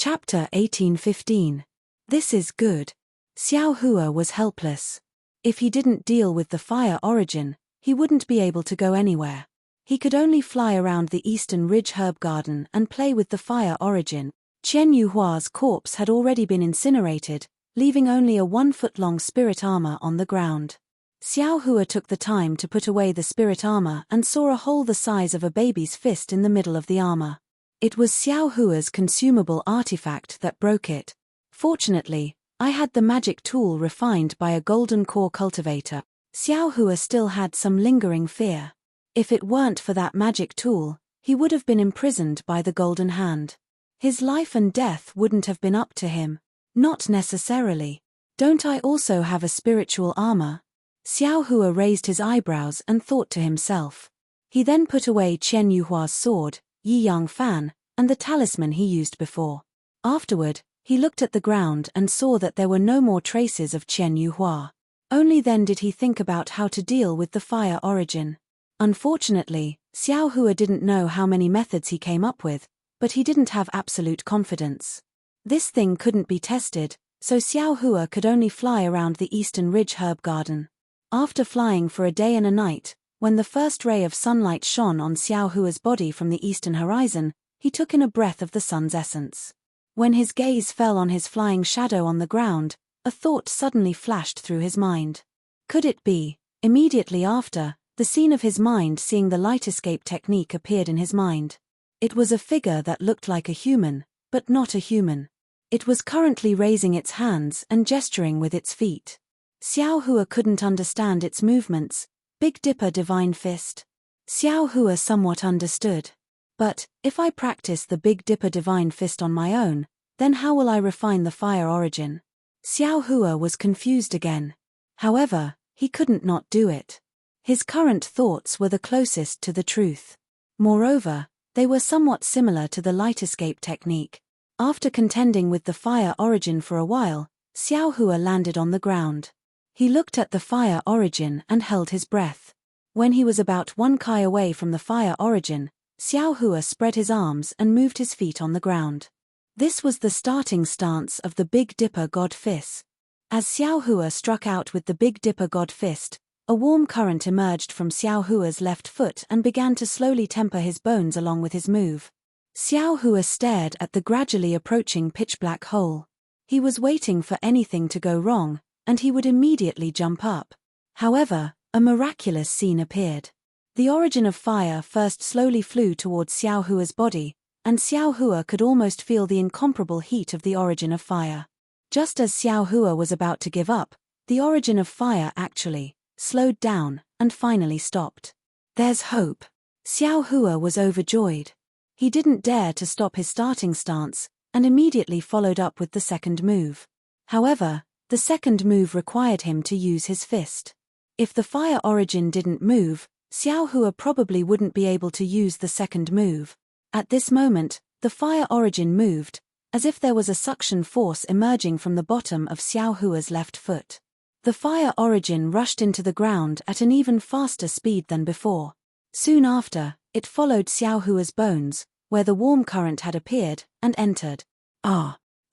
Chapter 1815. This is good. Xiao Hua was helpless. If he didn't deal with the fire origin, he wouldn't be able to go anywhere. He could only fly around the Eastern Ridge herb garden and play with the fire origin. Qian Yuhua's corpse had already been incinerated, leaving only a 1-foot-long spirit armor on the ground. Xiao Hua took the time to put away the spirit armor and saw a hole the size of a baby's fist in the middle of the armor. It was Xiao Hua's consumable artifact that broke it. Fortunately, I had the magic tool refined by a golden core cultivator. Xiao Hua still had some lingering fear. If it weren't for that magic tool, he would have been imprisoned by the golden hand. His life and death wouldn't have been up to him. Not necessarily. Don't I also have a spiritual armor? Xiao Hua raised his eyebrows and thought to himself. He then put away Qian Yuhua's sword, Yi Yang Fan, and the talisman he used before. Afterward, he looked at the ground and saw that there were no more traces of Qian Yuhua. Only then did he think about how to deal with the fire origin. Unfortunately, Xiao Hua didn't know how many methods he came up with, but he didn't have absolute confidence. This thing couldn't be tested, so Xiao Hua could only fly around the Eastern Ridge herb garden. After flying for a day and a night, when the first ray of sunlight shone on Xiao Hua's body from the eastern horizon, he took in a breath of the sun's essence. When his gaze fell on his flying shadow on the ground, a thought suddenly flashed through his mind. Could it be? Immediately after, the scene of his mind seeing the light escape technique appeared in his mind. It was a figure that looked like a human, but not a human. It was currently raising its hands and gesturing with its feet. Xiao Hua couldn't understand its movements. Big Dipper Divine Fist. Xiao Hua somewhat understood. But, if I practice the Big Dipper Divine Fist on my own, then how will I refine the fire origin? Xiao Hua was confused again. However, he couldn't not do it. His current thoughts were the closest to the truth. Moreover, they were somewhat similar to the light escape technique. After contending with the fire origin for a while, Xiao Hua landed on the ground. He looked at the fire origin and held his breath. When he was about 1 kai away from the fire origin, Xiao Hua spread his arms and moved his feet on the ground. This was the starting stance of the Big Dipper God Fist. As Xiao Hua struck out with the Big Dipper God Fist, a warm current emerged from Xiao Hua's left foot and began to slowly temper his bones along with his move. Xiao Hua stared at the gradually approaching pitch-black hole. He was waiting for anything to go wrong, and he would immediately jump up. However, a miraculous scene appeared. The origin of fire first slowly flew towards Xiao Hua's body, and Xiao Hua could almost feel the incomparable heat of the origin of fire. Just as Xiao Hua was about to give up, the origin of fire actually slowed down and finally stopped. There's hope. Xiao Hua was overjoyed. He didn't dare to stop his starting stance, and immediately followed up with the second move. However, the second move required him to use his fist. If the fire origin didn't move, Xiao Hua probably wouldn't be able to use the second move. At this moment, the fire origin moved, as if there was a suction force emerging from the bottom of Xiao Hua's left foot. The fire origin rushed into the ground at an even faster speed than before. Soon after, it followed Xiao Hua's bones, where the warm current had appeared, and entered.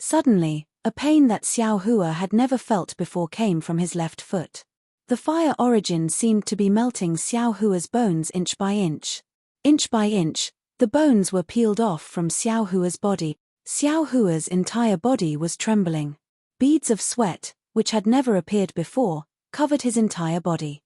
Suddenly, a pain that Xiao Hua had never felt before came from his left foot. The fire origin seemed to be melting Xiao Hua's bones inch by inch. Inch by inch, the bones were peeled off from Xiao Hua's body. Xiao Hua's entire body was trembling. Beads of sweat, which had never appeared before, covered his entire body.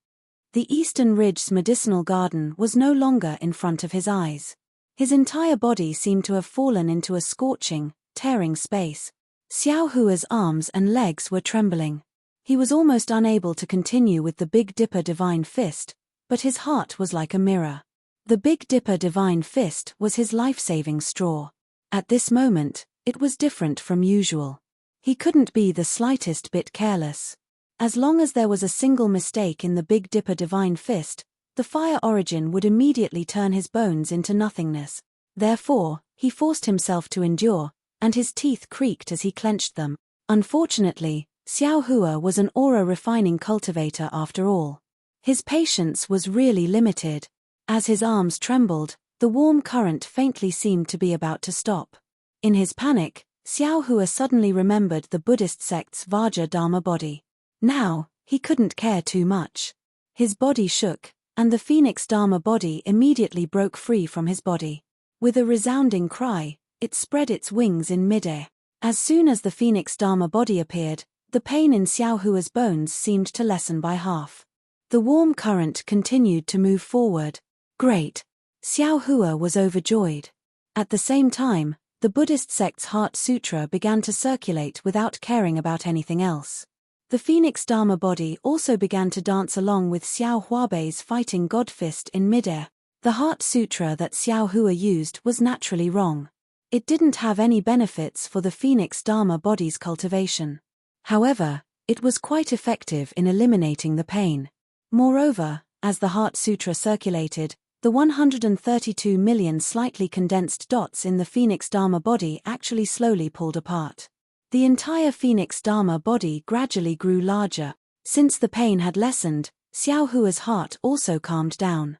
The Eastern Ridge's medicinal garden was no longer in front of his eyes. His entire body seemed to have fallen into a scorching, tearing space. Xiao Hua's arms and legs were trembling. He was almost unable to continue with the Big Dipper Divine Fist, but his heart was like a mirror. The Big Dipper Divine Fist was his life-saving straw. At this moment, it was different from usual. He couldn't be the slightest bit careless. As long as there was a single mistake in the Big Dipper Divine Fist, the fire origin would immediately turn his bones into nothingness. Therefore, he forced himself to endure, and his teeth creaked as he clenched them. Unfortunately, Xiao Hua was an aura-refining cultivator after all. His patience was really limited. As his arms trembled, the warm current faintly seemed to be about to stop. In his panic, Xiao Hua suddenly remembered the Buddhist sect's Vajra Dharma body. Now, he couldn't care too much. His body shook, and the Phoenix Dharma body immediately broke free from his body. With a resounding cry, it spread its wings in midair. As soon as the Phoenix Dharma body appeared, the pain in Xiao Hua's bones seemed to lessen by half. The warm current continued to move forward. Great! Xiao Hua was overjoyed. At the same time, the Buddhist sect's Heart Sutra began to circulate without caring about anything else. The Phoenix Dharma body also began to dance along with Xiao Huabei's fighting god fist in midair. The Heart Sutra that Xiao Hua used was naturally wrong. It didn't have any benefits for the Phoenix Dharma body's cultivation. However, it was quite effective in eliminating the pain. Moreover, as the Heart Sutra circulated, the 132 million slightly condensed dots in the Phoenix Dharma body actually slowly pulled apart. The entire Phoenix Dharma body gradually grew larger. Since the pain had lessened, Xiao Hua's heart also calmed down.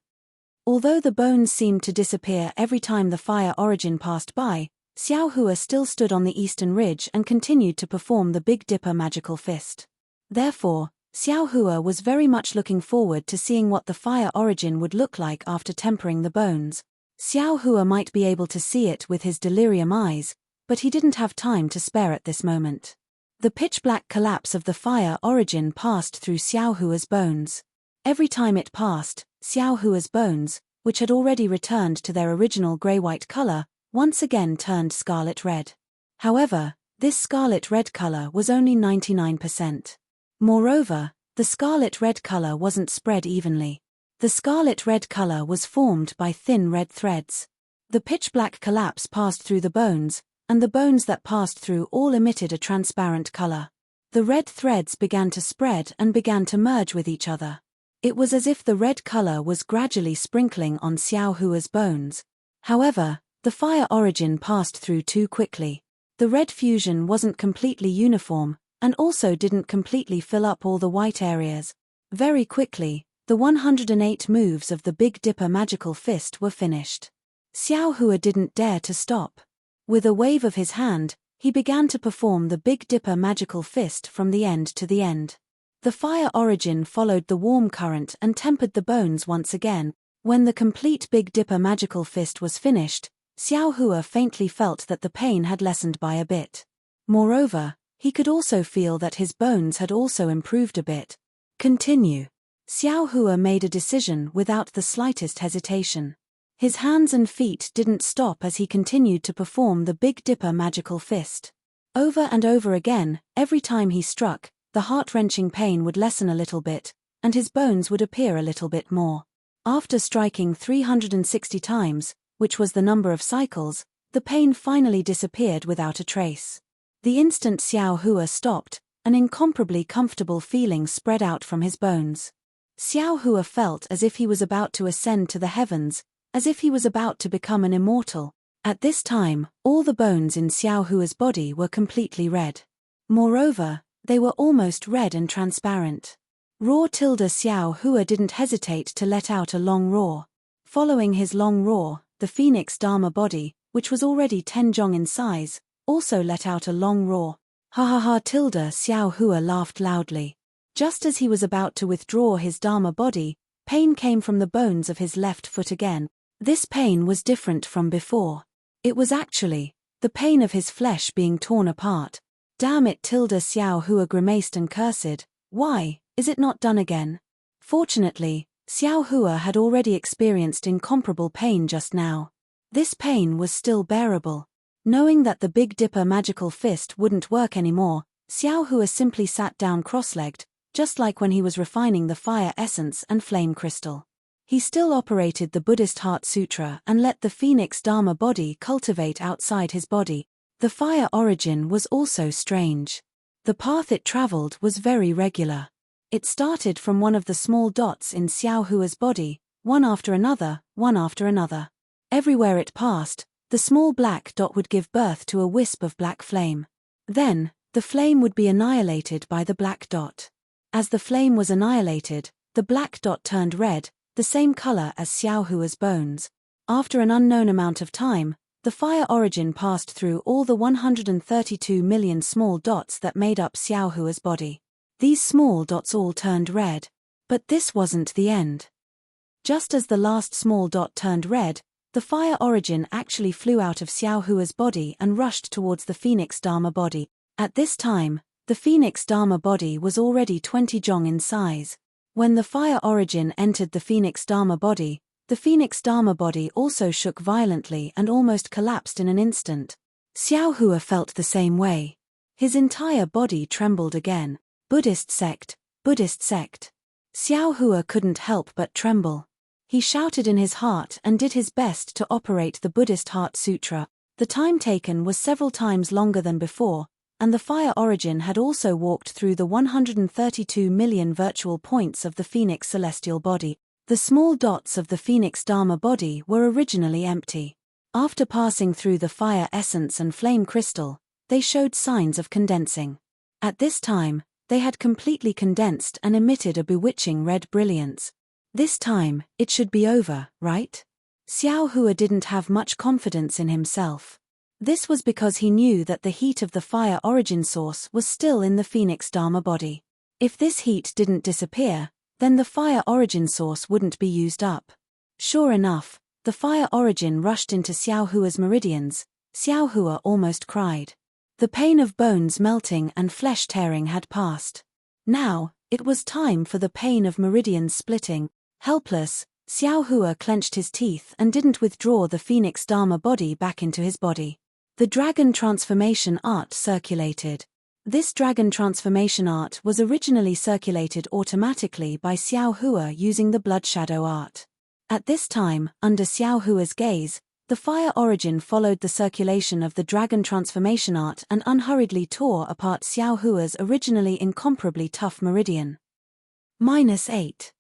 Although the bones seemed to disappear every time the fire origin passed by, Xiao Hua still stood on the eastern ridge and continued to perform the Big Dipper magical fist. Therefore, Xiao Hua was very much looking forward to seeing what the fire origin would look like after tempering the bones. Xiao Hua might be able to see it with his delirium eyes, but he didn't have time to spare at this moment. The pitch-black collapse of the fire origin passed through Xiao Hua's bones. Every time it passed, Xiao Hua's bones, which had already returned to their original grey-white color, once again turned scarlet red. However, this scarlet red color was only 99%. Moreover, the scarlet red color wasn't spread evenly. The scarlet red color was formed by thin red threads. The pitch-black collapse passed through the bones, and the bones that passed through all emitted a transparent color. The red threads began to spread and began to merge with each other. It was as if the red color was gradually sprinkling on Xiao Hua's bones. However, the fire origin passed through too quickly. The red fusion wasn't completely uniform, and also didn't completely fill up all the white areas. Very quickly, the 108 moves of the Big Dipper magical fist were finished. Xiao Hua didn't dare to stop. With a wave of his hand, he began to perform the Big Dipper magical fist from the end to the end. The fire origin followed the warm current and tempered the bones once again. When the complete Big Dipper magical fist was finished, Xiao Hua faintly felt that the pain had lessened by a bit. Moreover, he could also feel that his bones had also improved a bit. Continue. Xiao Hua made a decision without the slightest hesitation. His hands and feet didn't stop as he continued to perform the Big Dipper magical fist. Over and over again, every time he struck, the heart-wrenching pain would lessen a little bit, and his bones would appear a little bit more. After striking 360 times, which was the number of cycles, the pain finally disappeared without a trace. The instant Xiao Hua stopped, an incomparably comfortable feeling spread out from his bones. Xiao Hua felt as if he was about to ascend to the heavens, as if he was about to become an immortal. At this time, all the bones in Xiao Hua's body were completely red. Moreover, they were almost red and transparent. Xiao Hua didn't hesitate to let out a long roar. Following his long roar, the Phoenix Dharma body, which was already 10 jong in size, also let out a long roar. Ha ha ha! Xiao Hua laughed loudly. Just as he was about to withdraw his Dharma body, pain came from the bones of his left foot again. This pain was different from before. It was actually the pain of his flesh being torn apart. Damn it! Xiao Hua grimaced and cursed. Why, is it not done again? Fortunately, Xiao Hua had already experienced incomparable pain just now. This pain was still bearable. Knowing that the Big Dipper magical fist wouldn't work anymore, Xiao Hua simply sat down cross-legged, just like when he was refining the fire essence and flame crystal. He still operated the Buddhist Heart Sutra and let the Phoenix Dharma body cultivate outside his body. The fire origin was also strange. The path it traveled was very regular. It started from one of the small dots in Xiao Hua's body, one after another, one after another. Everywhere it passed, the small black dot would give birth to a wisp of black flame. Then, the flame would be annihilated by the black dot. As the flame was annihilated, the black dot turned red, the same color as Xiao Hua's bones. After an unknown amount of time, The fire origin passed through all the 132 million small dots that made up Xiaohua's body. These small dots all turned red. But this wasn't the end. Just as the last small dot turned red, the fire origin actually flew out of Xiaohua's body and rushed towards the Phoenix Dharma body. At this time, the Phoenix Dharma body was already 20 zhong in size. When the fire origin entered the Phoenix Dharma body also shook violently and almost collapsed in an instant. Xiaohua felt the same way. His entire body trembled again. Buddhist sect, Buddhist sect. Xiaohua couldn't help but tremble. He shouted in his heart and did his best to operate the Buddhist Heart Sutra. The time taken was several times longer than before, and the fire origin had also walked through the 132 million virtual points of the Phoenix celestial body. The small dots of the Phoenix Dharma body were originally empty. After passing through the fire essence and flame crystal, they showed signs of condensing. At this time, they had completely condensed and emitted a bewitching red brilliance. This time, it should be over, right? Xiaohua didn't have much confidence in himself. This was because he knew that the heat of the fire origin source was still in the Phoenix Dharma body. If this heat didn't disappear, then the fire origin source wouldn't be used up. Sure enough, the fire origin rushed into Xiaohua's meridians. Xiaohua almost cried. The pain of bones melting and flesh tearing had passed. Now, it was time for the pain of meridians splitting. Helpless, Xiaohua clenched his teeth and didn't withdraw the Phoenix Dharma body back into his body. The dragon transformation art circulated. This dragon transformation art was originally circulated automatically by Xiaohua using the blood shadow art. At this time, under Xiaohua's gaze, the fire origin followed the circulation of the dragon transformation art and unhurriedly tore apart Xiaohua's originally incomparably tough meridian. -8.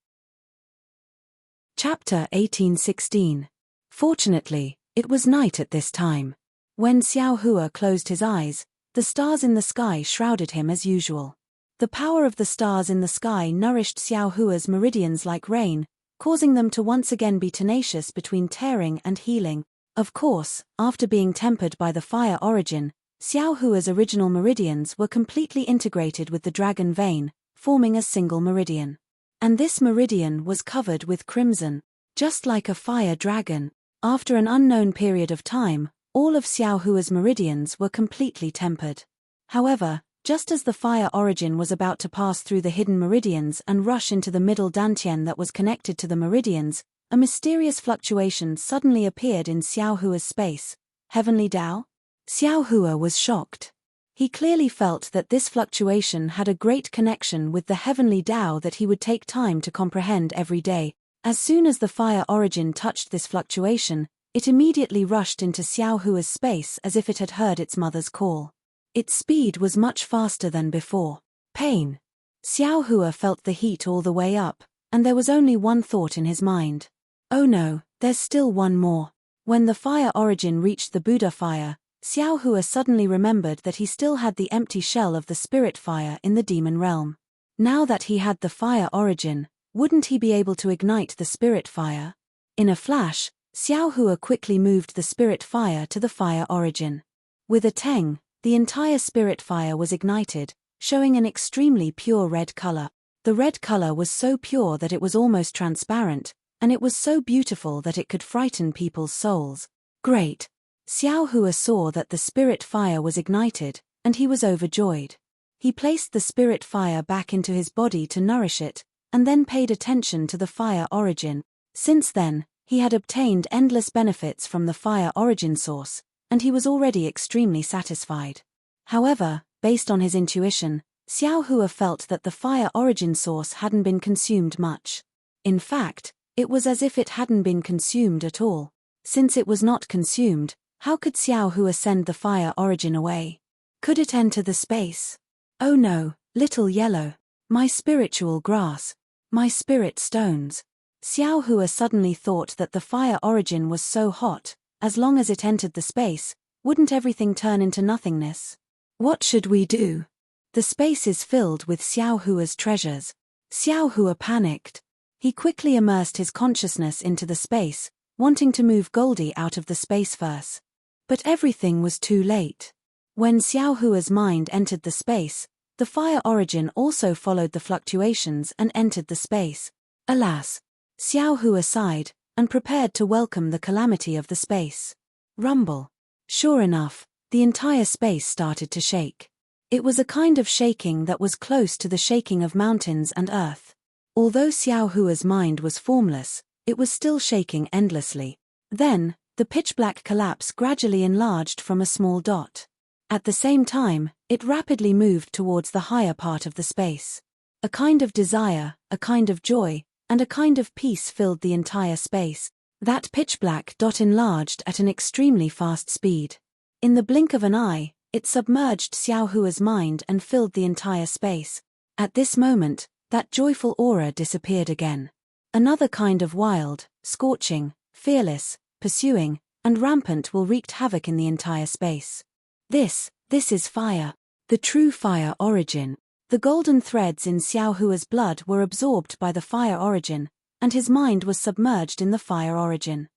Chapter 1816. Fortunately, it was night at this time. When Xiaohua closed his eyes, the stars in the sky shrouded him as usual. The power of the stars in the sky nourished Xiaohua's meridians like rain, causing them to once again be tenacious between tearing and healing. Of course, after being tempered by the fire origin, Xiaohua's original meridians were completely integrated with the dragon vein, forming a single meridian. And this meridian was covered with crimson, just like a fire dragon. After an unknown period of time, all of Xiaohua's meridians were completely tempered. However, just as the fire origin was about to pass through the hidden meridians and rush into the middle dantian that was connected to the meridians, a mysterious fluctuation suddenly appeared in Xiaohua's space. Heavenly Tao? Xiaohua was shocked. He clearly felt that this fluctuation had a great connection with the heavenly Tao that he would take time to comprehend every day. As soon as the fire origin touched this fluctuation, it immediately rushed into Xiaohua's space as if it had heard its mother's call. Its speed was much faster than before. Pain. Xiaohua felt the heat all the way up, and there was only one thought in his mind. Oh no, there's still one more. When the fire origin reached the Buddha fire, Xiaohua suddenly remembered that he still had the empty shell of the spirit fire in the demon realm. Now that he had the fire origin, wouldn't he be able to ignite the spirit fire? In a flash, Xiaohua quickly moved the spirit fire to the fire origin. With a teng, the entire spirit fire was ignited, showing an extremely pure red color. The red color was so pure that it was almost transparent, and it was so beautiful that it could frighten people's souls. Great! Xiaohua saw that the spirit fire was ignited, and he was overjoyed. He placed the spirit fire back into his body to nourish it, and then paid attention to the fire origin. Since then, he had obtained endless benefits from the fire origin source, and he was already extremely satisfied. However, based on his intuition, Xiaohua felt that the fire origin source hadn't been consumed much. In fact, it was as if it hadn't been consumed at all. Since it was not consumed, how could Xiaohua send the fire origin away? Could it enter the space? Oh no, little yellow. My spiritual grass. My spirit stones. Xiaohua suddenly thought that the fire origin was so hot, as long as it entered the space, wouldn't everything turn into nothingness? What should we do? The space is filled with Xiaohua's treasures. Xiaohua panicked. He quickly immersed his consciousness into the space, wanting to move Goldie out of the space first. But everything was too late. When Xiao Hua's mind entered the space, the fire origin also followed the fluctuations and entered the space. Alas! Xiao Hua sighed, and prepared to welcome the calamity of the space. Rumble. Sure enough, the entire space started to shake. It was a kind of shaking that was close to the shaking of mountains and earth. Although Xiao Hua's mind was formless, it was still shaking endlessly. Then, the pitch-black collapse gradually enlarged from a small dot. At the same time, it rapidly moved towards the higher part of the space. A kind of desire, a kind of joy, and a kind of peace filled the entire space. That pitch-black dot enlarged at an extremely fast speed. In the blink of an eye, it submerged Xiao Hua's mind and filled the entire space. At this moment, that joyful aura disappeared again. Another kind of wild, scorching, fearless, pursuing, and rampant will wreaked havoc in the entire space. This is fire. The true fire origin. The golden threads in Xiao Hua's blood were absorbed by the fire origin, and his mind was submerged in the fire origin.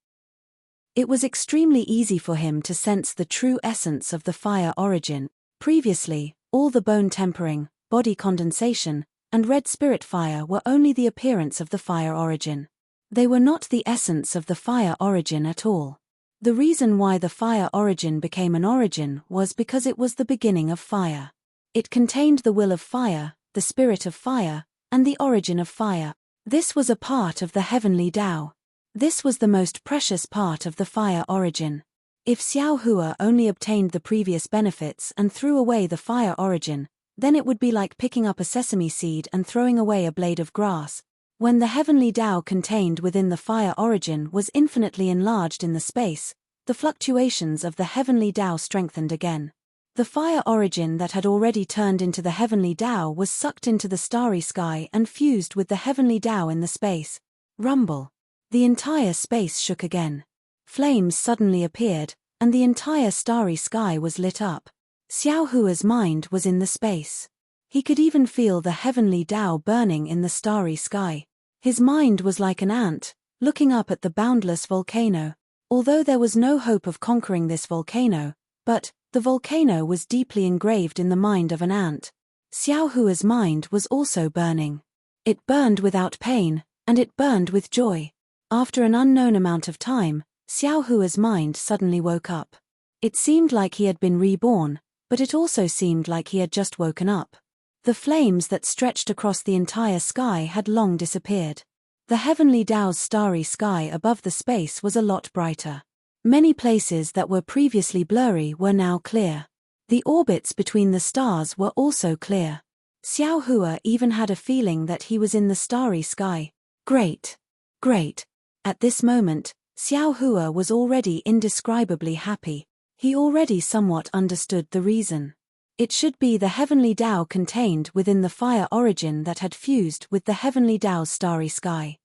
It was extremely easy for him to sense the true essence of the fire origin. Previously, all the bone tempering, body condensation, and red spirit fire were only the appearance of the fire origin. They were not the essence of the fire origin at all. The reason why the fire origin became an origin was because it was the beginning of fire. It contained the will of fire, the spirit of fire, and the origin of fire. This was a part of the heavenly Tao. This was the most precious part of the fire origin. If Xiao Hua only obtained the previous benefits and threw away the fire origin, then it would be like picking up a sesame seed and throwing away a blade of grass. When the heavenly Tao contained within the fire origin was infinitely enlarged in the space, the fluctuations of the heavenly Tao strengthened again. The fire origin that had already turned into the heavenly Tao was sucked into the starry sky and fused with the heavenly Tao in the space. Rumble. The entire space shook again. Flames suddenly appeared, and the entire starry sky was lit up. Xiao Hua's mind was in the space. He could even feel the heavenly Tao burning in the starry sky. His mind was like an ant, looking up at the boundless volcano. Although there was no hope of conquering this volcano, but the volcano was deeply engraved in the mind of an ant. Xiao Hua's mind was also burning. It burned without pain, and it burned with joy. After an unknown amount of time, Xiao Hua's mind suddenly woke up. It seemed like he had been reborn, but it also seemed like he had just woken up. The flames that stretched across the entire sky had long disappeared. The heavenly Tao's starry sky above the space was a lot brighter. Many places that were previously blurry were now clear. The orbits between the stars were also clear. Xiao Hua even had a feeling that he was in the starry sky. Great! Great! At this moment, Xiao Hua was already indescribably happy. He already somewhat understood the reason. It should be the heavenly Tao contained within the fire origin that had fused with the heavenly Tao's starry sky.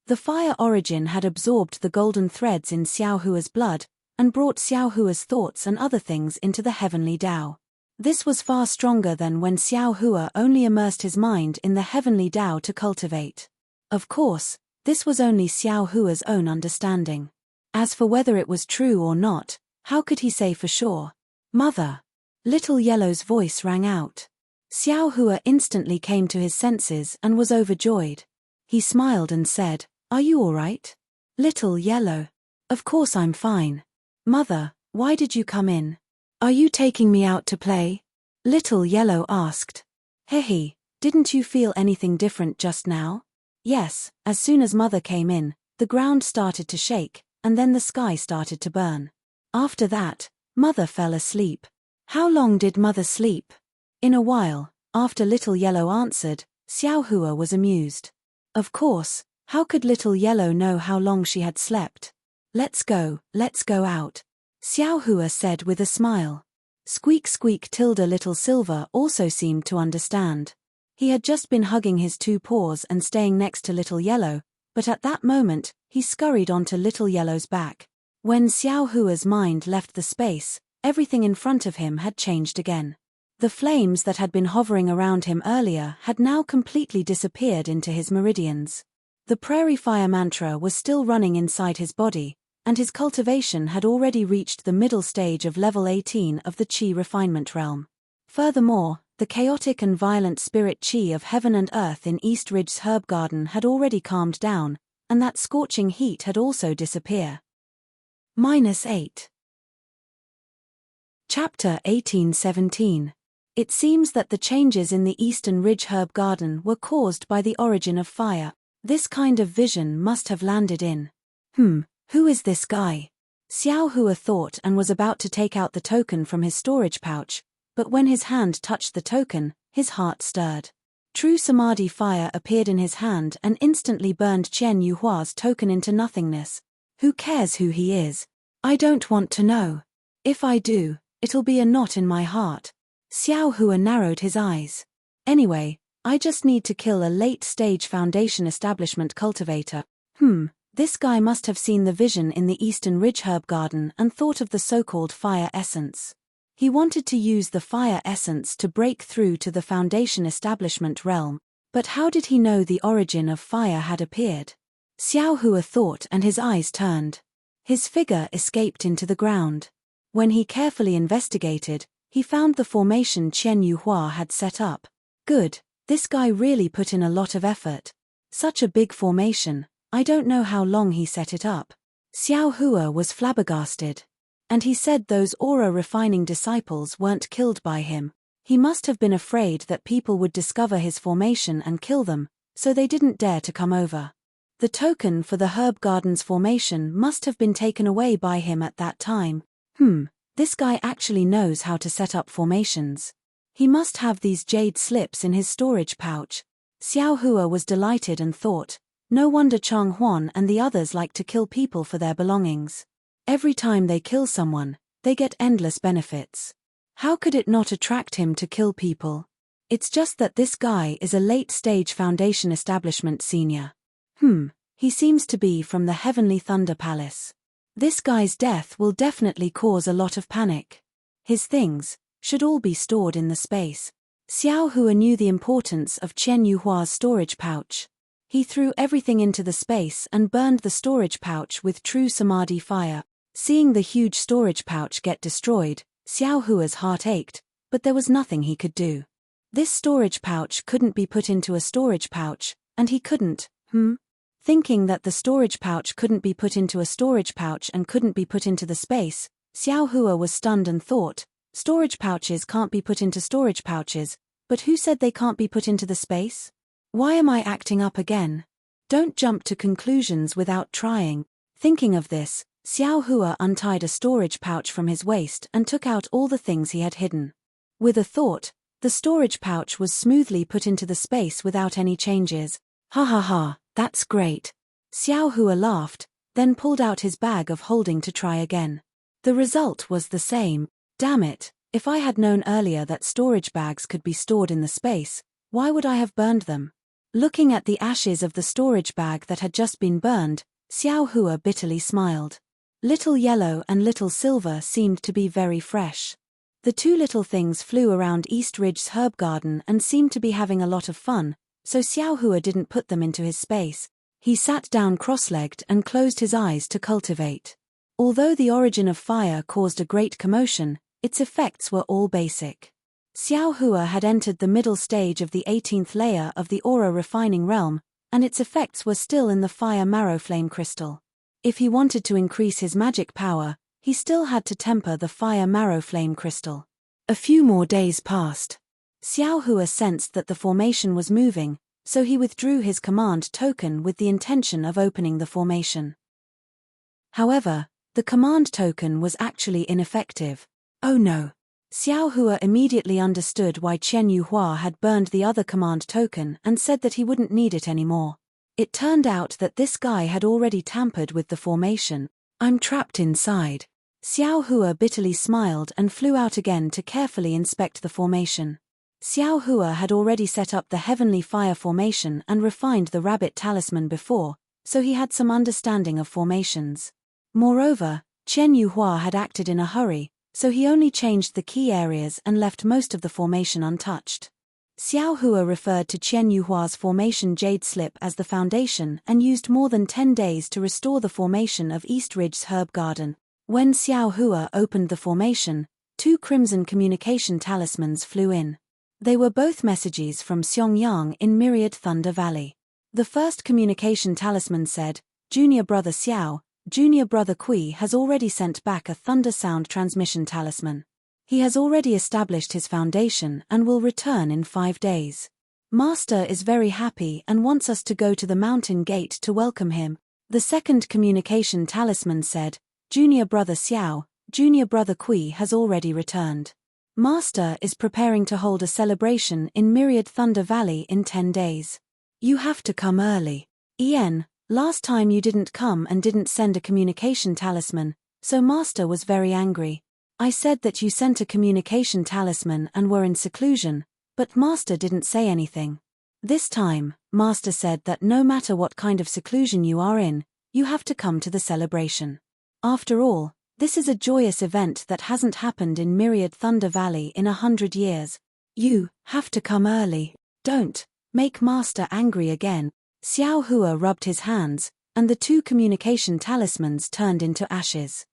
The fire origin had absorbed the golden threads in Xiao Hua's blood, and brought Xiao Hua's thoughts and other things into the heavenly Tao. This was far stronger than when Xiao Hua only immersed his mind in the heavenly Tao to cultivate. Of course, this was only Xiao Hua's own understanding. As for whether it was true or not, how could he say for sure? Mother! Little Yellow's voice rang out. Xiao Hua instantly came to his senses and was overjoyed. He smiled and said, "Are you all right?" Little Yellow. "Of course I'm fine. Mother, why did you come in? Are you taking me out to play?" Little Yellow asked. "Hehe, didn't you feel anything different just now?" Yes, as soon as Mother came in, the ground started to shake, and then the sky started to burn. After that, Mother fell asleep. How long did Mother sleep? In a while, after Little Yellow answered, Xiao Hua was amused. Of course, how could Little Yellow know how long she had slept? Let's go out," Xiao Hua said with a smile. Squeak squeak tilde Little Silver also seemed to understand. He had just been hugging his two paws and staying next to Little Yellow, but at that moment, he scurried onto Little Yellow's back. When Xiao Hua's mind left the space, everything in front of him had changed again. The flames that had been hovering around him earlier had now completely disappeared into his meridians. The prairie fire mantra was still running inside his body, and his cultivation had already reached the middle stage of level 18 of the Qi refinement realm. Furthermore, the chaotic and violent spirit Qi of heaven and earth in East Ridge's herb garden had already calmed down, and that scorching heat had also disappeared. -8. Chapter 18:17. It seems that the changes in the Eastern Ridge herb garden were caused by the origin of fire. This kind of vision must have landed in. Who is this guy? Xiao Hua thought and was about to take out the token from his storage pouch, but when his hand touched the token, his heart stirred. True Samadhi fire appeared in his hand and instantly burned Chen Yuhua's token into nothingness. Who cares who he is? I don't want to know. If I do, it'll be a knot in my heart. Xiao Hua narrowed his eyes. Anyway, I just need to kill a late-stage Foundation establishment cultivator. This guy must have seen the vision in the Eastern Ridge herb garden and thought of the so-called fire essence. He wanted to use the fire essence to break through to the Foundation establishment realm, but how did he know the origin of fire had appeared? Xiao Hua thought and his eyes turned. His figure escaped into the ground. When he carefully investigated, he found the formation Chen Yuhua had set up. Good, this guy really put in a lot of effort. Such a big formation, I don't know how long he set it up. Xiao Hua was flabbergasted. And he said those aura-refining disciples weren't killed by him. He must have been afraid that people would discover his formation and kill them, so they didn't dare to come over. The token for the herb garden's formation must have been taken away by him at that time. This guy actually knows how to set up formations. He must have these jade slips in his storage pouch. Xiao Hua was delighted and thought, no wonder Chang Huan and the others like to kill people for their belongings. Every time they kill someone, they get endless benefits. How could it not attract him to kill people? It's just that this guy is a late-stage Foundation establishment senior. He seems to be from the Heavenly Thunder Palace. This guy's death will definitely cause a lot of panic. His things should all be stored in the space. Xiao Hua knew the importance of Chen Yuhua's storage pouch. He threw everything into the space and burned the storage pouch with true Samadhi fire. Seeing the huge storage pouch get destroyed, Xiao Hua's heart ached, but there was nothing he could do. This storage pouch couldn't be put into a storage pouch, and he couldn't, Thinking that the storage pouch couldn't be put into a storage pouch and couldn't be put into the space, Xiao Hua was stunned and thought, storage pouches can't be put into storage pouches, but who said they can't be put into the space? Why am I acting up again? Don't jump to conclusions without trying. Thinking of this, Xiao Hua untied a storage pouch from his waist and took out all the things he had hidden. With a thought, the storage pouch was smoothly put into the space without any changes. Ha ha ha, that's great. Xiao Hua laughed, then pulled out his bag of holding to try again. The result was the same. Damn it, if I had known earlier that storage bags could be stored in the space, why would I have burned them? Looking at the ashes of the storage bag that had just been burned, Xiao Hua bitterly smiled. Little yellow and little silver seemed to be very fresh. The two little things flew around East Ridge's herb garden and seemed to be having a lot of fun, so Xiao Hua didn't put them into his space. He sat down cross-legged and closed his eyes to cultivate. Although the origin of fire caused a great commotion, its effects were all basic. Xiao Hua had entered the middle stage of the 18th layer of the aura refining realm, and its effects were still in the fire marrow flame crystal. If he wanted to increase his magic power, he still had to temper the fire marrow flame crystal. A few more days passed. Xiao Hua sensed that the formation was moving, so he withdrew his command token with the intention of opening the formation. However, the command token was actually ineffective. Oh no! Xiao Hua immediately understood why Chen Yuhua had burned the other command token and said that he wouldn't need it anymore. It turned out that this guy had already tampered with the formation. I'm trapped inside. Xiao Hua bitterly smiled and flew out again to carefully inspect the formation. Xiao Hua had already set up the heavenly fire formation and refined the rabbit talisman before, so he had some understanding of formations. Moreover, Chen Yuhua had acted in a hurry, so he only changed the key areas and left most of the formation untouched. Xiao Hua referred to Qian Yuhua's formation jade slip as the foundation and used more than 10 days to restore the formation of East Ridge's herb garden. When Xiao Hua opened the formation, 2 crimson communication talismans flew in. They were both messages from Xiong in Myriad Thunder Valley. The first communication talisman said, "Junior Brother Xiao, Junior Brother Kui has already sent back a thunder sound transmission talisman. He has already established his foundation and will return in 5 days. Master is very happy and wants us to go to the mountain gate to welcome him." The second communication talisman said, "Junior Brother Xiao, Junior Brother Kui has already returned. Master is preparing to hold a celebration in Myriad Thunder Valley in 10 days. You have to come early. Ian, last time you didn't come and didn't send a communication talisman, so Master was very angry. I said that you sent a communication talisman and were in seclusion, but Master didn't say anything. This time, Master said that no matter what kind of seclusion you are in, you have to come to the celebration. After all, this is a joyous event that hasn't happened in Myriad Thunder Valley in 100 years. You have to come early. Don't make Master angry again." Xiao Hua rubbed his hands, and the 2 communication talismans turned into ashes.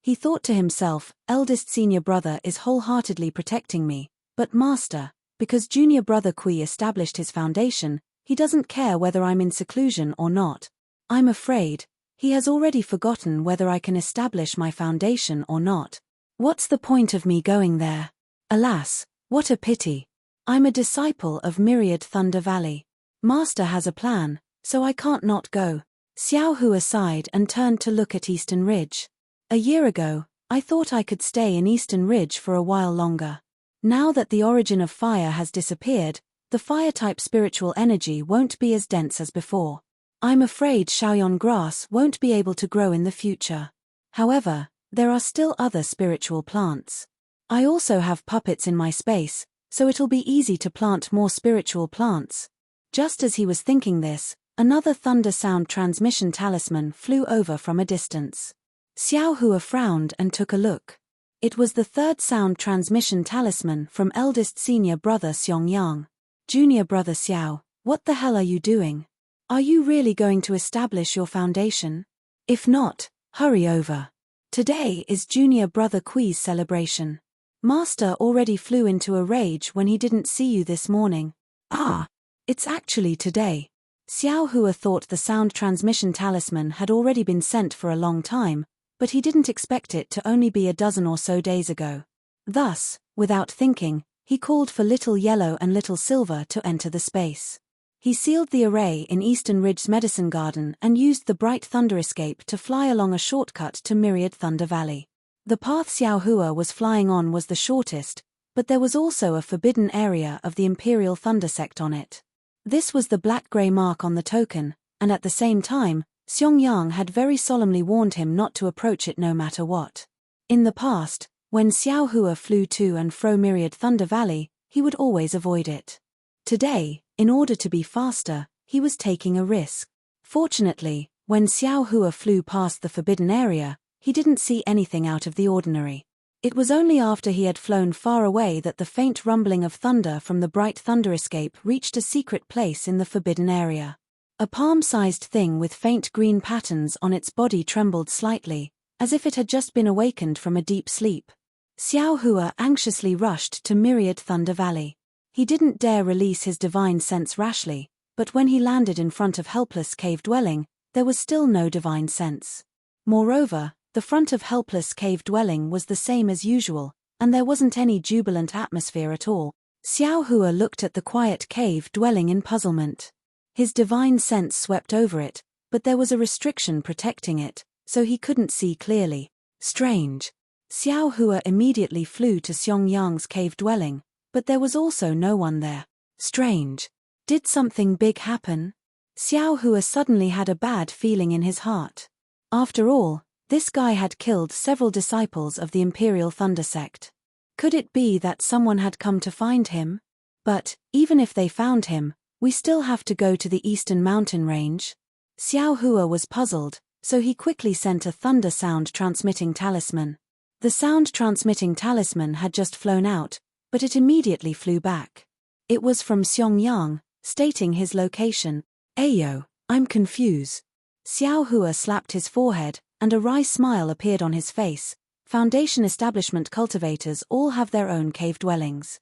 He thought to himself, "Eldest senior brother is wholeheartedly protecting me, but Master, because Junior Brother Kui established his foundation, he doesn't care whether I'm in seclusion or not. I'm afraid he has already forgotten whether I can establish my foundation or not. What's the point of me going there? Alas, what a pity. I'm a disciple of Myriad Thunder Valley. Master has a plan, so I can't not go." Xiao Hua sighed and turned to look at Eastern Ridge. "A year ago, I thought I could stay in Eastern Ridge for a while longer. Now that the origin of fire has disappeared, the fire-type spiritual energy won't be as dense as before. I'm afraid Shaoyan grass won't be able to grow in the future. However, there are still other spiritual plants. I also have puppets in my space, so it'll be easy to plant more spiritual plants." Just as he was thinking this, another thunder sound transmission talisman flew over from a distance. Xiao Hua frowned and took a look. It was the 3rd sound transmission talisman from eldest senior brother Xiong. "Junior Brother Xiao, what the hell are you doing? Are you really going to establish your foundation? If not, hurry over. Today is Junior Brother Kui's celebration. Master already flew into a rage when he didn't see you this morning." "Ah, it's actually today." Xiao Hua thought the sound transmission talisman had already been sent for a long time, but he didn't expect it to only be a dozen or so days ago. Thus, without thinking, he called for Little Yellow and Little Silver to enter the space. He sealed the array in Eastern Ridge's medicine garden and used the bright thunder escape to fly along a shortcut to Myriad Thunder Valley. The path Xiao Hua was flying on was the shortest, but there was also a forbidden area of the Imperial Thunder Sect on it. This was the black-grey mark on the token, and at the same time, Xiong had very solemnly warned him not to approach it no matter what. In the past, when Xiao Hua flew to and fro Myriad Thunder Valley, he would always avoid it. Today, in order to be faster, he was taking a risk. Fortunately, when Xiao Hua flew past the forbidden area, he didn't see anything out of the ordinary. It was only after he had flown far away that the faint rumbling of thunder from the bright thunder escape reached a secret place in the forbidden area. A palm-sized thing with faint green patterns on its body trembled slightly, as if it had just been awakened from a deep sleep. Xiao Hua anxiously rushed to Myriad Thunder Valley. He didn't dare release his divine sense rashly, but when he landed in front of Helpless Cave Dwelling, there was still no divine sense. Moreover, the front of Helpless Cave Dwelling was the same as usual, and there wasn't any jubilant atmosphere at all. Xiao Hua looked at the quiet cave dwelling in puzzlement. His divine sense swept over it, but there was a restriction protecting it, so he couldn't see clearly. Strange. Xiao Hua immediately flew to Xiong cave dwelling, but there was also no one there. Strange. Did something big happen? Xiao Hua suddenly had a bad feeling in his heart. After all, this guy had killed several disciples of the Imperial Thunder Sect. Could it be that someone had come to find him? But, even if they found him, we still have to go to the eastern mountain range. Xiao Hua was puzzled, so he quickly sent a thunder sound transmitting talisman. The sound transmitting talisman had just flown out, but it immediately flew back. It was from Xiong, stating his location. Ayo, I'm confused. Xiao Hua slapped his forehead, and a wry smile appeared on his face. Foundation establishment cultivators all have their own cave dwellings.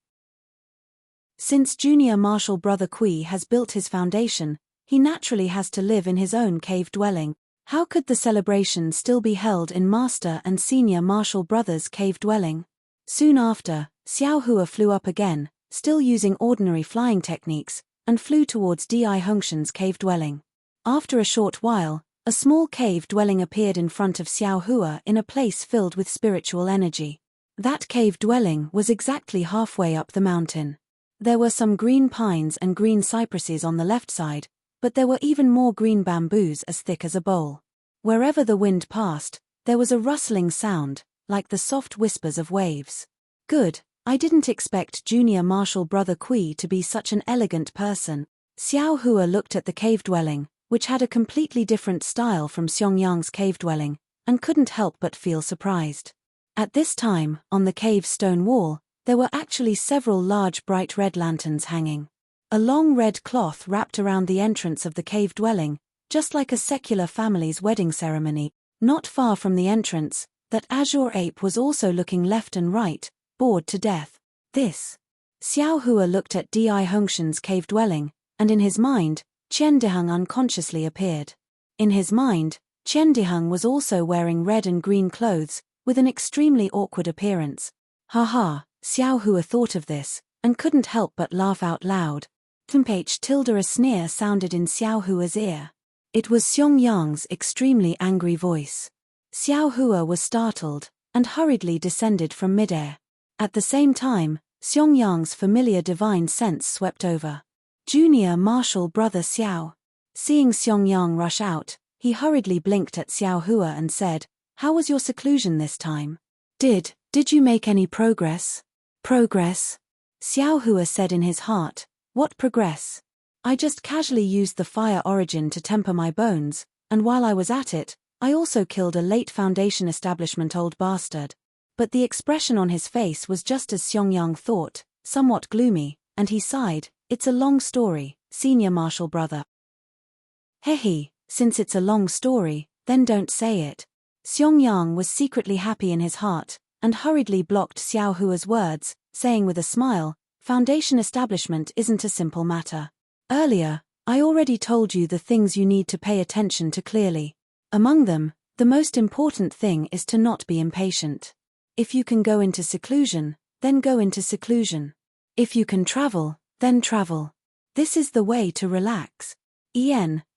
Since junior martial brother Kui has built his foundation, he naturally has to live in his own cave dwelling. How could the celebration still be held in master and senior martial brother's cave dwelling? Soon after, Xiao Hua flew up again, still using ordinary flying techniques, and flew towards Di Hongshan's cave dwelling. After a short while, a small cave dwelling appeared in front of Xiao Hua in a place filled with spiritual energy. That cave dwelling was exactly halfway up the mountain. There were some green pines and green cypresses on the left side, but there were even more green bamboos as thick as a bowl. Wherever the wind passed, there was a rustling sound, like the soft whispers of waves. Good, I didn't expect junior martial brother Kui to be such an elegant person. Xiao Hua looked at the cave dwelling, which had a completely different style from Xiong cave dwelling, and couldn't help but feel surprised. At this time, on the cave's stone wall, there were actually several large bright red lanterns hanging. A long red cloth wrapped around the entrance of the cave dwelling, just like a secular family's wedding ceremony. Not far from the entrance, that azure ape was also looking left and right, bored to death. This. Xiao Hua looked at Di Hongshan's cave dwelling, and in his mind, Qian Diheng unconsciously appeared. In his mind, Qian Diheng was also wearing red and green clothes, with an extremely awkward appearance. Haha, Xiao Hua thought of this, and couldn't help but laugh out loud. A sneer sounded in Xiao Hua's ear. It was Xiong extremely angry voice. Xiao Hua was startled, and hurriedly descended from midair. At the same time, Xiong familiar divine sense swept over. Junior martial brother Xiao. Seeing Xiong rush out, he hurriedly blinked at Xiao Hua and said, "How was your seclusion this time? Did you make any progress?" Progress? Xiao Hua said in his heart, "What progress? I just casually used the fire origin to temper my bones, and while I was at it, I also killed a late foundation establishment old bastard." But the expression on his face was just as Xiong thought, somewhat gloomy, and he sighed, "It's a long story, senior martial brother." Hehe, since it's a long story, then don't say it. Xiong was secretly happy in his heart, and hurriedly blocked Xiao Hua's words, saying with a smile, "Foundation establishment isn't a simple matter. Earlier, I already told you the things you need to pay attention to clearly. Among them, the most important thing is to not be impatient. If you can go into seclusion, then go into seclusion. If you can travel, then travel. This is the way to relax.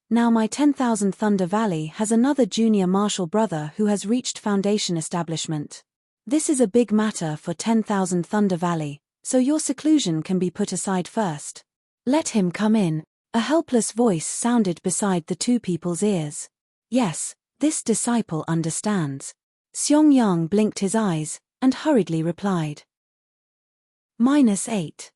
Now my 10,000 Thunder Valley has another junior martial brother who has reached foundation establishment. This is a big matter for 10,000 Thunder Valley, so your seclusion can be put aside first. Let him come in." A helpless voice sounded beside the two people's ears. Yes, this disciple understands. Xiong blinked his eyes, and hurriedly replied. -8.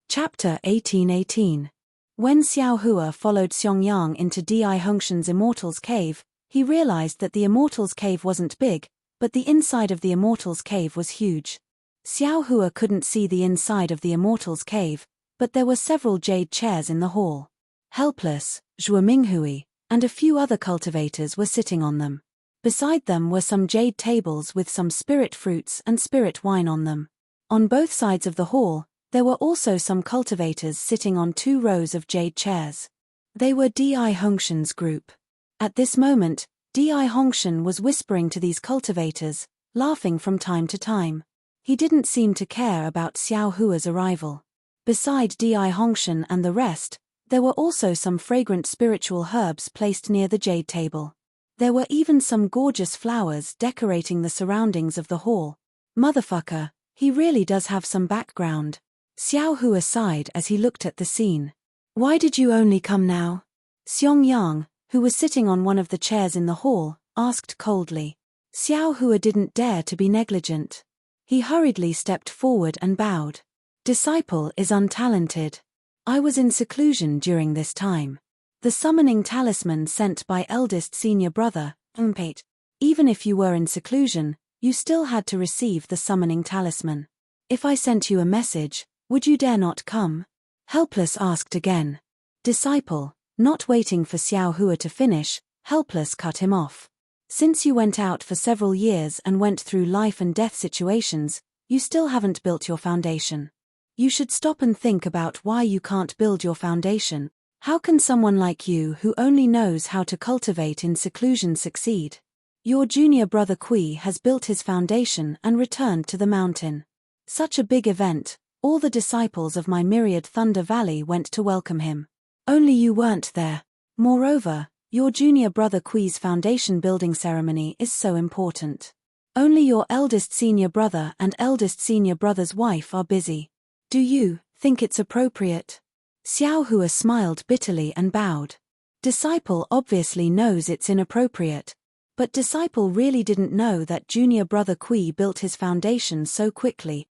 Chapter 18:18. When Xiao Hua followed Xiong into Di Hongshan's Immortal's Cave, he realized that the Immortal's Cave wasn't big, but the inside of the Immortal's Cave was huge. Xiao Hua couldn't see the inside of the Immortal's Cave, but there were several jade chairs in the hall. Helpless, Zhou Minghui, and a few other cultivators were sitting on them. Beside them were some jade tables with some spirit fruits and spirit wine on them. On both sides of the hall, there were also some cultivators sitting on 2 rows of jade chairs. They were Di Hongshan's group. At this moment, Di Hongshan was whispering to these cultivators, laughing from time to time. He didn't seem to care about Xiao Hua's arrival. Beside Di Hongshan and the rest, there were also some fragrant spiritual herbs placed near the jade table. There were even some gorgeous flowers decorating the surroundings of the hall. Motherfucker, he really does have some background. Xiao Hua sighed as he looked at the scene. "Why did you only come now?" Xiong, who was sitting on one of the chairs in the hall, asked coldly. Xiao Hua didn't dare to be negligent. He hurriedly stepped forward and bowed. "Disciple is untalented. I was in seclusion during this time. The summoning talisman sent by eldest senior brother, Empate. Even if you were in seclusion, you still had to receive the summoning talisman. If I sent you a message, would you dare not come? Helpless asked again. Disciple, not waiting for Xiao Hua to finish, Helpless cut him off. Since you went out for several years and went through life and death situations, you still haven't built your foundation. You should stop and think about why you can't build your foundation. How can someone like you who only knows how to cultivate in seclusion succeed? Your junior brother Kui has built his foundation and returned to the mountain. Such a big event, all the disciples of my myriad Thunder Valley went to welcome him. Only you weren't there. Moreover, your junior brother Kui's foundation building ceremony is so important. Only your eldest senior brother and eldest senior brother's wife are busy. Do you think it's appropriate? Xiao Hua smiled bitterly and bowed. Disciple obviously knows it's inappropriate. But Disciple really didn't know that junior brother Kui built his foundation so quickly.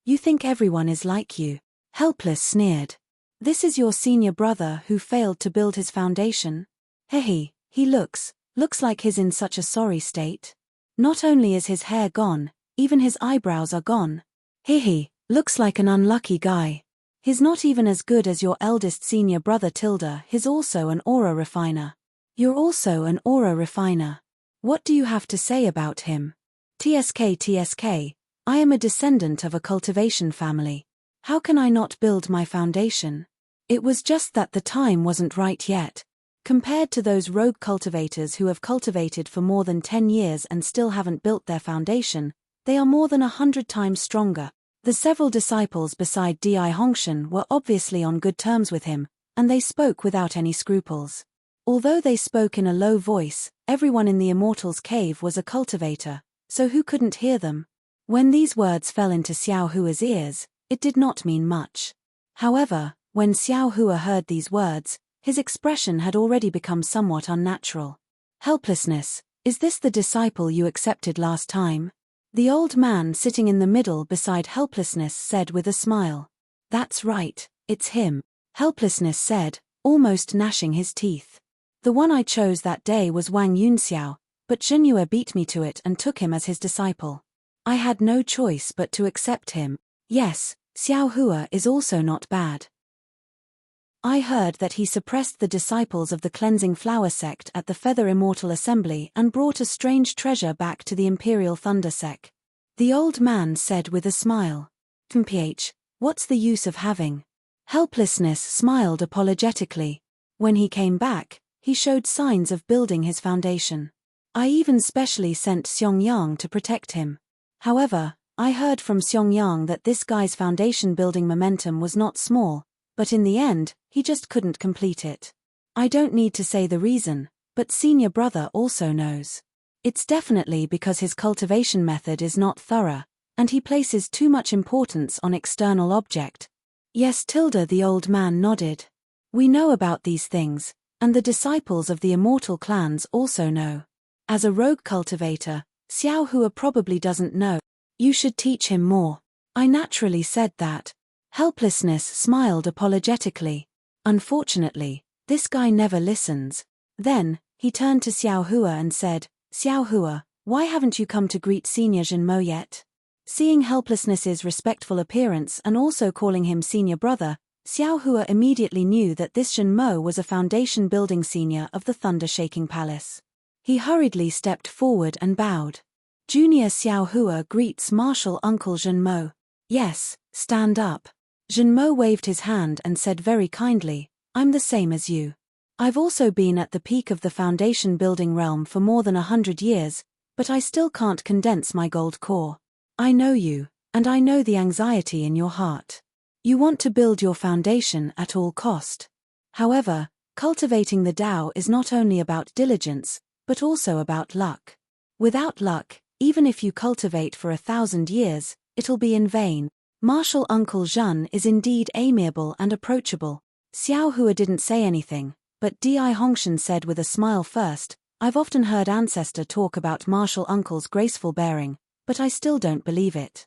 You think everyone is like you? Helpless sneered. This is your senior brother who failed to build his foundation? He looks like he's in such a sorry state. Not only is his hair gone, even his eyebrows are gone. Looks like an unlucky guy. He's not even as good as your eldest senior brother Tilda. He's also an aura refiner. You're also an aura refiner. What do you have to say about him? TSK, I am a descendant of a cultivation family. How can I not build my foundation? It was just that the time wasn't right yet. Compared to those rogue cultivators who have cultivated for more than 10 years and still haven't built their foundation, they are more than 100 times stronger. The several disciples beside Di Hongshan were obviously on good terms with him, and they spoke without any scruples. Although they spoke in a low voice, everyone in the Immortals' Cave was a cultivator, so who couldn't hear them? When these words fell into Xiao Hua's ears, it did not mean much. However, when Xiao Hua heard these words, his expression had already become somewhat unnatural. Helplessness, is this the disciple you accepted last time? The old man sitting in the middle beside Helplessness said with a smile. That's right, it's him, Helplessness said, almost gnashing his teeth. The one I chose that day was Wang Yunxiao, but Zhenyue beat me to it and took him as his disciple. I had no choice but to accept him. Yes, Xiao Hua is also not bad. I heard that he suppressed the disciples of the Cleansing Flower sect at the Feather Immortal Assembly and brought a strange treasure back to the Imperial Thunder sect. The old man said with a smile. What's the use of having? Helplessness smiled apologetically. When he came back, he showed signs of building his foundation. I even specially sent Xiong to protect him. However, I heard from Xiong that this guy's foundation building momentum was not small, but in the end, he just couldn't complete it. I don't need to say the reason, but senior brother also knows. It's definitely because his cultivation method is not thorough, and he places too much importance on external object. Yes, Tilda, the old man nodded. We know about these things, and the disciples of the immortal clans also know. As a rogue cultivator, Xiao Hua probably doesn't know. You should teach him more. I naturally said that. Helplessness smiled apologetically. Unfortunately, this guy never listens. Then, he turned to Xiao Hua and said, Xiao Hua, why haven't you come to greet Senior Zhenmo yet? Seeing Helplessness's respectful appearance and also calling him senior brother, Xiao Hua immediately knew that this Zhenmo was a foundation-building senior of the Thunder-Shaking Palace. He hurriedly stepped forward and bowed. Junior Xiao Hua greets Martial Uncle Zhenmo. Yes, stand up. Zhenmo waved his hand and said very kindly, I'm the same as you. I've also been at the peak of the foundation-building realm for more than 100 years, but I still can't condense my gold core. I know you, and I know the anxiety in your heart. You want to build your foundation at all cost. However, cultivating the Tao is not only about diligence, but also about luck. Without luck, even if you cultivate for 1,000 years, it'll be in vain. Martial Uncle Zhen is indeed amiable and approachable. Xiao Hua didn't say anything, but Di Hongshan said with a smile first, I've often heard Ancestor talk about Martial Uncle's graceful bearing, but I still don't believe it.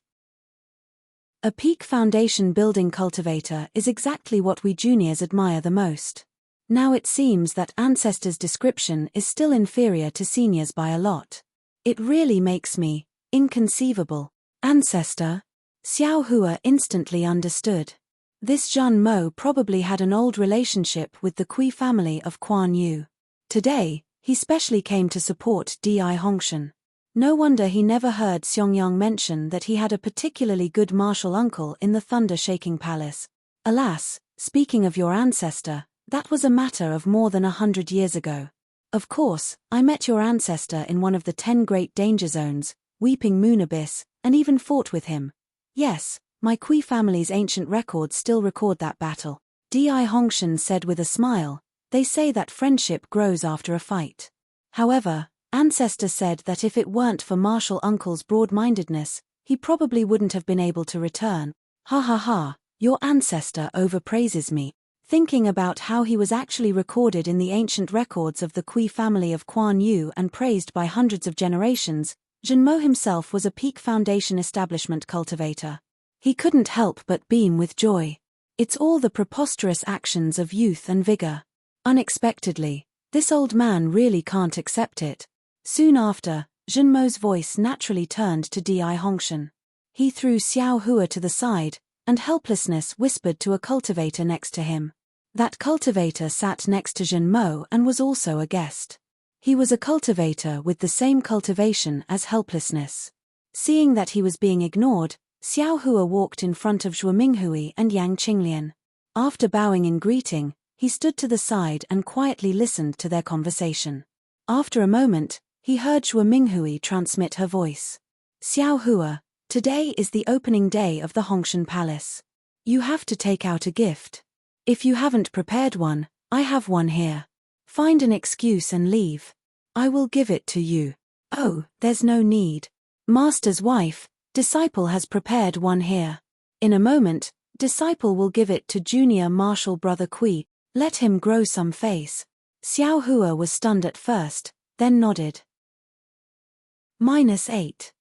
A peak foundation building cultivator is exactly what we juniors admire the most. Now it seems that Ancestor's description is still inferior to seniors by a lot. It really makes me inconceivable. Ancestor? Xiao Hua instantly understood. This Zhen Mo probably had an old relationship with the Kui family of Kuan Yu. Today, he specially came to support Di Hongshan. No wonder he never heard Xiangyang mention that he had a particularly good martial uncle in the thunder-shaking palace. Alas, speaking of your ancestor, that was a matter of more than 100 years ago. Of course, I met your ancestor in one of the 10 great danger zones, Weeping Moon Abyss, and even fought with him. Yes, my Kui family's ancient records still record that battle. Di Hongshan said with a smile. They say that friendship grows after a fight. However, Ancestor said that if it weren't for martial uncle's broad-mindedness, he probably wouldn't have been able to return. Ha ha ha, your ancestor overpraises me. Thinking about how he was actually recorded in the ancient records of the Kui family of Kuan Yu and praised by hundreds of generations, Zhen Mo himself was a peak foundation establishment cultivator. He couldn't help but beam with joy. It's all the preposterous actions of youth and vigor. Unexpectedly, this old man really can't accept it. Soon after, Zhen Mo's voice naturally turned to Di Hongshan. He threw Xiao Hua to the side, and helplessness whispered to a cultivator next to him. That cultivator sat next to Zhen Mo and was also a guest. He was a cultivator with the same cultivation as helplessness. Seeing that he was being ignored, Xiao Hua walked in front of Zhuo Minghui and Yang Qinglian. After bowing in greeting, he stood to the side and quietly listened to their conversation. After a moment, he heard Zhuo Minghui transmit her voice. Xiao Hua, today is the opening day of the Hongshan Palace. You have to take out a gift. If you haven't prepared one, I have one here. Find an excuse and leave. I will give it to you. Oh, there's no need. Master's wife, Disciple has prepared one here. In a moment, Disciple will give it to junior martial brother Kui. Let him grow some face. Xiao Hua was stunned at first, then nodded. -8.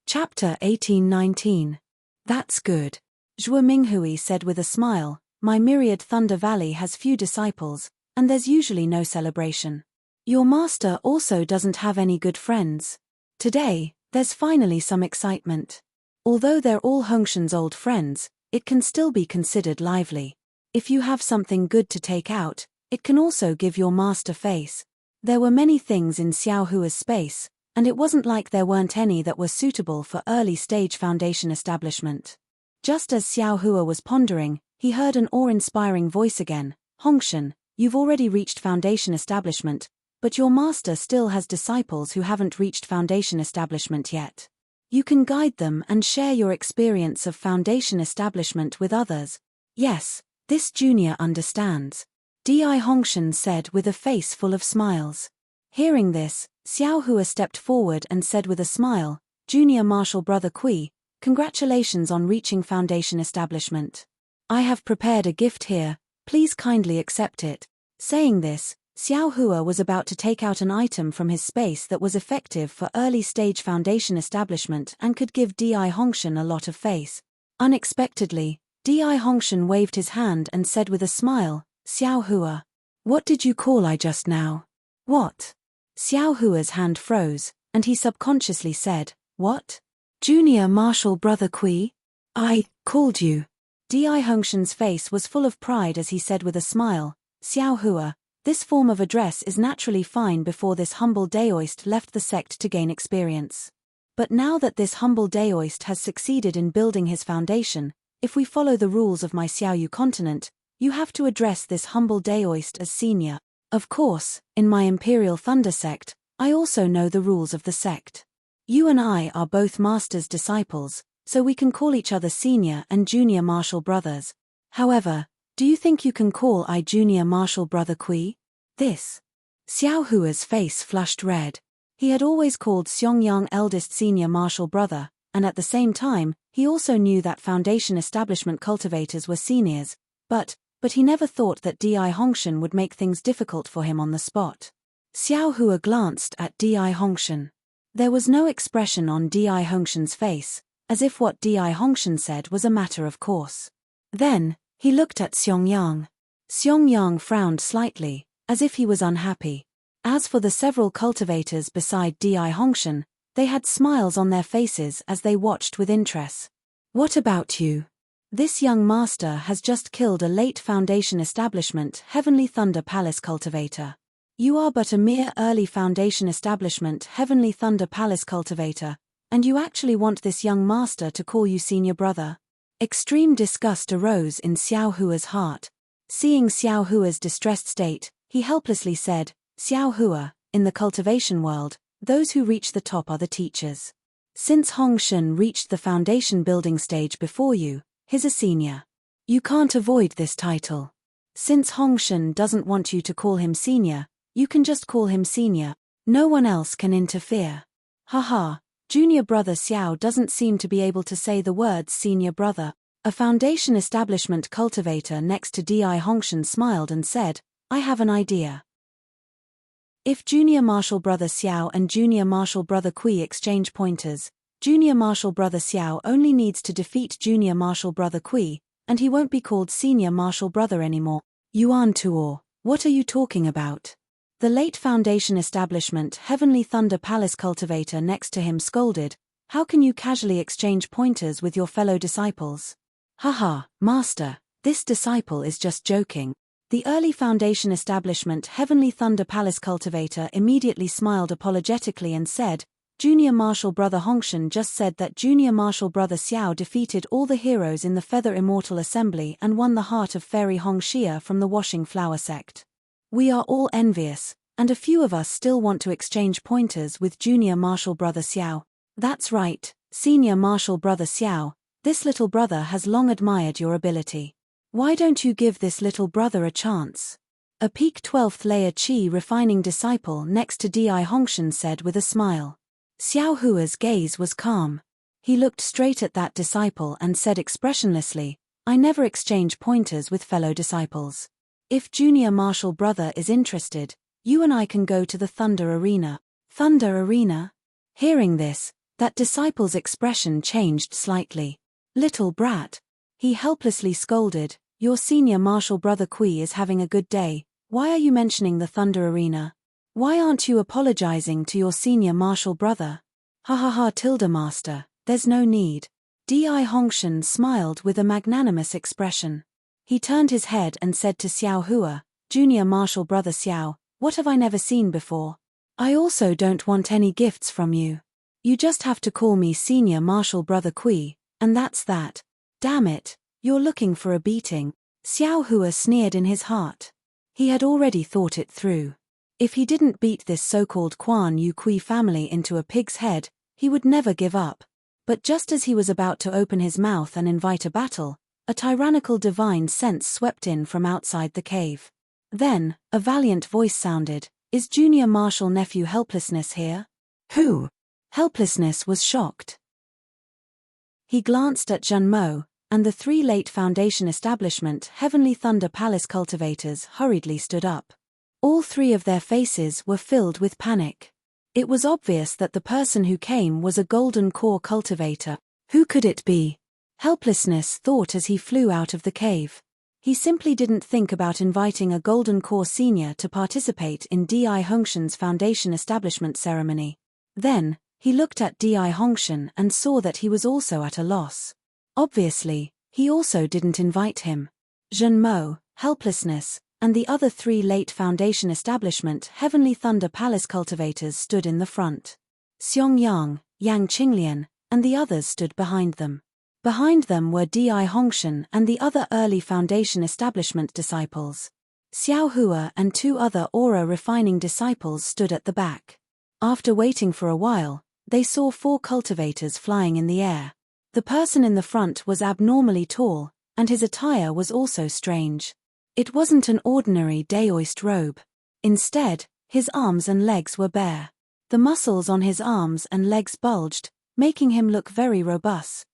Chapter 18-19. That's good. Zhuo Minghui said with a smile, my myriad Thunder Valley has few disciples, and there's usually no celebration. Your master also doesn't have any good friends. Today, there's finally some excitement. Although they're all Hongshan's old friends, it can still be considered lively. If you have something good to take out, it can also give your master face. There were many things in Xiao Hua's space, and it wasn't like there weren't any that were suitable for early-stage foundation establishment. Just as Xiao Hua was pondering, he heard an awe-inspiring voice again. Hongshan, you've already reached foundation establishment, but your master still has disciples who haven't reached foundation establishment yet. You can guide them and share your experience of foundation establishment with others. Yes, this junior understands. Di Hongshan said with a face full of smiles. Hearing this, Xiao Hua stepped forward and said with a smile, Junior Martial Brother Kui, congratulations on reaching foundation establishment. I have prepared a gift here, please kindly accept it. Saying this, Xiao Hua was about to take out an item from his space that was effective for early-stage foundation establishment and could give Di Hongshan a lot of face. Unexpectedly, Di Hongshan waved his hand and said with a smile, Xiao Hua. What did you call I just now? What? Xiao Hua's hand froze, and he subconsciously said, what? Junior Martial Brother Kui? I called you. Di Hongshan's face was full of pride as he said with a smile, Xiao Hua, this form of address is naturally fine before this humble daoist left the sect to gain experience. But now that this humble daoist has succeeded in building his foundation, if we follow the rules of my Xiaoyu continent, you have to address this humble daoist as senior. Of course, in my Imperial Thunder sect, I also know the rules of the sect. You and I are both master's disciples, so we can call each other senior and junior martial brothers. However, do you think you can call I junior martial brother Kui? This. Xiao Hua's face flushed red. He had always called Xiangyang eldest senior martial brother, and at the same time, he also knew that foundation establishment cultivators were seniors, but he never thought that Di Hongshan would make things difficult for him on the spot. Xiao Hua glanced at Di Hongshan. There was no expression on Di Hongshan's face, as if what Di Hongshan said was a matter of course. Then, he looked at Xiangyang. Xiangyang frowned slightly, as if he was unhappy. As for the several cultivators beside Di Hongshan, They had smiles on their faces as they watched with interest. What about you? This young master has just killed a late Foundation establishment Heavenly Thunder Palace cultivator. You are but a mere early Foundation establishment Heavenly Thunder Palace cultivator, and you actually want this young master to call you senior brother? Extreme disgust arose in Xiao Hua's heart. Seeing Xiao Hua's distressed state, he helplessly said, Xiao Hua, in the cultivation world, those who reach the top are the teachers. Since Hong Shun reached the Foundation building stage before you, he's a senior. You can't avoid this title. Since Hong Shun doesn't want you to call him senior, you can just call him senior. No one else can interfere. Haha, junior brother Xiao doesn't seem to be able to say the words senior brother. A Foundation establishment cultivator next to Di Hongshun smiled and said, I have an idea. If Junior Martial Brother Xiao and Junior Martial Brother Kui exchange pointers, Junior Martial Brother Xiao only needs to defeat Junior Martial Brother Kui, and he won't be called Senior Martial Brother anymore. Yuan Tuo, what are you talking about? The late Foundation establishment Heavenly Thunder Palace cultivator next to him scolded, how can you casually exchange pointers with your fellow disciples? Haha, Master, this disciple is just joking. The early Foundation establishment Heavenly Thunder Palace cultivator immediately smiled apologetically and said, Junior Martial Brother Hongshan just said that Junior Martial Brother Xiao defeated all the heroes in the Feather Immortal Assembly and won the heart of Fairy Hong Xia from the Washing Flower sect. We are all envious, and a few of us still want to exchange pointers with Junior Martial Brother Xiao. That's right, Senior Martial Brother Xiao, this little brother has long admired your ability. Why don't you give this little brother a chance? A peak 12th layer Qi refining disciple next to Di Hongshan said with a smile. Xiao Hua's gaze was calm. He looked straight at that disciple and said expressionlessly, I never exchange pointers with fellow disciples. If Junior Martial Brother is interested, you and I can go to the Thunder Arena. Thunder Arena? Hearing this, that disciple's expression changed slightly. Little brat. He helplessly scolded, your Senior Martial Brother Kui is having a good day, why are you mentioning the Thunder Arena? Why aren't you apologizing to your Senior Martial Brother? Ha ha ha tilde master, there's no need. Di Hongshan smiled with a magnanimous expression. He turned his head and said to Xiao Hua, Junior Martial Brother Xiao, what have I never seen before? I also don't want any gifts from you. You just have to call me Senior Martial Brother Kui, and that's that. Damn it, you're looking for a beating. Xiao Hua sneered in his heart. He had already thought it through. If he didn't beat this so-called Quan Yu Kui family into a pig's head, he would never give up. But just as he was about to open his mouth and invite a battle, a tyrannical divine sense swept in from outside the cave. Then, a valiant voice sounded, is Junior Martial Nephew Helplessness here? Who? Helplessness was shocked. He glanced at Zhenmo, and the three late Foundation establishment Heavenly Thunder Palace cultivators hurriedly stood up. All three of their faces were filled with panic. It was obvious that the person who came was a golden core cultivator. Who could it be? Helplessness thought as he flew out of the cave. He simply didn't think about inviting a golden core senior to participate in Di Hongshan's Foundation establishment ceremony. Then, he looked at Di Hongshan and saw that he was also at a loss. Obviously, he also didn't invite him. Zhenmo, Helplessness, and the other three late Foundation establishment Heavenly Thunder Palace cultivators stood in the front. Xiong Yang, Yang Qinglian, and the others stood behind them. Behind them were Di Hongshan and the other early Foundation establishment disciples. Xiao Hua and two other aura refining disciples stood at the back. After waiting for a while, they saw four cultivators flying in the air. The person in the front was abnormally tall, and his attire was also strange. It wasn't an ordinary Daoist robe. Instead, his arms and legs were bare. The muscles on his arms and legs bulged, making him look very robust.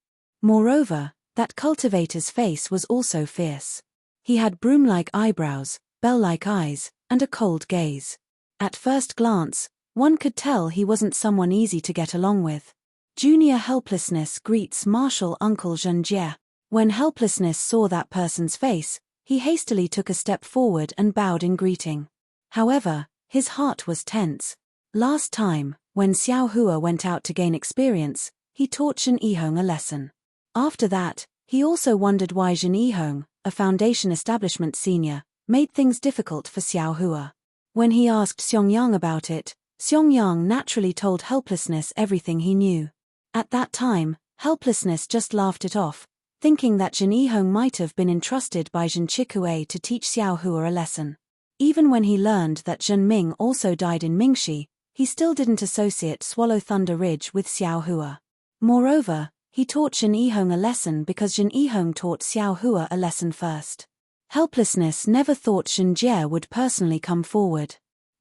Moreover, that cultivator's face was also fierce. He had broom-like eyebrows, bell-like eyes, and a cold gaze. At first glance, one could tell he wasn't someone easy to get along with. Junior Helplessness greets Martial Uncle Zhenjie. When Helplessness saw that person's face, he hastily took a step forward and bowed in greeting. However, his heart was tense. Last time, when Xiao Hua went out to gain experience, he taught Zhen Yihong a lesson. After that, he also wondered why Zhen Yihong, a foundation establishment senior, made things difficult for Xiao Hua. When he asked Xiangyang about it, Xiangyang naturally told Helplessness everything he knew. At that time, Helplessness just laughed it off, thinking that Zhen Yihong might have been entrusted by Zhen Chikue to teach Xiao Hua a lesson. Even when he learned that Zhen Ming also died in Mingxi, he still didn't associate Swallow Thunder Ridge with Xiao Hua. Moreover, he taught Zhen Yihong a lesson because Zhen Yihong taught Xiao Hua a lesson first. Helplessness never thought Zhen Jie would personally come forward.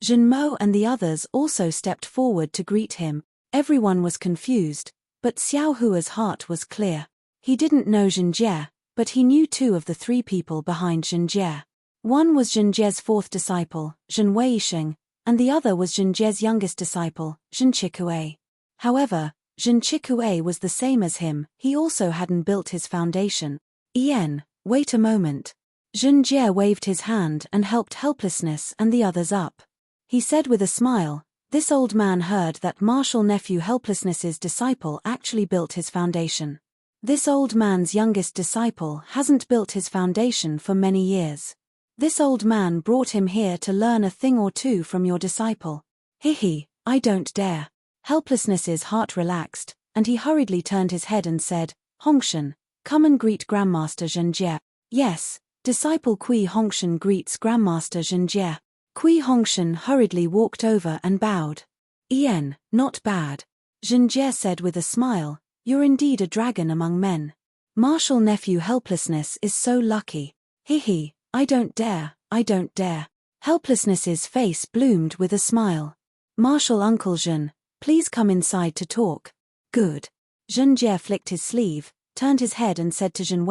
Zhen Mo and the others also stepped forward to greet him. Everyone was confused, but Xiao Hua's heart was clear. He didn't know Zhen Jie, but he knew two of the three people behind Zhen Jie. One was Zhen Jie's fourth disciple, Zhen Weisheng, and the other was Zhen Jie's youngest disciple, Zhen Chikue. However, Zhen Chikue was the same as him, he also hadn't built his foundation. Ian, wait a moment. Zhen Jie waved his hand and helped Helplessness and the others up. He said with a smile, this old man heard that martial nephew Helplessness's disciple actually built his foundation. This old man's youngest disciple hasn't built his foundation for many years. This old man brought him here to learn a thing or two from your disciple. Hihi, I don't dare. Helplessness's heart relaxed, and he hurriedly turned his head and said, Hongshan, come and greet Grandmaster Zhen Jie. Yes, disciple Kui Hongshan greets Grandmaster Zhen Jie. Kui Hongshan hurriedly walked over and bowed. Ian, not bad. Zhen Jie said with a smile, you're indeed a dragon among men. Martial nephew Helplessness is so lucky. Hihi, I don't dare, I don't dare. Helplessness's face bloomed with a smile. Martial Uncle Zhen, please come inside to talk. Good. Zhen Jie flicked his sleeve, turned his head and said to Zhen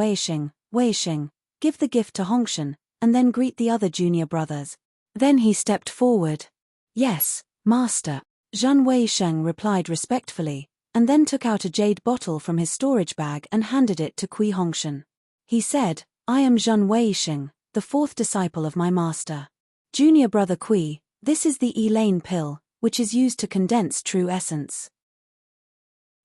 Weisheng, give the gift to Hongshan, and then greet the other junior brothers. Then he stepped forward. Yes, master. Zhen Weisheng replied respectfully, and then took out a jade bottle from his storage bag and handed it to Kui Hongshan. He said, I am Zhen Weisheng, the fourth disciple of my master. Junior brother Kui, this is the Elaine pill, which is used to condense true essence.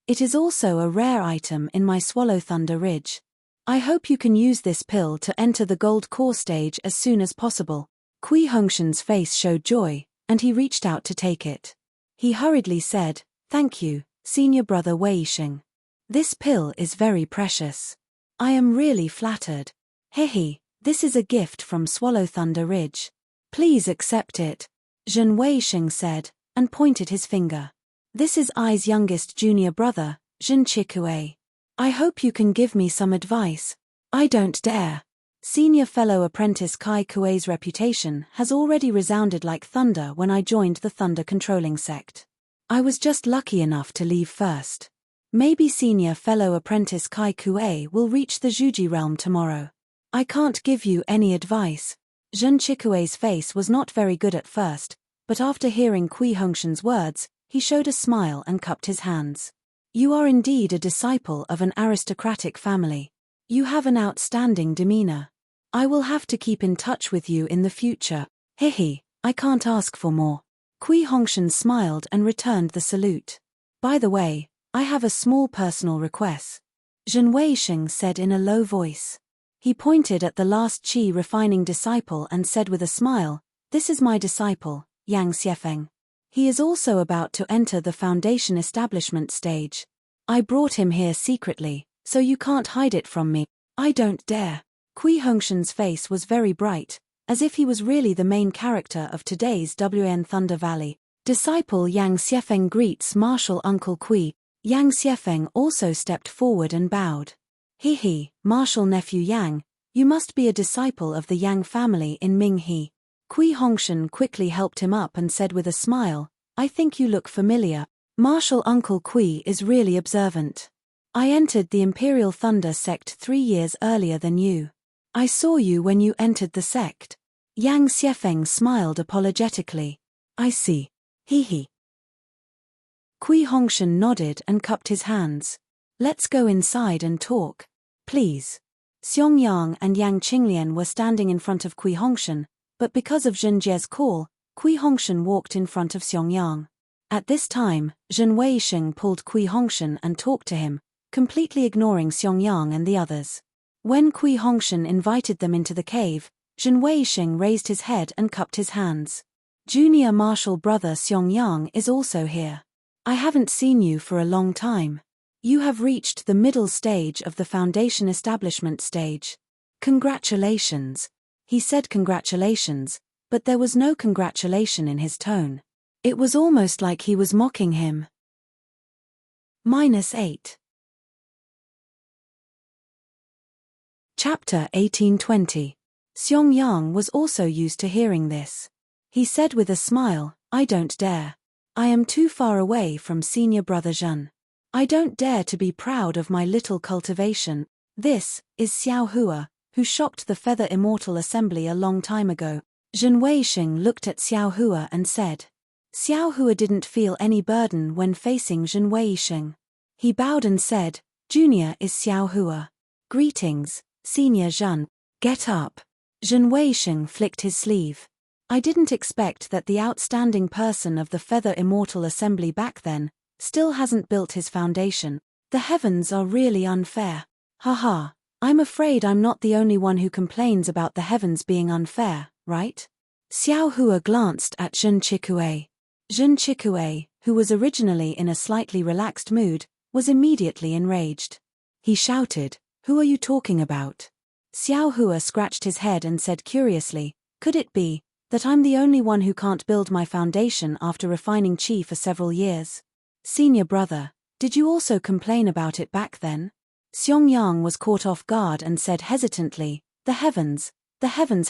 It is also a rare item in my Swallow Thunder Ridge. I hope you can use this pill to enter the gold core stage as soon as possible. Kui Hongshan's face showed joy, and he reached out to take it. He hurriedly said, thank you, senior brother Weisheng. This pill is very precious. I am really flattered. Hehe, this is a gift from Swallow Thunder Ridge. Please accept it. Zhen Weisheng said, and pointed his finger. This is I's youngest junior brother, Zhen Chikue. I hope you can give me some advice. I don't dare. Senior fellow apprentice Kai Kue's reputation has already resounded like thunder when I joined the Thunder Controlling Sect. I was just lucky enough to leave first. Maybe senior fellow apprentice Kai Kue will reach the Zhuji realm tomorrow. I can't give you any advice. Zhen Chikue's face was not very good at first, but after hearing Kui Hongshan's words, he showed a smile and cupped his hands. You are indeed a disciple of an aristocratic family. You have an outstanding demeanor. I will have to keep in touch with you in the future. Hehe, I can't ask for more. Kui Hongshan smiled and returned the salute. By the way, I have a small personal request. Zhen Weisheng said in a low voice. He pointed at the last Qi refining disciple and said with a smile, this is my disciple, Yang Xiefeng. He is also about to enter the foundation establishment stage. I brought him here secretly, so you can't hide it from me. I don't dare. Kui Hongshan's face was very bright, as if he was really the main character of today's WN Thunder Valley. Disciple Yang Xiefeng greets martial Uncle Kui. Yang Xiefeng also stepped forward and bowed. Hehe, martial nephew Yang, you must be a disciple of the Yang family in Minghe. Kui Hongshan quickly helped him up and said with a smile, I think you look familiar. Martial Uncle Kui is really observant. I entered the Imperial Thunder sect 3 years earlier than you. I saw you when you entered the sect. Yang Xiefeng smiled apologetically. I see. Hehe. Kui Hongshan nodded and cupped his hands. Let's go inside and talk. Please. Xiangyang and Yang Qinglian were standing in front of Kui Hongshan, but because of Zhen Jie's call, Kui Hongshan walked in front of Xiangyang. At this time, Zhen Weisheng pulled Kui Hongshan and talked to him, completely ignoring Xiangyang and the others. When Kui Hongshan invited them into the cave, Zhen Weisheng raised his head and cupped his hands. Junior martial brother Xiangyang is also here. I haven't seen you for a long time. You have reached the middle stage of the foundation establishment stage. Congratulations. He said congratulations, but there was no congratulation in his tone. It was almost like he was mocking him. -8. Chapter 1820. Xiangyang was also used to hearing this. He said with a smile, I don't dare. I am too far away from senior brother Zhen. I don't dare to be proud of my little cultivation. This is Xiao Hua, who shocked the Feather Immortal Assembly a long time ago. Zhen Weisheng looked at Xiao Hua and said. Xiao Hua didn't feel any burden when facing Zhen Weisheng. He bowed and said, Junior is Xiao Hua. Greetings, Senior Zhen. Get up. Zhen Weisheng flicked his sleeve. I didn't expect that the outstanding person of the Feather Immortal Assembly back then still hasn't built his foundation. The heavens are really unfair. Haha, I'm afraid I'm not the only one who complains about the heavens being unfair, right? Xiao Hua glanced at Zhen Chikue. Zhen Chikue, who was originally in a slightly relaxed mood, was immediately enraged. He shouted, Who are you talking about? Xiao Hua scratched his head and said curiously, Could it be that I'm the only one who can't build my foundation after refining Qi for several years? Senior brother, did you also complain about it back then? Xiangyang was caught off guard and said hesitantly, The heavens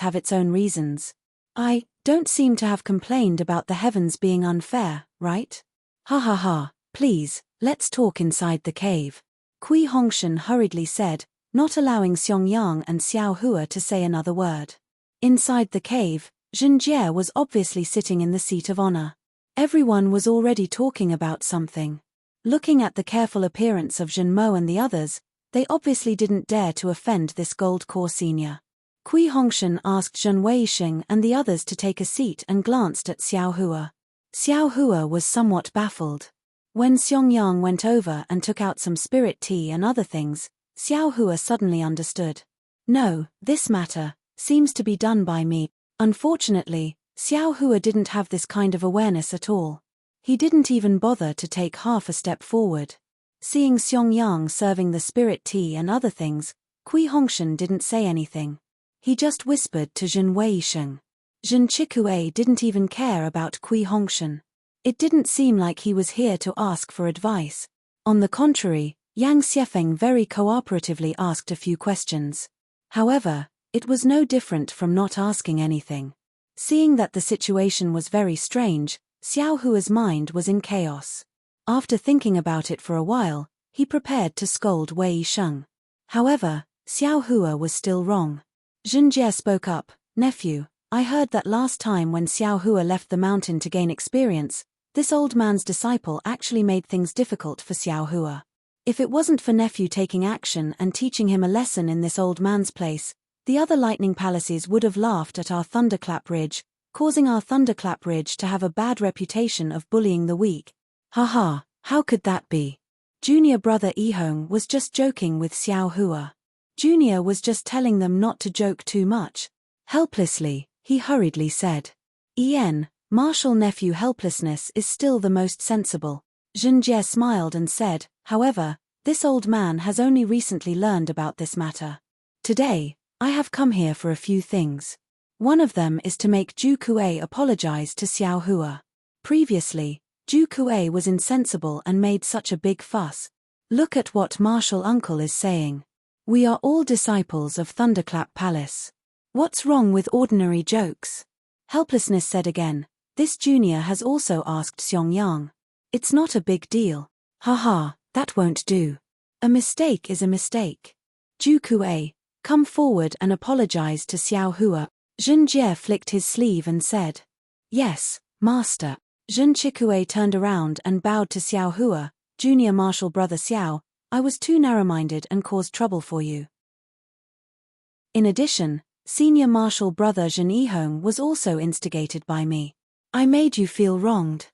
have its own reasons. I don't seem to have complained about the heavens being unfair, right? Ha ha ha, please, let's talk inside the cave. Kui Hongshan hurriedly said, not allowing Xiangyang and Xiao Hua to say another word. Inside the cave, Zhen Jie was obviously sitting in the seat of honor. Everyone was already talking about something. Looking at the careful appearance of Zhen Mo and the others, they obviously didn't dare to offend this gold core senior. Kui Hongshan asked Zhen Weisheng and the others to take a seat and glanced at Xiao Hua. Xiao Hua was somewhat baffled. When Xiangyang went over and took out some spirit tea and other things, Xiao Hua suddenly understood. No, this matter seems to be done by me. Unfortunately, Xiao Hua didn't have this kind of awareness at all. He didn't even bother to take half a step forward. Seeing Xiangyang serving the spirit tea and other things, Kui Hongshan didn't say anything. He just whispered to Zhen Weisheng. Zhen Chikue didn't even care about Kui Hongshan. It didn't seem like he was here to ask for advice. On the contrary, Yang Xiefeng very cooperatively asked a few questions. However, it was no different from not asking anything. Seeing that the situation was very strange, Xiao Hua's mind was in chaos. After thinking about it for a while, he prepared to scold Wei Sheng. However, Xiao Hua was still wrong. Zhen Jie spoke up, Nephew, I heard that last time when Xiao Hua left the mountain to gain experience, this old man's disciple actually made things difficult for Xiao Hua. If it wasn't for nephew taking action and teaching him a lesson in this old man's place, the other lightning palaces would have laughed at our Thunderclap Ridge, causing our Thunderclap Ridge to have a bad reputation of bullying the weak. Haha, how could that be? Junior brother Yihong was just joking with Xiao Hua. Junior was just telling them not to joke too much. Helplessly, he hurriedly said. Martial nephew helplessness is still the most sensible. Zhen Jie smiled and said, however, this old man has only recently learned about this matter. Today, I have come here for a few things. One of them is to make Zhu Kuei apologize to Xiao Hua. Previously, Zhu Kuei was insensible and made such a big fuss. Look at what martial uncle is saying. We are all disciples of Thunderclap Palace. What's wrong with ordinary jokes? Helplessness said again, this junior has also asked Xiangyang. It's not a big deal. Haha, that won't do. A mistake is a mistake. Zhu Kuei, come forward and apologize to Xiao Hua. Zhen Jie flicked his sleeve and said, Yes, master. Zhen Chikue turned around and bowed to Xiao Hua, junior martial brother Xiao, I was too narrow-minded and caused trouble for you. In addition, senior martial brother Zhen Yihong was also instigated by me. I made you feel wronged.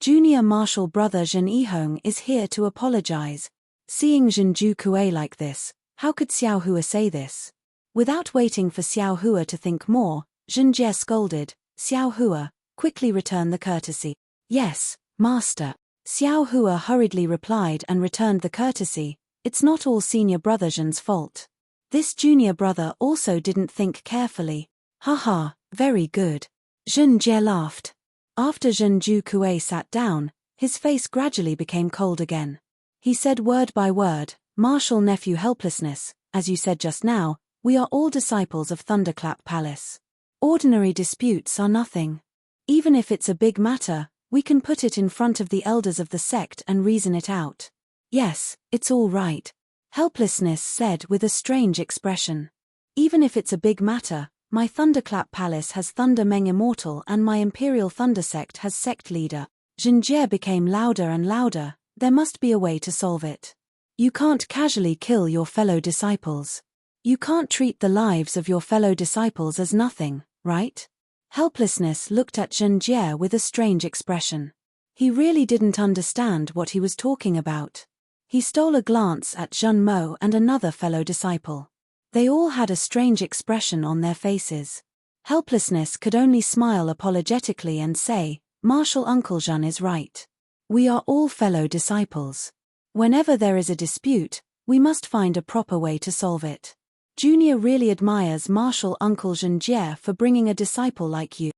Junior martial brother Zhen Yihong is here to apologize. Seeing Zhen Jukue like this, how could Xiao Hua say this? Without waiting for Xiao Hua to think more, Zhen Jie scolded, Xiao Hua, quickly return the courtesy. Yes, master. Xiao Hua hurriedly replied and returned the courtesy. It's not all senior brother Zhen's fault. This junior brother also didn't think carefully. Haha, very good. Zhen Jie laughed. After Zhen Jukue sat down, his face gradually became cold again. He said word by word, Martial nephew helplessness, as you said just now, we are all disciples of Thunderclap Palace. Ordinary disputes are nothing. Even if it's a big matter, we can put it in front of the elders of the sect and reason it out. Yes, it's all right. Helplessness said with a strange expression. Even if it's a big matter, my Thunderclap Palace has Thunder Meng Immortal and my Imperial Thunder Sect has sect leader. Zhen Jie became louder and louder, there must be a way to solve it. You can't casually kill your fellow disciples. You can't treat the lives of your fellow disciples as nothing, right? Helplessness looked at Zhen Jie with a strange expression. He really didn't understand what he was talking about. He stole a glance at Zhen Mo and another fellow disciple. They all had a strange expression on their faces. Helplessness could only smile apologetically and say, Martial Uncle Zhen is right. We are all fellow disciples. Whenever there is a dispute, we must find a proper way to solve it. Junior really admires Martial Uncle Zhen Jie for bringing a disciple like you.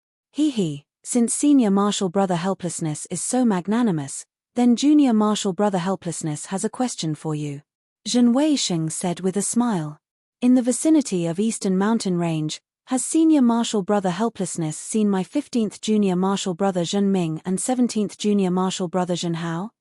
Since Senior Martial Brother Helplessness is so magnanimous, then Junior Martial Brother Helplessness has a question for you. Zhen Weisheng said with a smile. In the vicinity of Eastern Mountain Range, has Senior Martial Brother Helplessness seen my 15th Junior Martial Brother Zhen Ming and 17th Junior Martial Brother Zhen Hao?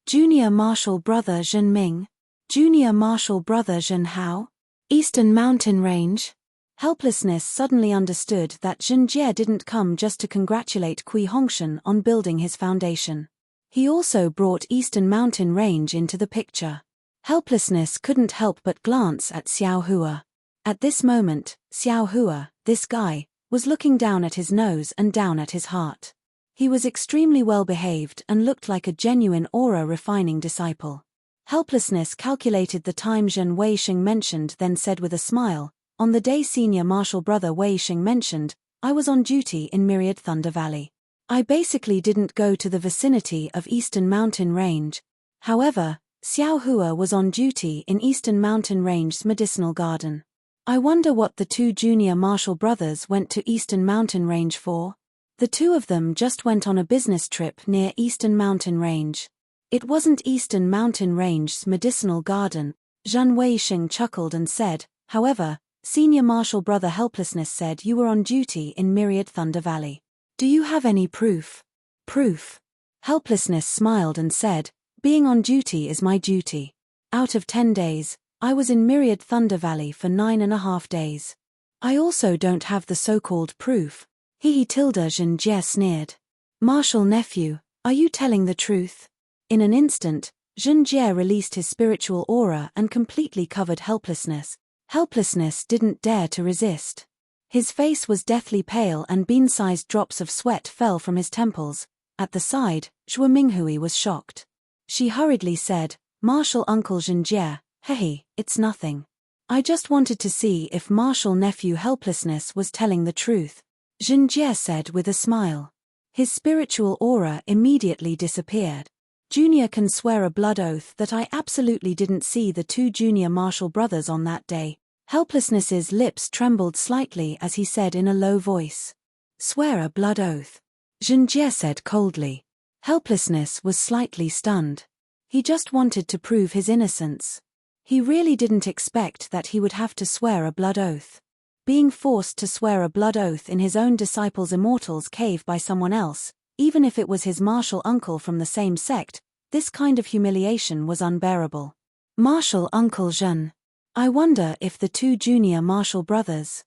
Junior Martial Brother Zhen Ming? Junior Martial Brother Zhen Hao? Eastern Mountain Range? Helplessness suddenly understood that Zhen Jie didn't come just to congratulate Kui Hongshan on building his foundation. He also brought Eastern Mountain Range into the picture. Helplessness couldn't help but glance at Xiao Hua. At this moment, Xiao Hua, this guy, was looking down at his nose and down at his heart. He was extremely well behaved and looked like a genuine aura-refining disciple. Helplessness calculated the time Zhen Weisheng mentioned, then said with a smile, on the day Senior Martial Brother Weisheng mentioned, I was on duty in Myriad Thunder Valley. I basically didn't go to the vicinity of Eastern Mountain Range. However, Xiao Hua was on duty in Eastern Mountain Range's medicinal garden. I wonder what the two junior martial brothers went to Eastern Mountain Range for? The two of them just went on a business trip near Eastern Mountain Range. It wasn't Eastern Mountain Range's medicinal garden. Zhen Weisheng chuckled and said, however, Senior Martial Brother Helplessness said you were on duty in Myriad Thunder Valley. Do you have any proof? Proof? Helplessness smiled and said, being on duty is my duty. Out of 10 days, I was in Myriad Thunder Valley for 9.5 days. I also don't have the so-called proof. Zhen Jie sneered. Martial nephew, are you telling the truth? In an instant, Zhen Jie released his spiritual aura and completely covered Helplessness. Helplessness didn't dare to resist. His face was deathly pale and bean-sized drops of sweat fell from his temples. At the side, Zhuo Minghui was shocked. She hurriedly said, Martial Uncle Zhen Jie, it's nothing. I just wanted to see if Martial Nephew Helplessness was telling the truth. Zhen Jie said with a smile. His spiritual aura immediately disappeared. Junior can swear a blood oath that I absolutely didn't see the two junior martial brothers on that day. Helplessness's lips trembled slightly as he said in a low voice. Swear a blood oath. Zhen Jie said coldly. Helplessness was slightly stunned. He just wanted to prove his innocence. He really didn't expect that he would have to swear a blood oath. Being forced to swear a blood oath in his own disciple's immortal's cave by someone else, even if it was his martial uncle from the same sect, this kind of humiliation was unbearable. Martial Uncle Zhen. I wonder if the two junior martial brothers.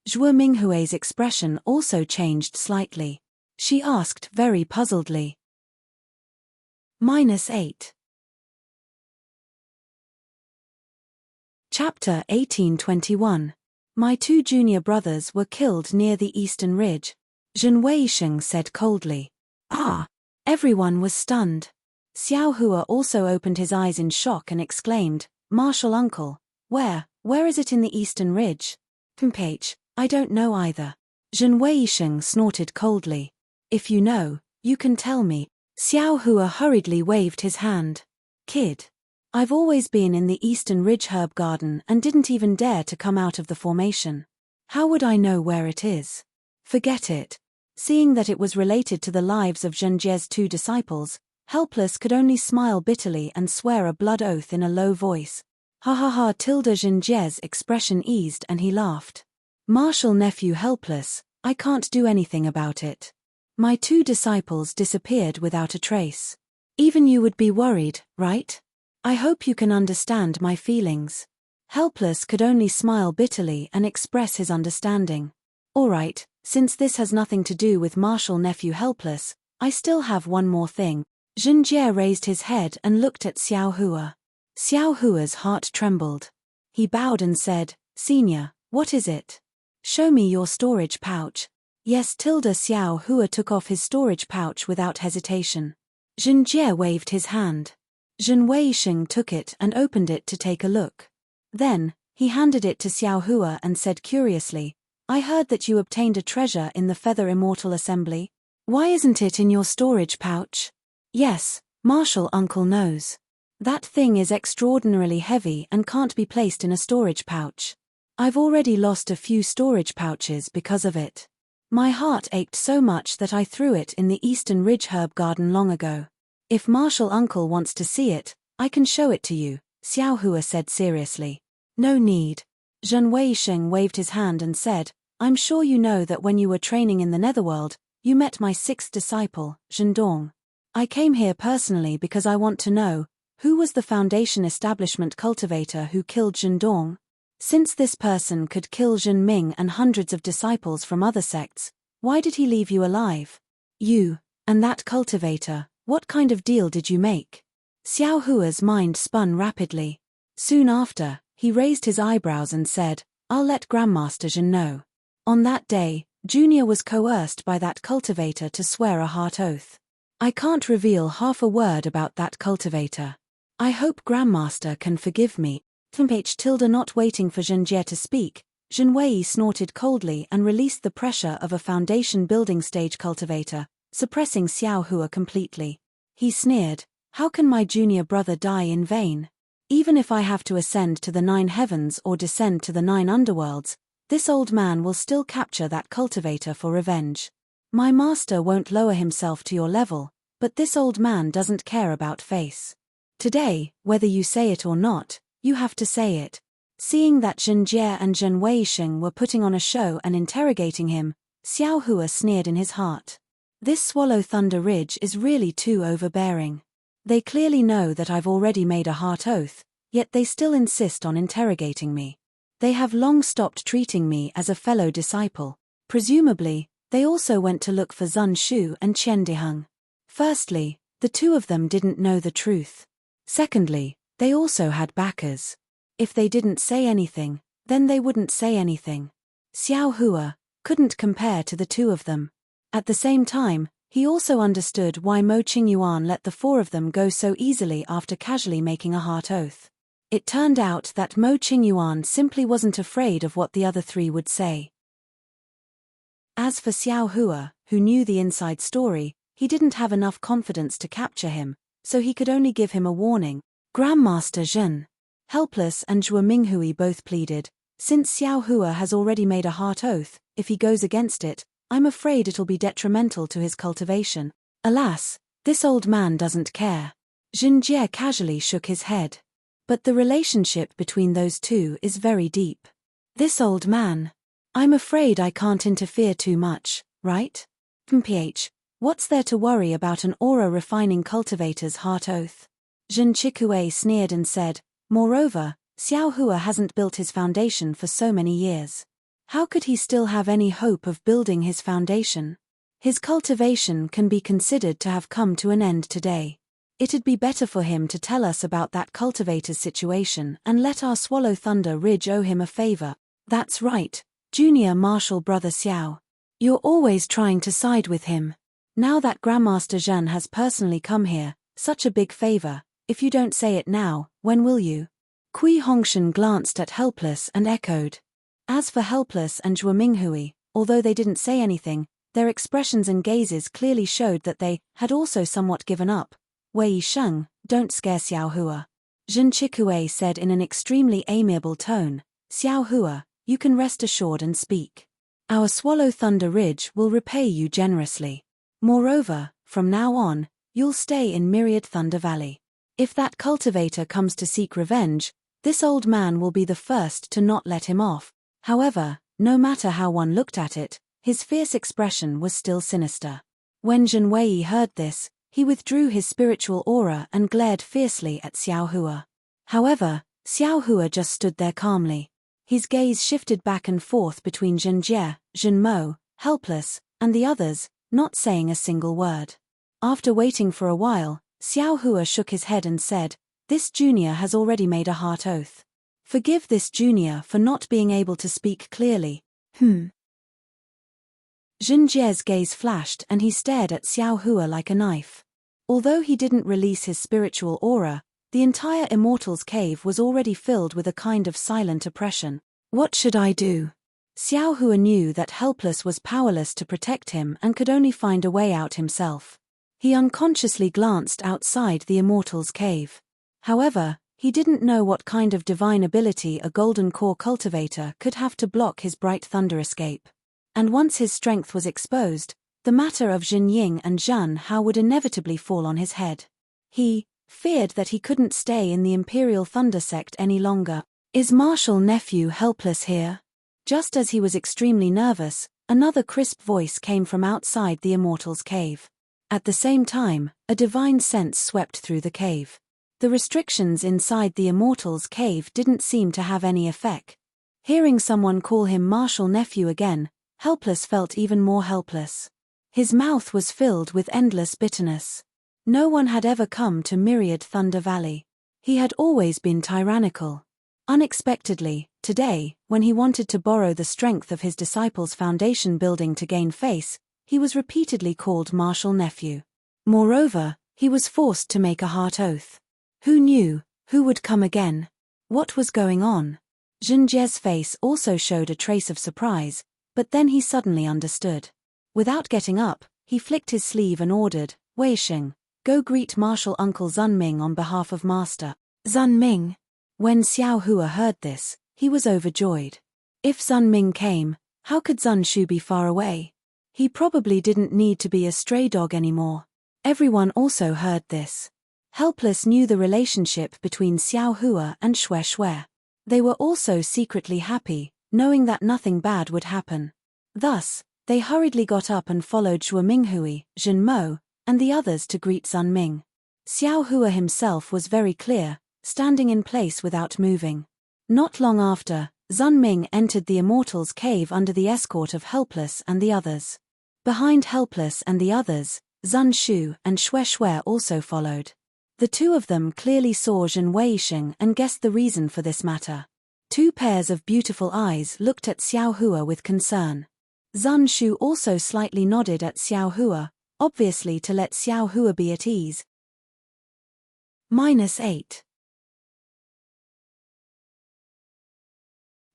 Zhuo Minghui's expression also changed slightly. She asked very puzzledly. -8. Chapter 1821. My two junior brothers were killed near the Eastern Ridge. Zhen Weisheng said coldly. Ah! Everyone was stunned. Xiao Hua also opened his eyes in shock and exclaimed, "Martial uncle, where is it in the eastern ridge?" "Ph, I don't know either." Zhen Weisheng snorted coldly. "If you know, you can tell me." Xiao Hua hurriedly waved his hand. "Kid. I've always been in the Eastern Ridge Herb Garden and didn't even dare to come out of the formation. How would I know where it is?" "Forget it." Seeing that it was related to the lives of Zhenjie's 2 disciples, Helpless could only smile bitterly and swear a blood oath in a low voice. "Ha ha ha!" Zhenjie's expression eased and he laughed. "Martial nephew Helpless, I can't do anything about it. My 2 disciples disappeared without a trace. Even you would be worried, right? I hope you can understand my feelings." Helpless could only smile bitterly and express his understanding. "All right, since this has nothing to do with Martial nephew Helpless, I still have one more thing." Zhenjie raised his head and looked at Xiao Hua. Xiao Hua's heart trembled. He bowed and said, "Senior, what is it? Show me your storage pouch." "Yes." Xiao Hua took off his storage pouch without hesitation. Zhenjie waved his hand. Zhen Weisheng took it and opened it to take a look. Then, he handed it to Xiao Hua and said curiously, "I heard that you obtained a treasure in the Feather Immortal Assembly. Why isn't it in your storage pouch?" "Yes, Martial uncle knows. That thing is extraordinarily heavy and can't be placed in a storage pouch. I've already lost a few storage pouches because of it. My heart ached so much that I threw it in the Eastern Ridge Herb Garden long ago. If Martial uncle wants to see it, I can show it to you," Xiao Hua said seriously. "No need." Zhen Weisheng waved his hand and said, "I'm sure you know that when you were training in the Netherworld, you met my 6th disciple, Zhendong. I came here personally because I want to know, who was the Foundation Establishment cultivator who killed Zhendong? Since this person could kill Zhen Ming and hundreds of disciples from other sects, why did he leave you alive? You, and that cultivator, what kind of deal did you make?" Xiao Hua's mind spun rapidly. Soon after, he raised his eyebrows and said, "I'll let Grandmaster Zhen know. On that day, Junior was coerced by that cultivator to swear a heart oath. I can't reveal half a word about that cultivator. I hope Grandmaster can forgive me." Not waiting for Zhenjie to speak, Zhen Wei snorted coldly and released the pressure of a foundation building stage cultivator, suppressing Xiao Hua completely. He sneered, "How can my junior brother die in vain? Even if I have to ascend to the 9 heavens or descend to the 9 underworlds, this old man will still capture that cultivator for revenge. My master won't lower himself to your level, but this old man doesn't care about face. Today, whether you say it or not, you have to say it." Seeing that Zhenjie and Zhen Weisheng were putting on a show and interrogating him, Xiao Hua sneered in his heart. "This Swallow Thunder Ridge is really too overbearing. They clearly know that I've already made a heart oath, yet they still insist on interrogating me. They have long stopped treating me as a fellow disciple. Presumably, they also went to look for Zun Shu and Qian Diheng. Firstly, the 2 of them didn't know the truth. Secondly, they also had backers. If they didn't say anything, then they wouldn't say anything. Xiao Hua couldn't compare to the 2 of them. At the same time, he also understood why Mo Qingyuan let the 4 of them go so easily after casually making a heart oath. It turned out that Mo Qingyuan simply wasn't afraid of what the other 3 would say. As for Xiao Hua, who knew the inside story, he didn't have enough confidence to capture him, so he could only give him a warning. "Grandmaster Zhen." Helpless and Zhuo Minghui both pleaded, "Since Xiao Hua has already made a heart oath, if he goes against it, I'm afraid it'll be detrimental to his cultivation. Alas, this old man doesn't care." Zhenjie casually shook his head. "But the relationship between those 2 is very deep. This old man. I'm afraid I can't interfere too much, right? What's there to worry about an aura-refining cultivator's heart oath?" Zhen Chikue sneered and said, "Moreover, Xiao Hua hasn't built his foundation for so many years. How could he still have any hope of building his foundation? His cultivation can be considered to have come to an end today. It'd be better for him to tell us about that cultivator's situation and let our Swallow Thunder Ridge owe him a favor." "That's right, Junior Martial Brother Xiao. You're always trying to side with him." Now that Grandmaster Zhen has personally come here, such a big favor, if you don't say it now, when will you? Kui Hongshan glanced at Helpless and echoed. As for Helpless and Zhuo Minghui, although they didn't say anything, their expressions and gazes clearly showed that they had also somewhat given up. Wei Sheng, don't scare Xiao Hua. Zhen Chikue said in an extremely amiable tone, Xiao Hua, you can rest assured and speak. Our Swallow Thunder Ridge will repay you generously. Moreover, from now on, you'll stay in Myriad Thunder Valley. If that cultivator comes to seek revenge, this old man will be the first to not let him off. However, no matter how one looked at it, his fierce expression was still sinister. When Zhen Wei heard this, he withdrew his spiritual aura and glared fiercely at Xiao Hua. However, Xiao Hua just stood there calmly. His gaze shifted back and forth between Zhen Jie, Zhen Mo, Helpless, and the others, not saying a single word. After waiting for a while, Xiao Hua shook his head and said, This junior has already made a heart oath. Forgive this junior for not being able to speak clearly. Zhen Jie's gaze flashed and he stared at Xiao Hua like a knife. Although he didn't release his spiritual aura, the entire Immortal's Cave was already filled with a kind of silent oppression. What should I do? Xiao Hua knew that Helpless was powerless to protect him and could only find a way out himself. He unconsciously glanced outside the Immortal's Cave. However, he didn't know what kind of divine ability a golden core cultivator could have to block his bright thunder escape. And once his strength was exposed, the matter of Jin Ying and Zhan Hao would inevitably fall on his head. He feared that he couldn't stay in the Imperial Thunder Sect any longer. Is Marshal Nephew Helpless here? Just as he was extremely nervous, another crisp voice came from outside the Immortal's Cave. At the same time, a divine sense swept through the cave. The restrictions inside the Immortal's Cave didn't seem to have any effect. Hearing someone call him Marshal Nephew again, Helpless felt even more helpless. His mouth was filled with endless bitterness. No one had ever come to Myriad Thunder Valley. He had always been tyrannical. Unexpectedly, today, when he wanted to borrow the strength of his disciples' foundation building to gain face, he was repeatedly called Marshal Nephew. Moreover, he was forced to make a heart oath. Who knew, who would come again? What was going on? Zhen Jie's face also showed a trace of surprise, but then he suddenly understood. Without getting up, he flicked his sleeve and ordered, Wei Xing, go greet Marshal Uncle Zun Ming on behalf of Master Zun Ming. When Xiao Hua heard this, he was overjoyed. If Zun Ming came, how could Zun Shu be far away? He probably didn't need to be a stray dog anymore. Everyone also heard this. Helpless knew the relationship between Xiao Hua and Xue Xue. They were also secretly happy, knowing that nothing bad would happen. Thus, they hurriedly got up and followed Zhuo Minghui, Zhen Mo, and the others to greet Zun Ming. Xiao Hua himself was very clear, standing in place without moving. Not long after, Zun Ming entered the Immortal's Cave under the escort of Helpless and the others. Behind Helpless and the others, Zun Shu and Xue Xue also followed. The two of them clearly saw Zhen Weixing and guessed the reason for this matter. Two pairs of beautiful eyes looked at Xiao Hua with concern. Zun Shu also slightly nodded at Xiao Hua, obviously to let Xiao Hua be at ease. -8.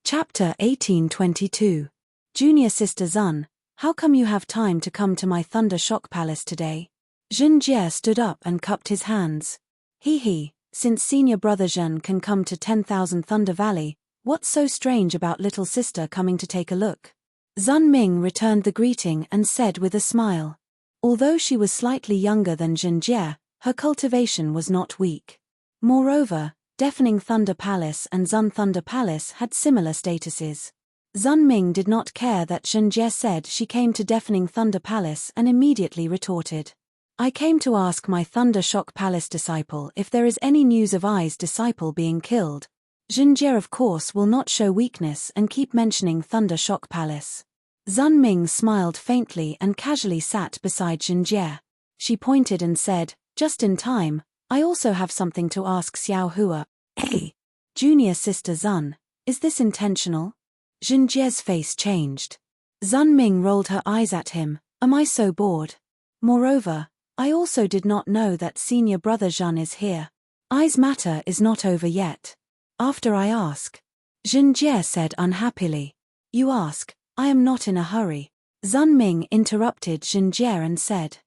Chapter 1822. Junior Sister Zun, how come you have time to come to my Thunder Shock Palace today? Zhen Jie stood up and cupped his hands. Since senior brother Zhen can come to 10,000 Thunder Valley, what's so strange about little sister coming to take a look? Zun Ming returned the greeting and said with a smile. Although she was slightly younger than Zhen Jie, her cultivation was not weak. Moreover, Deafening Thunder Palace and Zun Thunder Palace had similar statuses. Zun Ming did not care that Zhen Jie said she came to Deafening Thunder Palace and immediately retorted. I came to ask my Thunder Shock Palace disciple if there is any news of I's disciple being killed. Zhen Jie of course will not show weakness and keep mentioning Thunder Shock Palace. Zun Ming smiled faintly and casually sat beside Zhen Jie. She pointed and said, just in time, I also have something to ask Xiao Hua. Hey, junior sister Zun, is this intentional? Zhen Jie's face changed. Zun Ming rolled her eyes at him. Am I so bored? Moreover, I also did not know that senior brother Zhen is here. I's matter is not over yet. After I ask. Zhenjie said unhappily. You ask, I am not in a hurry. Zun Ming interrupted Zhenjie and said.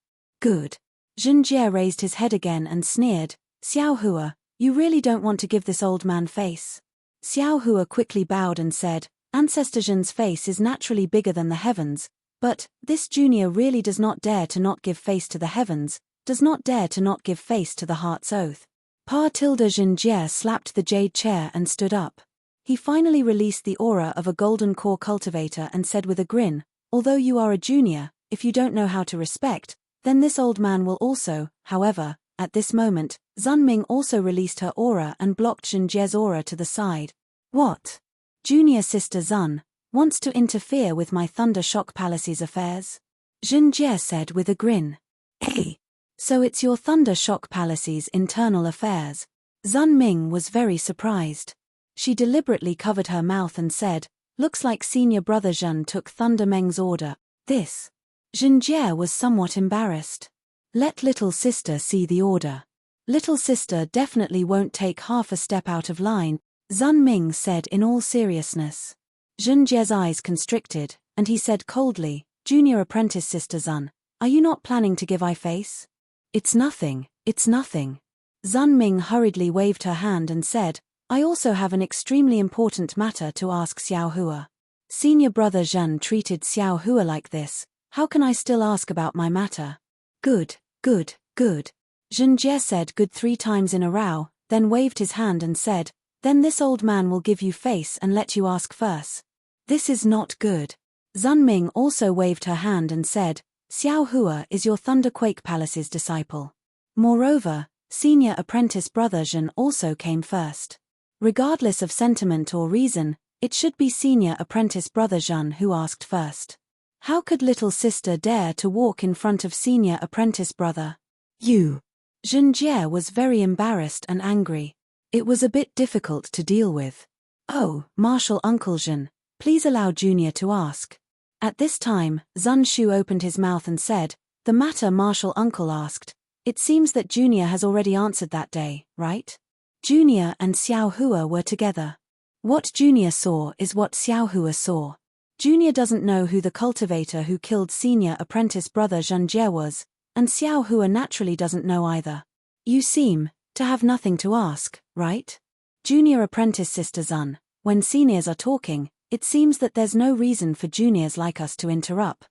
Good. Zhenjie raised his head again and sneered, Xiao Hua, you really don't want to give this old man face? Xiao Hua quickly bowed and said, Ancestor Zhen's face is naturally bigger than the heavens, but this junior really does not dare to not give face to the heavens, does not dare to not give face to the heart's oath. Pa tilde Zhenjie slapped the jade chair and stood up. He finally released the aura of a golden core cultivator and said with a grin, although you are a junior, if you don't know how to respect, then this old man will also. However, at this moment, Zun Ming also released her aura and blocked Zhenjie's aura to the side. What? Junior sister Zun wants to interfere with my Thunder Shock Palace's affairs? Zhenjie said with a grin. Hey! So it's your Thunder Shock Palace's internal affairs. Zun Ming was very surprised. She deliberately covered her mouth and said, looks like senior brother Zhen took Thunder Meng's order. This. Zhenjie was somewhat embarrassed. Let little sister see the order. Little sister definitely won't take half a step out of line, Zun Ming said in all seriousness. Zhenjie's eyes constricted, and he said coldly, Junior apprentice sister Zun, are you not planning to give eye face? It's nothing, it's nothing. Zun Ming hurriedly waved her hand and said, I also have an extremely important matter to ask Xiao Hua. Senior brother Zhen treated Xiao Hua like this, how can I still ask about my matter? Good, good, good. Zhenjie said good 3 times in a row, then waved his hand and said, then this old man will give you face and let you ask first. This is not good. Zun Ming also waved her hand and said, Xiao Hua is your Thunderquake Palace's disciple. Moreover, senior apprentice brother Zhen also came first. Regardless of sentiment or reason, it should be senior apprentice brother Zhen who asked first. How could little sister dare to walk in front of senior apprentice brother? You. Zhenjie was very embarrassed and angry. It was a bit difficult to deal with. Oh, Martial Uncle Zhen, please allow Junior to ask. At this time, Zun Shu opened his mouth and said, the matter Martial Uncle asked, it seems that Junior has already answered that day, right? Junior and Xiao Hua were together. What Junior saw is what Xiao Hua saw. Junior doesn't know who the cultivator who killed senior apprentice brother Zhenjie was, and Xiao Hua naturally doesn't know either. You seem to have nothing to ask, right? Junior apprentice sister Zun, when seniors are talking, it seems that there's no reason for juniors like us to interrupt.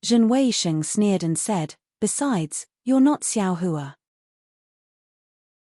Zhen Weisheng sneered and said, besides, you're not Xiao Hua.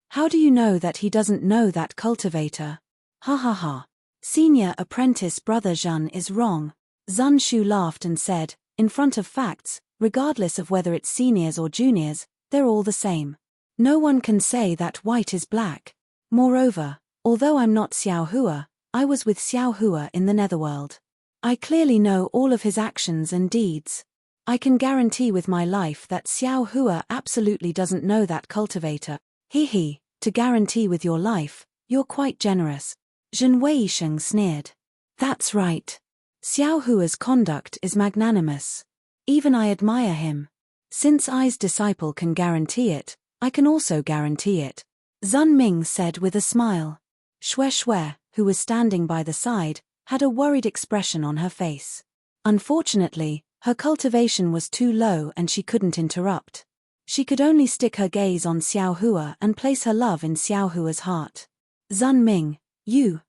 How do you know that he doesn't know that cultivator? Ha ha ha. Senior apprentice brother Zhen is wrong. Zun Shu laughed and said, in front of facts, regardless of whether it's seniors or juniors, they're all the same. No one can say that white is black. Moreover, although I'm not Xiao Hua, I was with Xiao Hua in the netherworld. I clearly know all of his actions and deeds. I can guarantee with my life that Xiao Hua absolutely doesn't know that cultivator. He, to guarantee with your life, you're quite generous. Zhen Weisheng sneered. That's right. Xiao Hua's conduct is magnanimous. Even I admire him. Since I's disciple can guarantee it, I can also guarantee it. Zun Ming said with a smile. Xue Xue, who was standing by the side, had a worried expression on her face. Unfortunately, her cultivation was too low and she couldn't interrupt. She could only stick her gaze on Xiao Hua and place her love in Xiao Hua's heart. Zun Ming,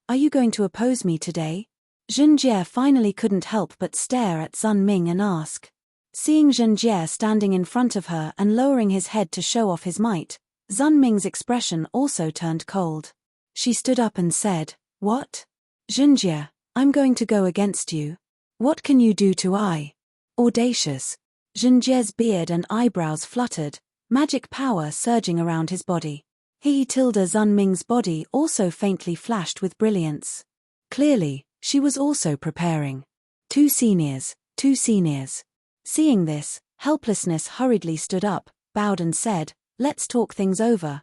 are you going to oppose me today? Zhenjie finally couldn't help but stare at Zun Ming and ask. Seeing Zhenjie standing in front of her and lowering his head to show off his might, Zun Ming's expression also turned cold. She stood up and said, What? Zhenjie, I'm going to go against you. What can you do to I? Audacious. Zhenjie's beard and eyebrows fluttered, magic power surging around his body. Zun Ming's body also faintly flashed with brilliance. Clearly, she was also preparing. 2 seniors. Seeing this, Helplessness hurriedly stood up, bowed and said, let's talk things over.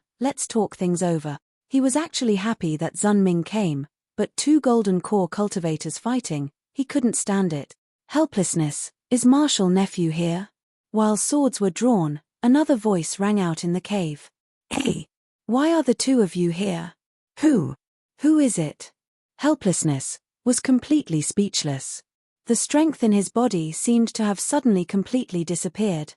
He was actually happy that Zun Ming came, but 2 golden core cultivators fighting, he couldn't stand it. Helplessness, is Marshall nephew here? While swords were drawn, another voice rang out in the cave. "Hey! Why are the two of you here? Who is it?" Helplessness was completely speechless. The strength in his body seemed to have suddenly completely disappeared.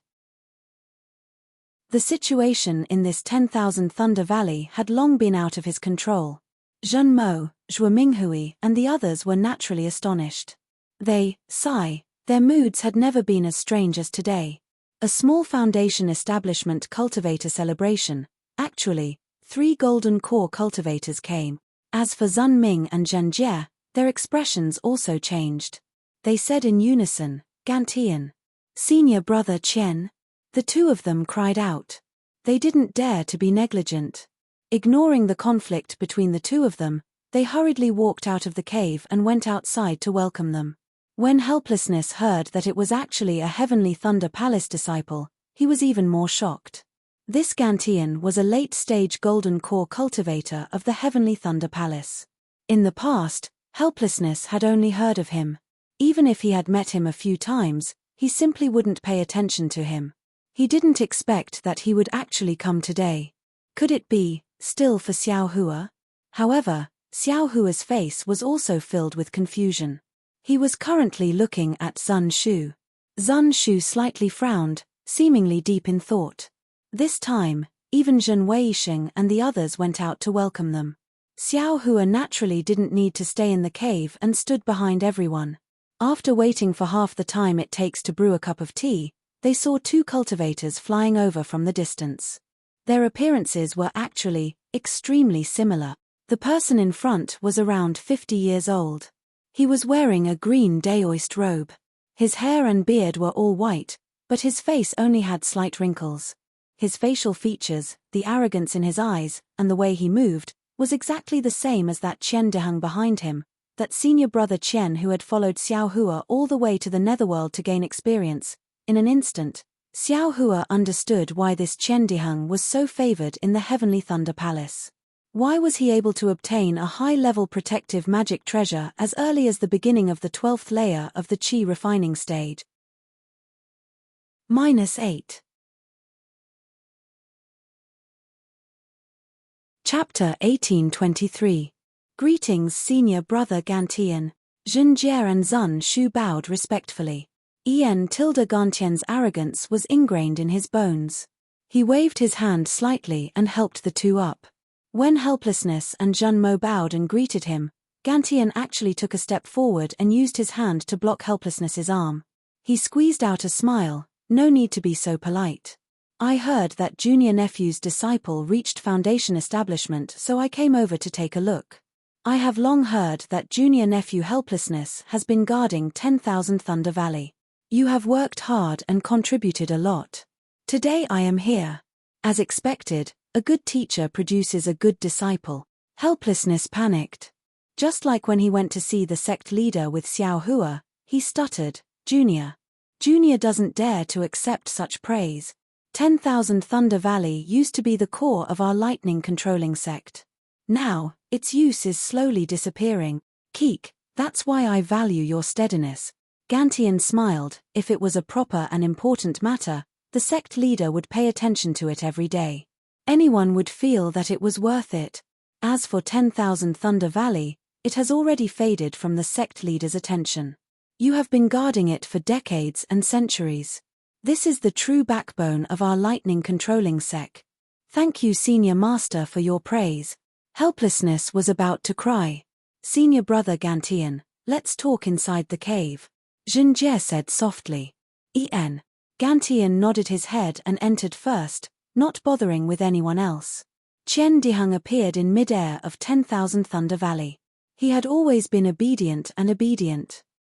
The situation in this 10,000 Thunder Valley had long been out of his control. Zhen Mo, Zhuo Minghui and the others were naturally astonished. They sigh, their moods had never been as strange as today. A small foundation establishment cultivator celebration. Actually, 3 golden core cultivators came. As for Zun Ming and Zhen Jie, their expressions also changed. They said in unison, "Gantian. Senior brother Qian." The two of them cried out. They didn't dare to be negligent. Ignoring the conflict between the two of them, they hurriedly walked out of the cave and went outside to welcome them. When Helplessness heard that it was actually a Heavenly Thunder Palace disciple, he was even more shocked. This Gantian was a late-stage golden core cultivator of the Heavenly Thunder Palace. In the past, Helplessness had only heard of him. Even if he had met him a few times, he simply wouldn't pay attention to him. He didn't expect that he would actually come today. Could it be, still for Xiao Hua? However, Xiao Hua's face was also filled with confusion. He was currently looking at Zun Shu. Zun Shu slightly frowned, seemingly deep in thought. This time, even Zhen Weisheng and the others went out to welcome them. Xiao Hua naturally didn't need to stay in the cave and stood behind everyone. After waiting for half the time it takes to brew a cup of tea, they saw 2 cultivators flying over from the distance. Their appearances were actually extremely similar. The person in front was around 50 years old. He was wearing a green daoist robe. His hair and beard were all white, but his face only had slight wrinkles. His facial features, the arrogance in his eyes, and the way he moved, was exactly the same as that Qian Diheng behind him, that senior brother Qian who had followed Xiao Hua all the way to the netherworld to gain experience. In an instant, Xiao Hua understood why this Qian Diheng was so favored in the Heavenly Thunder Palace. Why was he able to obtain a high-level protective magic treasure as early as the beginning of the 12th layer of the Qi refining stage? -8. Chapter 1823. Greetings Senior Brother Gantian. Zhen Jie and Zun Shu bowed respectfully. Gantian's arrogance was ingrained in his bones. He waved his hand slightly and helped the two up. When Helplessness and Zhen Mo bowed and greeted him, Gantian actually took a step forward and used his hand to block Helplessness's arm. He squeezed out a smile. "No need to be so polite. I heard that junior nephew's disciple reached foundation establishment, so I came over to take a look. I have long heard that junior nephew Helplessness has been guarding 10,000 Thunder Valley. You have worked hard and contributed a lot. Today I am here. As expected, a good teacher produces a good disciple." Helplessness panicked. Just like when he went to see the sect leader with Xiao Hua, he stuttered, Junior doesn't dare to accept such praise. 10,000 Thunder Valley used to be the core of our lightning controlling sect. Now, its use is slowly disappearing. Keek, that's why I value your steadiness." Gantian smiled. If it was a proper and important matter, the sect leader would pay attention to it every day. Anyone would feel that it was worth it. As for 10,000 Thunder Valley, it has already faded from the sect leader's attention. You have been guarding it for decades and centuries. This is the true backbone of our lightning controlling sect. Thank you Senior Master for your praise. Helplessness was about to cry. Senior Brother Gantian, let's talk inside the cave. Zhen Jie said softly. Gantian nodded his head and entered first, not bothering with anyone else. Qian Diheng appeared in mid-air of 10,000 Thunder Valley. He had always been obedient.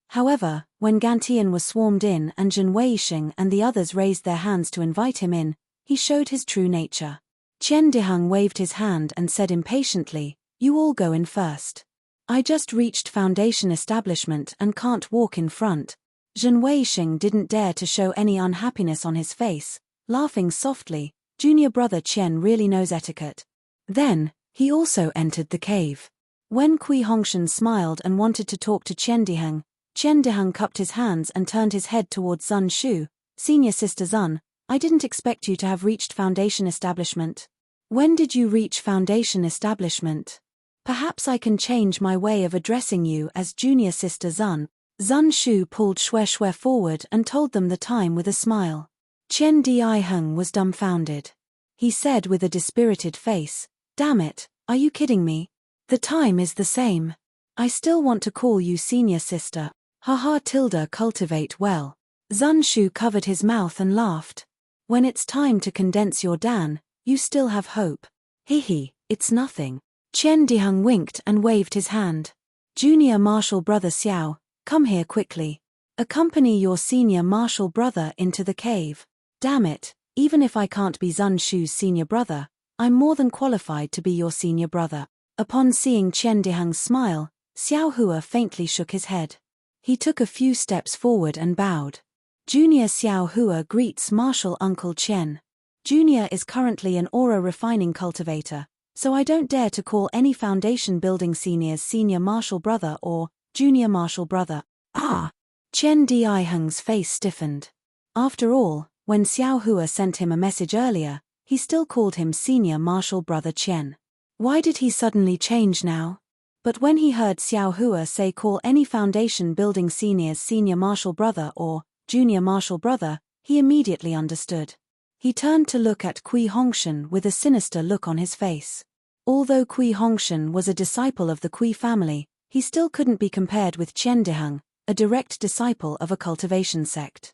However, when Gantian was swarmed in and Zhen Weisheng and the others raised their hands to invite him in, he showed his true nature. Qian Diheng waved his hand and said impatiently, "You all go in first. I just reached foundation establishment and can't walk in front." Zhen Weisheng didn't dare to show any unhappiness on his face, laughing softly, "Junior brother Qian really knows etiquette." Then, he also entered the cave. When Kui Hongshan smiled and wanted to talk to Qian Diheng cupped his hands and turned his head towards Zun Shu, Senior Sister Zun, I didn't expect you to have reached Foundation Establishment. When did you reach Foundation Establishment? Perhaps I can change my way of addressing you as Junior Sister Zun. Zun Shu pulled Xue Xue forward and told them the time with a smile. Chen Diheng was dumbfounded. He said with a dispirited face, "Damn it, are you kidding me? The time is the same. I still want to call you Senior Sister. Haha tilde cultivate well." Zun Shu covered his mouth and laughed. "When it's time to condense your Dan, you still have hope. Hihi, it's nothing." Chen Diheng winked and waved his hand. "Junior Marshal Brother Xiao, come here quickly. Accompany your senior marshal brother into the cave. Damn it, even if I can't be Zun Shu's senior brother, I'm more than qualified to be your senior brother." Upon seeing Chen Diheng's smile, Xiao Hua faintly shook his head. He took a few steps forward and bowed. Junior Xiao Hua greets Marshal Uncle Chen. Junior is currently an aura refining cultivator, so I don't dare to call any foundation building seniors senior marshal brother or junior marshal brother. Ah! Chen Diheng's face stiffened. After all, when Xiao Hua sent him a message earlier, he still called him senior marshal brother Chen. Why did he suddenly change now? But when he heard Xiao Hua say call any foundation building seniors senior marshal brother or junior marshal brother, he immediately understood. He turned to look at Kui Hongshan with a sinister look on his face. Although Kui Hongshan was a disciple of the Kui family, he still couldn't be compared with Chen Diheng, a direct disciple of a cultivation sect.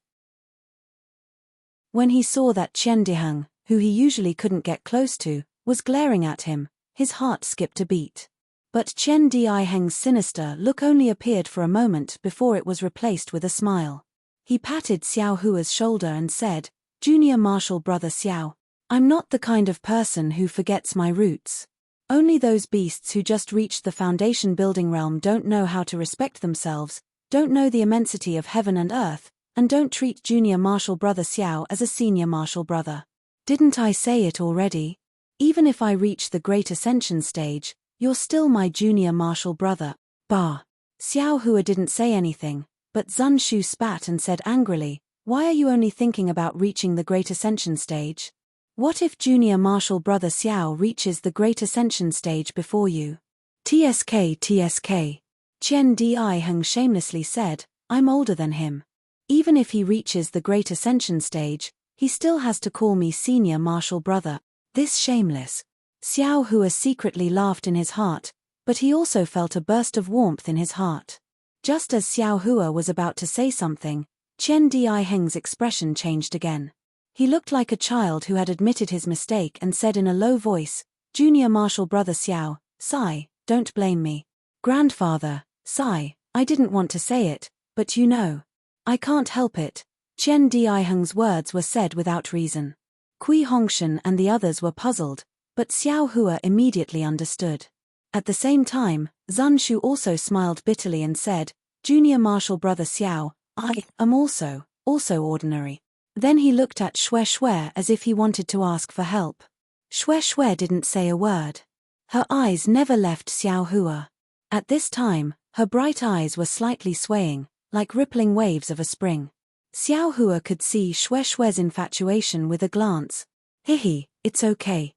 When he saw that Chen Diheng, who he usually couldn't get close to, was glaring at him, his heart skipped a beat. But Chen Diheng's sinister look only appeared for a moment before it was replaced with a smile. He patted Xiao Hua's shoulder and said, "Junior Marshal Brother Xiao, I'm not the kind of person who forgets my roots. Only those beasts who just reached the foundation building realm don't know how to respect themselves, don't know the immensity of heaven and earth, and don't treat Junior Marshal Brother Xiao as a senior marshal brother. Didn't I say it already? Even if I reach the Great Ascension stage, you're still my junior marshal brother." Bah! Xiao Hua didn't say anything, but Zun Shu spat and said angrily, "Why are you only thinking about reaching the Great Ascension stage? What if Junior Marshal Brother Xiao reaches the Great Ascension stage before you?" TSK. Chen Diheng shamelessly said, "I'm older than him. Even if he reaches the Great Ascension stage, he still has to call me Senior Marshal Brother." This shameless. Xiao Hua secretly laughed in his heart, but he also felt a burst of warmth in his heart. Just as Xiao Hua was about to say something, Chen Diheng's expression changed again. He looked like a child who had admitted his mistake and said in a low voice, "Junior Marshal Brother Xiao, sigh, don't blame me. Grandfather, sigh, I didn't want to say it, but you know. I can't help it." Chen Diheng's words were said without reason. Kui Hongshan and the others were puzzled, but Xiao Hua immediately understood. At the same time, Zun Shu also smiled bitterly and said, "Junior Marshal Brother Xiao, I am also ordinary." Then he looked at Xue Xue as if he wanted to ask for help. Xue Xue didn't say a word. Her eyes never left Xiao Hua. At this time, her bright eyes were slightly swaying, like rippling waves of a spring. Xiao Hua could see Xue Xue's infatuation with a glance. "Hihi, it's okay."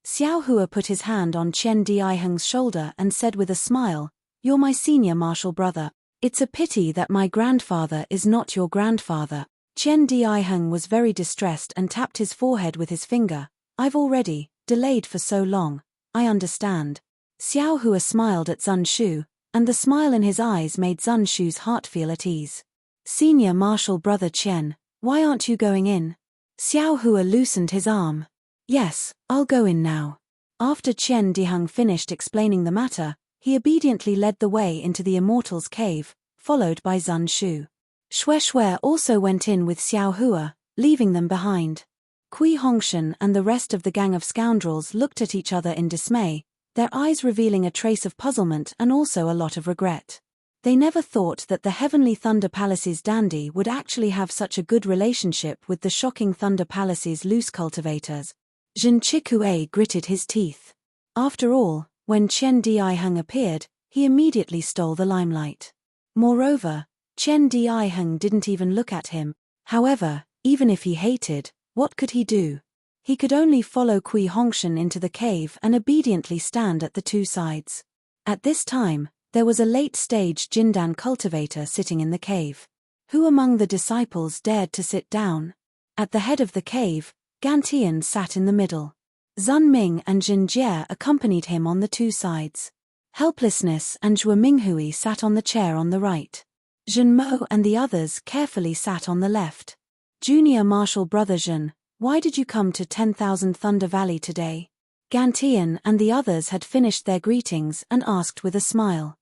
Xiao Hua put his hand on Chen Diheng's shoulder and said with a smile, "You're my senior marshal brother. It's a pity that my grandfather is not your grandfather." Chen Diheng was very distressed and tapped his forehead with his finger. "I've already delayed for so long. I understand." Xiao Hua smiled at Zun Shu, and the smile in his eyes made Zun Shu's heart feel at ease. "Senior Marshal Brother Chen, why aren't you going in?" Xiao Hua loosened his arm. "Yes, I'll go in now." After Chen Diheng finished explaining the matter, he obediently led the way into the Immortal's cave, followed by Zun Shu. Xue Xue also went in with Xiao Hua, leaving them behind. Kui Hongshan and the rest of the gang of scoundrels looked at each other in dismay, their eyes revealing a trace of puzzlement and also a lot of regret. They never thought that the Heavenly Thunder Palace's dandy would actually have such a good relationship with the shocking Thunder Palace's loose cultivators. Jin Chikue gritted his teeth. After all, when Chen Diheng appeared, he immediately stole the limelight. Moreover, Chen Diheng didn't even look at him. However, even if he hated, what could he do? He could only follow Kui Hongshan into the cave and obediently stand at the two sides. At this time, there was a late-stage Jindan cultivator sitting in the cave. Who among the disciples dared to sit down? At the head of the cave, Gantian sat in the middle. Zunming and Jinjie accompanied him on the two sides. Helplessness and Zhuo Minghui sat on the chair on the right. Zhenmo and the others carefully sat on the left. Junior Marshal Brother Zhen, why did you come to 10,000 Thunder Valley today? Gantian and the others had finished their greetings and asked with a smile.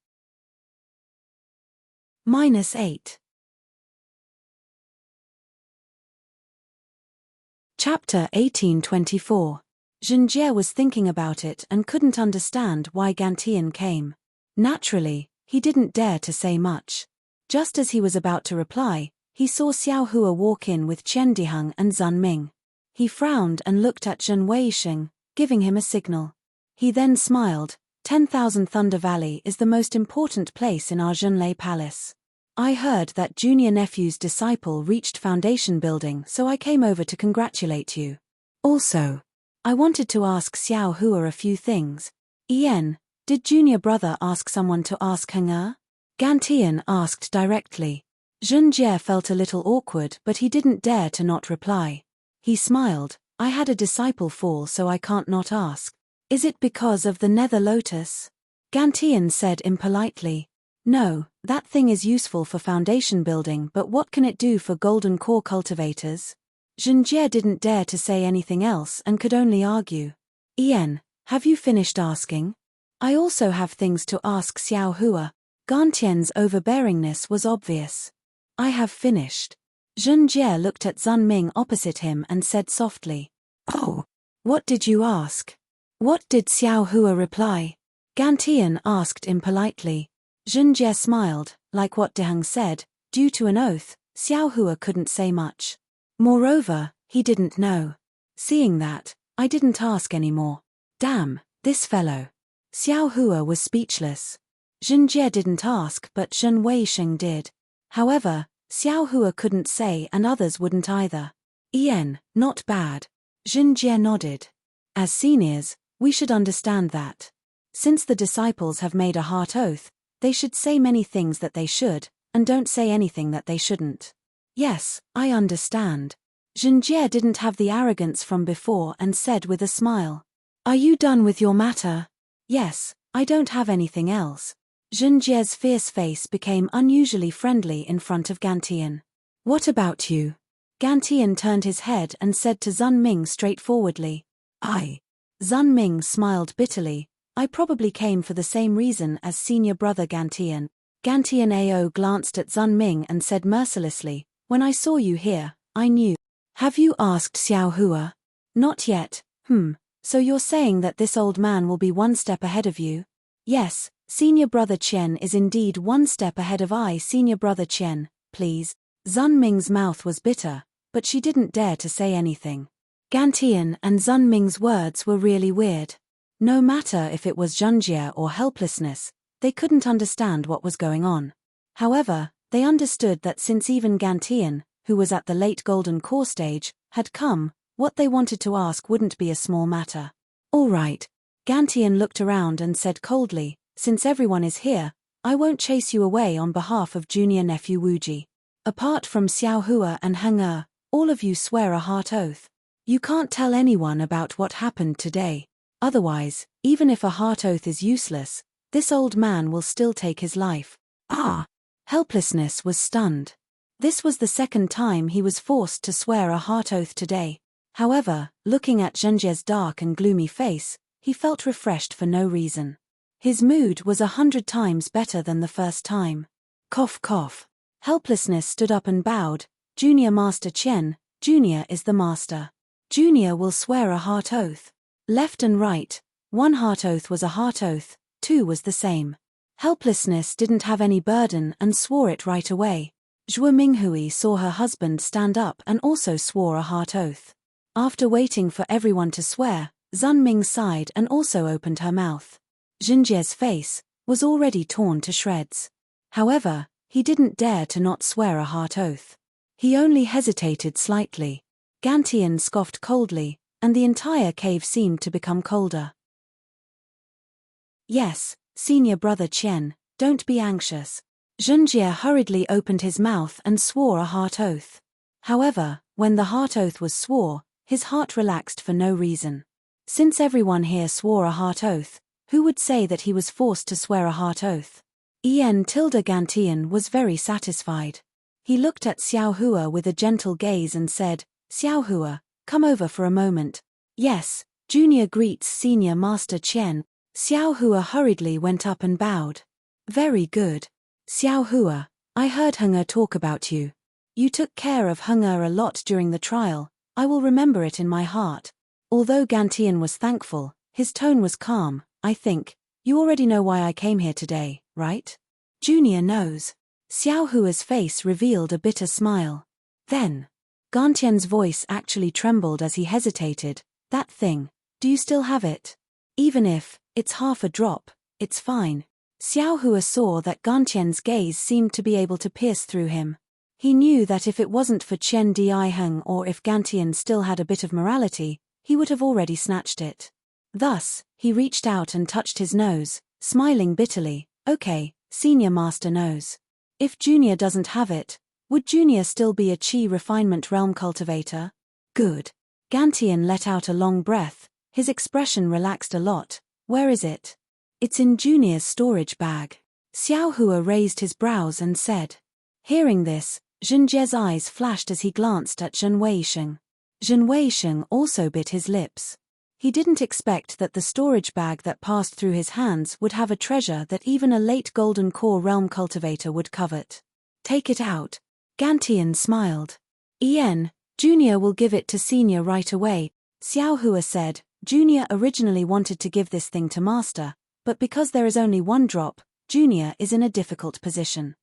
-8. Chapter 1824. Jinjie was thinking about it and couldn't understand why Gantian came. Naturally, he didn't dare to say much. Just as he was about to reply, he saw Xiao Hua walk in with Chen Diheng and Zun Ming. He frowned and looked at Zhen Weisheng, giving him a signal. He then smiled. 10,000 Thunder Valley is the most important place in our Zhenlei Palace. I heard that junior nephew's disciple reached foundation building, so I came over to congratulate you. Also, I wanted to ask Xiao Hua a few things. Ian, did junior brother ask someone to ask Heng? Gantian asked directly. Zhenjie felt a little awkward, but he didn't dare to not reply. He smiled. I had a disciple fall, so I can't not ask. Is it because of the nether lotus? Gantian said impolitely. No, that thing is useful for foundation building, but what can it do for golden core cultivators? Zhenjie didn't dare to say anything else and could only argue. Ian, have you finished asking? I also have things to ask Xiao Hua. Gantian's overbearingness was obvious. I have finished. Zhenjie looked at Zun Ming opposite him and said softly. Oh, what did you ask? What did Xiao Hua reply? Gantian asked impolitely. Zhenjie smiled. Like what Diheng said, due to an oath, Xiao Hua couldn't say much. Moreover, he didn't know. Seeing that, I didn't ask anymore. Damn, this fellow. Xiao Hua was speechless. Zhenjie didn't ask, but Zhen Weisheng did. However, Xiao Hua couldn't say and others wouldn't either. Ian, not bad. Zhenjie nodded. As seniors, we should understand that. Since the disciples have made a heart oath, they should say many things that they should, and don't say anything that they shouldn't. Yes, I understand. Zhenjie didn't have the arrogance from before and said with a smile. Are you done with your matter? Yes, I don't have anything else. Zhenjie's fierce face became unusually friendly in front of Gantian. What about you? Gantian turned his head and said to Zun Ming straightforwardly. Zun Ming smiled bitterly. I probably came for the same reason as senior brother Gantian. Gantian Ao glanced at Zun Ming and said mercilessly, when I saw you here, I knew. Have you asked Xiao Hua? Not yet. So you're saying that this old man will be one step ahead of you? Yes, senior brother Chen is indeed one step ahead of I. Senior brother Chen, please. Zun Ming's mouth was bitter, but she didn't dare to say anything. Gantian and Zun Ming's words were really weird. No matter if it was Zhenjie or helplessness, they couldn't understand what was going on. However, they understood that since even Gantian, who was at the late golden core stage, had come, what they wanted to ask wouldn't be a small matter. All right. Gantian looked around and said coldly, since everyone is here, I won't chase you away on behalf of junior nephew Wuji. Apart from Xiao Hua and Heng, all of you swear a heart oath. You can't tell anyone about what happened today. Otherwise, even if a heart oath is useless, this old man will still take his life. Helplessness was stunned. This was the second time he was forced to swear a heart oath today. However, looking at Zhenjie's dark and gloomy face, he felt refreshed for no reason. His mood was 100 times better than the first time. Cough cough. Helplessness stood up and bowed. Junior Master Chen, Junior is the master. Junior will swear a heart oath. Left and right, one heart oath was a heart oath, two was the same. Helplessness didn't have any burden and swore it right away. Zhuo Minghui saw her husband stand up and also swore a heart oath. After waiting for everyone to swear, Zun Ming sighed and also opened her mouth. Zhenjie's face was already torn to shreds. However, He didn't dare to not swear a heart oath. He only hesitated slightly. Gantian scoffed coldly, and the entire cave seemed to become colder. Yes, senior brother Qian, don't be anxious. Zhenjie hurriedly opened his mouth and swore a heart oath. However, when the heart oath was swore, his heart relaxed for no reason. Since everyone here swore a heart oath, who would say that he was forced to swear a heart oath? Gantian was very satisfied. He looked at Xiaohua with a gentle gaze and said, Xiaohua, come over for a moment. Yes, Junior greets Senior Master Qian. Xiaohua hurriedly went up and bowed. Very good. Xiaohua, I heard Heng talk about you. You took care of Heng a lot during the trial. I will remember it in my heart. Although Gantian was thankful, his tone was calm. I think, you already know why I came here today, right? Junior knows. Xiaohua's face revealed a bitter smile. Then, Gantian's voice actually trembled as he hesitated. That thing, do you still have it? Even if it's half a drop, it's fine. Xiaohua saw that Gantian's gaze seemed to be able to pierce through him. He knew that if it wasn't for Qian Diheng or if Gantian still had a bit of morality, he would have already snatched it. Thus, he reached out and touched his nose, smiling bitterly. Okay, Senior Master knows. If Junior doesn't have it, would Junior still be a Qi refinement realm cultivator? Good. Gantian let out a long breath, his expression relaxed a lot. Where is it? It's in Junior's storage bag. Xiaohua raised his brows and said. Hearing this, Zhenjie's eyes flashed as he glanced at Zhen Weisheng. Zhen Weisheng also bit his lips. He didn't expect that the storage bag that passed through his hands would have a treasure that even a late golden core realm cultivator would covet. Take it out. Gantian smiled. Junior will give it to Senior right away, Xiaohua said. Junior originally wanted to give this thing to Master, but because there is only one drop, Junior is in a difficult position.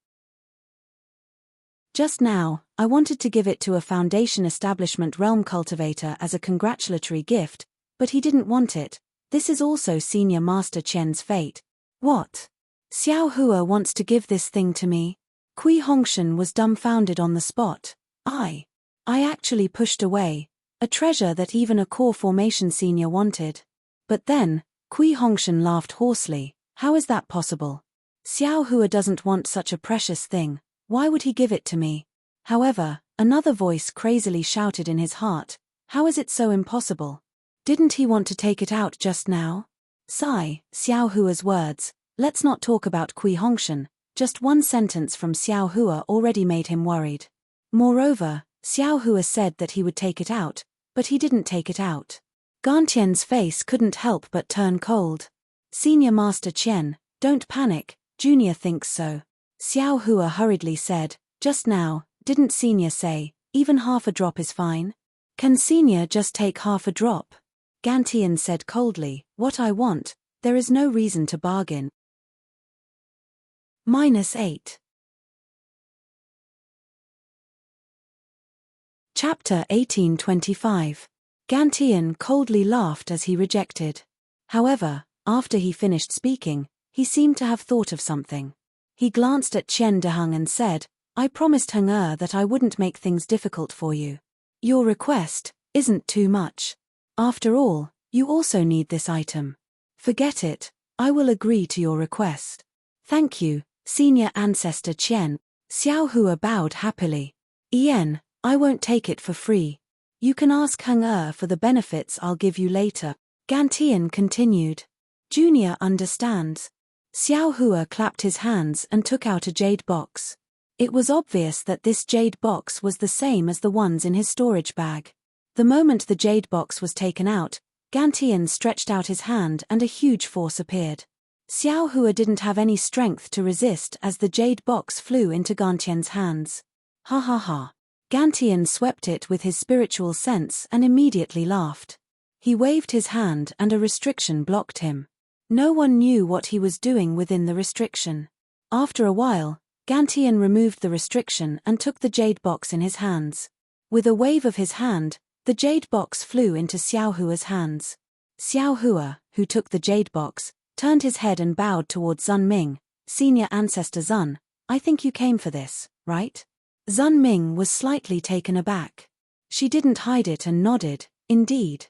Just now, I wanted to give it to a Foundation Establishment realm cultivator as a congratulatory gift, but he didn't want it. This is also Senior Master Qian's fate. What? Xiaohua wants to give this thing to me? Kui Hongshan was dumbfounded on the spot. I actually pushed away a treasure that even a core formation senior wanted. But then, Kui Hongshan laughed hoarsely. How is that possible? Xiaohua doesn't want such a precious thing. Why would he give it to me? However, another voice crazily shouted in his heart. How is it so impossible? Didn't he want to take it out just now? Sigh, Xiaohua's words. Let's not talk about Kui Hongshan. Just one sentence from Xiaohua already made him worried. Moreover, Xiaohua said that he would take it out, but he didn't take it out. Gantian's face couldn't help but turn cold. Senior Master Qian, don't panic, Junior thinks so. Xiaohua hurriedly said, just now, didn't Senior say, even half a drop is fine? Can Senior just take half a drop? Gantian said coldly, what I want, there is no reason to bargain. -8. Chapter 1825. Gantian coldly laughed as he rejected. However, after he finished speaking, he seemed to have thought of something. He glanced at Qian Deheng and said, I promised Heng that I wouldn't make things difficult for you. Your request isn't too much. After all, you also need this item. Forget it, I will agree to your request. Thank you, Senior Ancestor Qian. Xiaohua bowed happily. I won't take it for free. You can ask Heng for the benefits I'll give you later. Gantian continued. Junior understands. Xiaohua clapped his hands and took out a jade box. It was obvious that this jade box was the same as the ones in his storage bag. The moment the jade box was taken out, Gantian stretched out his hand and a huge force appeared. Xiaohua didn't have any strength to resist as the jade box flew into Gantian's hands. Ha ha ha. Gantian swept it with his spiritual sense and immediately laughed. He waved his hand and a restriction blocked him. No one knew what he was doing within the restriction. After a while, Gantian removed the restriction and took the jade box in his hands. With a wave of his hand, the jade box flew into Xiaohua's hands. Xiaohua, who took the jade box, turned his head and bowed towards Zun Ming, Senior Ancestor Zun. I think you came for this, right? Zun Ming was slightly taken aback. She didn't hide it and nodded, indeed.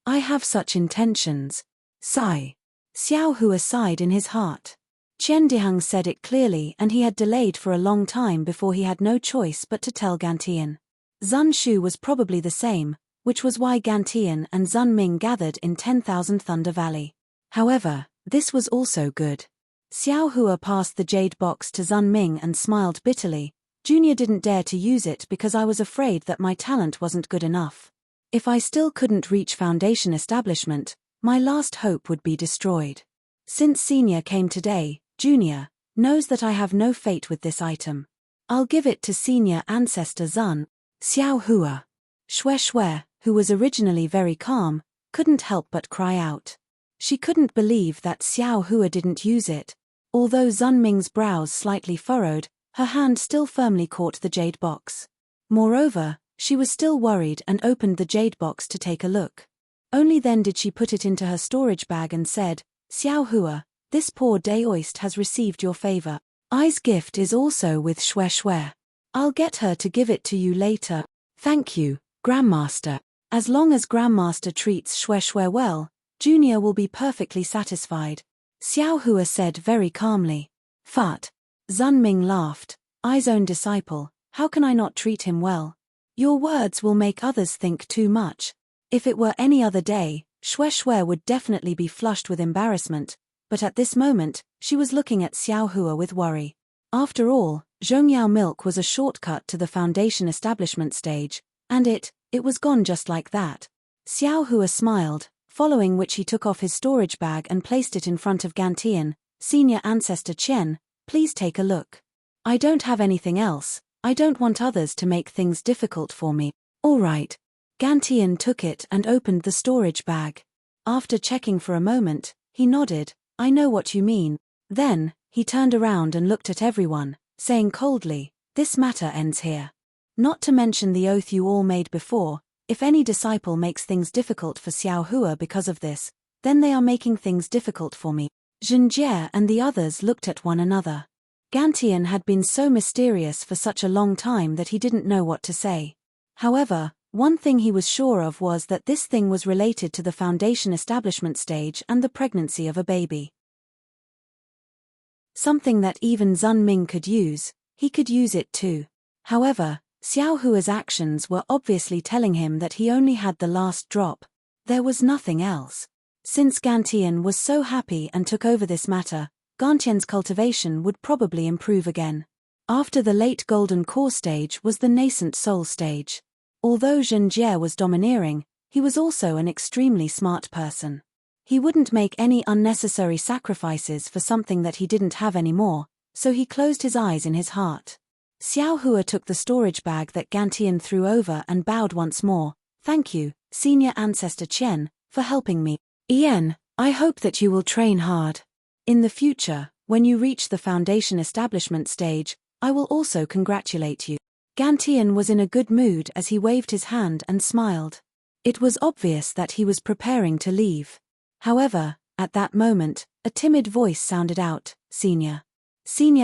I have such intentions. Sigh. Xiao Hua sighed in his heart. Qian Dihang said it clearly and he had delayed for a long time before he had no choice but to tell Gantian. Zun Shu was probably the same, which was why Gantian and Zun Ming gathered in 10,000 Thunder Valley. However, this was also good. Xiao Hua passed the jade box to Zun Ming and smiled bitterly. Junior didn't dare to use it because I was afraid that my talent wasn't good enough. If I still couldn't reach foundation establishment, my last hope would be destroyed. Since Senior came today, Junior knows that I have no fate with this item. I'll give it to Senior Ancestor Zun. Xiao Hua. Xue Xue, who was originally very calm, couldn't help but cry out. She couldn't believe that Xiao Hua didn't use it. Although Zun Ming's brows slightly furrowed, her hand still firmly caught the jade box. Moreover, she was still worried and opened the jade box to take a look. Only then did she put it into her storage bag and said, Xiao Hua, this poor Daoist has received your favor. Ai's gift is also with Xue Xue. I'll get her to give it to you later. Thank you, Grandmaster. As long as Grandmaster treats Xue Xue well, Junior will be perfectly satisfied. Xiao Hua said very calmly. Fat. Zun Ming laughed. Ai's own disciple, how can I not treat him well? Your words will make others think too much. If it were any other day, Xue Xue would definitely be flushed with embarrassment, but at this moment, she was looking at Xiao Hua with worry. After all, Zhongyao milk was a shortcut to the foundation establishment stage, and it was gone just like that. Xiao Hua smiled, following which he took off his storage bag and placed it in front of Gantian. Senior Ancestor Chen, please take a look. I don't have anything else. I don't want others to make things difficult for me. All right. Gantian took it and opened the storage bag. After checking for a moment, he nodded. I know what you mean. Then, he turned around and looked at everyone, saying coldly, this matter ends here. Not to mention the oath you all made before, if any disciple makes things difficult for Xiao Hua because of this, then they are making things difficult for me. Zhenjie and the others looked at one another. Gantian had been so mysterious for such a long time that he didn't know what to say. However, one thing he was sure of was that this thing was related to the foundation establishment stage and the pregnancy of a baby. Something that even Zun Ming could use, he could use it too. However, Xiao Hua's actions were obviously telling him that he only had the last drop. There was nothing else. Since Gantian was so happy and took over this matter, Gantian's cultivation would probably improve again. After the late Golden Core stage was the nascent Soul stage. Although Zhenjie was domineering, he was also an extremely smart person. He wouldn't make any unnecessary sacrifices for something that he didn't have anymore, so he closed his eyes in his heart. Xiao Hua took the storage bag that Gantian threw over and bowed once more. Thank you, Senior Ancestor Chen, for helping me. Ian, I hope that you will train hard. In the future, when you reach the foundation establishment stage, I will also congratulate you. Gantian was in a good mood as he waved his hand and smiled. It was obvious that he was preparing to leave. However, at that moment, a timid voice sounded out, Senior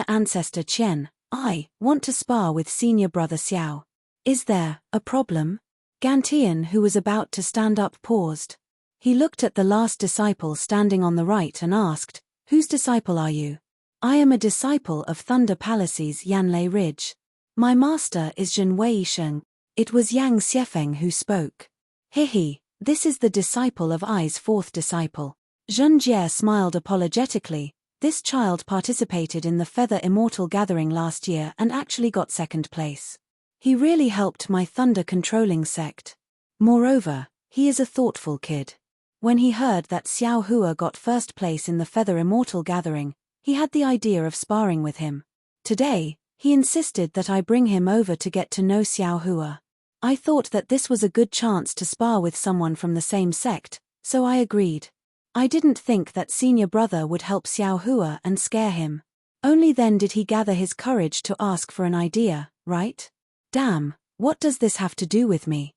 Ancestor Chen, I want to spar with Senior Brother Xiao. Is there a problem? Gantian, who was about to stand up, paused. He looked at the last disciple standing on the right and asked, whose disciple are you? I am a disciple of Thunder Palace's Yanlei Ridge. My master is Zhen Weisheng. It was Yang Xiefeng who spoke. Hihi, this is the disciple of Ai's fourth disciple. Zhenjie smiled apologetically. This child participated in the Feather Immortal Gathering last year and actually got second place. He really helped my thunder controlling sect. Moreover, he is a thoughtful kid. When he heard that Xiao Hua got first place in the Feather Immortal Gathering, he had the idea of sparring with him. Today, he insisted that I bring him over to get to know Xiao Hua. I thought that this was a good chance to spar with someone from the same sect, so I agreed. I didn't think that Senior Brother would help Xiao Hua and scare him. Only then did he gather his courage to ask for an idea, right? Damn, what does this have to do with me?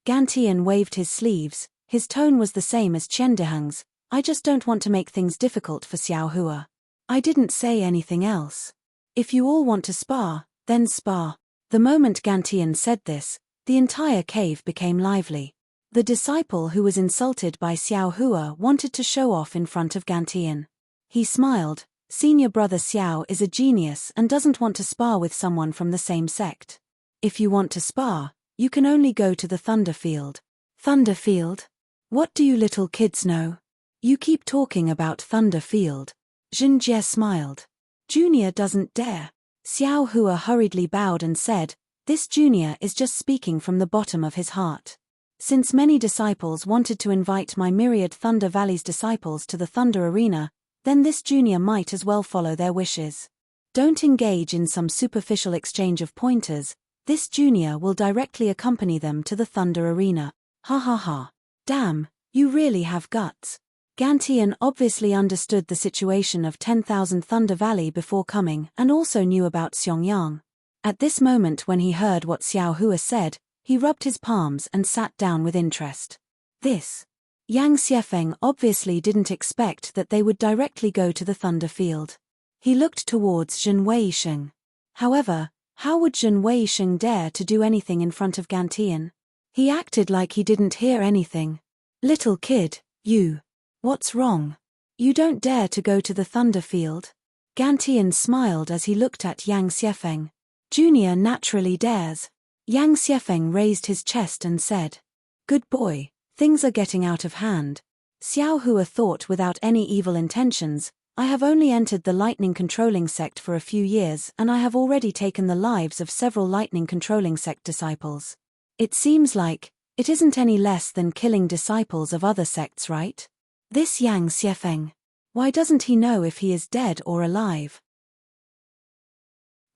Gantian waved his sleeves. His tone was the same as Chen Deheng's. I just don't want to make things difficult for Xiao Hua. I didn't say anything else. If you all want to spar, then spar. The moment Gantian said this, the entire cave became lively. The disciple who was insulted by Xiao Hua wanted to show off in front of Gantian. He smiled. Senior brother Xiao is a genius and doesn't want to spar with someone from the same sect. If you want to spar, you can only go to the Thunder Field. Thunder Field? What do you little kids know? You keep talking about Thunder Field. Jinjie smiled. Junior doesn't dare. Xiao Hua hurriedly bowed and said, this junior is just speaking from the bottom of his heart. Since many disciples wanted to invite my myriad Thunder Valley's disciples to the Thunder Arena, then this junior might as well follow their wishes. Don't engage in some superficial exchange of pointers. This junior will directly accompany them to the Thunder Arena. Ha ha ha. Damn, you really have guts. Gantian obviously understood the situation of 10,000 Thunder Valley before coming and also knew about Xiangyang. At this moment when he heard what Xiao Hua said, he rubbed his palms and sat down with interest. This. Yang Xiefeng obviously didn't expect that they would directly go to the Thunder Field. He looked towards Zhen Weisheng. However, how would Zhen Weisheng dare to do anything in front of Gantian? He acted like he didn't hear anything. Little kid, you. What's wrong? You don't dare to go to the Thunder Field? Gantian smiled as he looked at Yang Xiefeng. Junior naturally dares. Yang Xiefeng raised his chest and said, good boy, things are getting out of hand. Xiao Hua thought without any evil intentions, I have only entered the lightning controlling sect for a few years and I have already taken the lives of several lightning controlling sect disciples. It seems like, it isn't any less than killing disciples of other sects, right? This Yang Xiefeng. Why doesn't he know if he is dead or alive?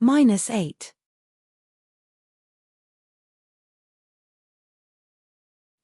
-8.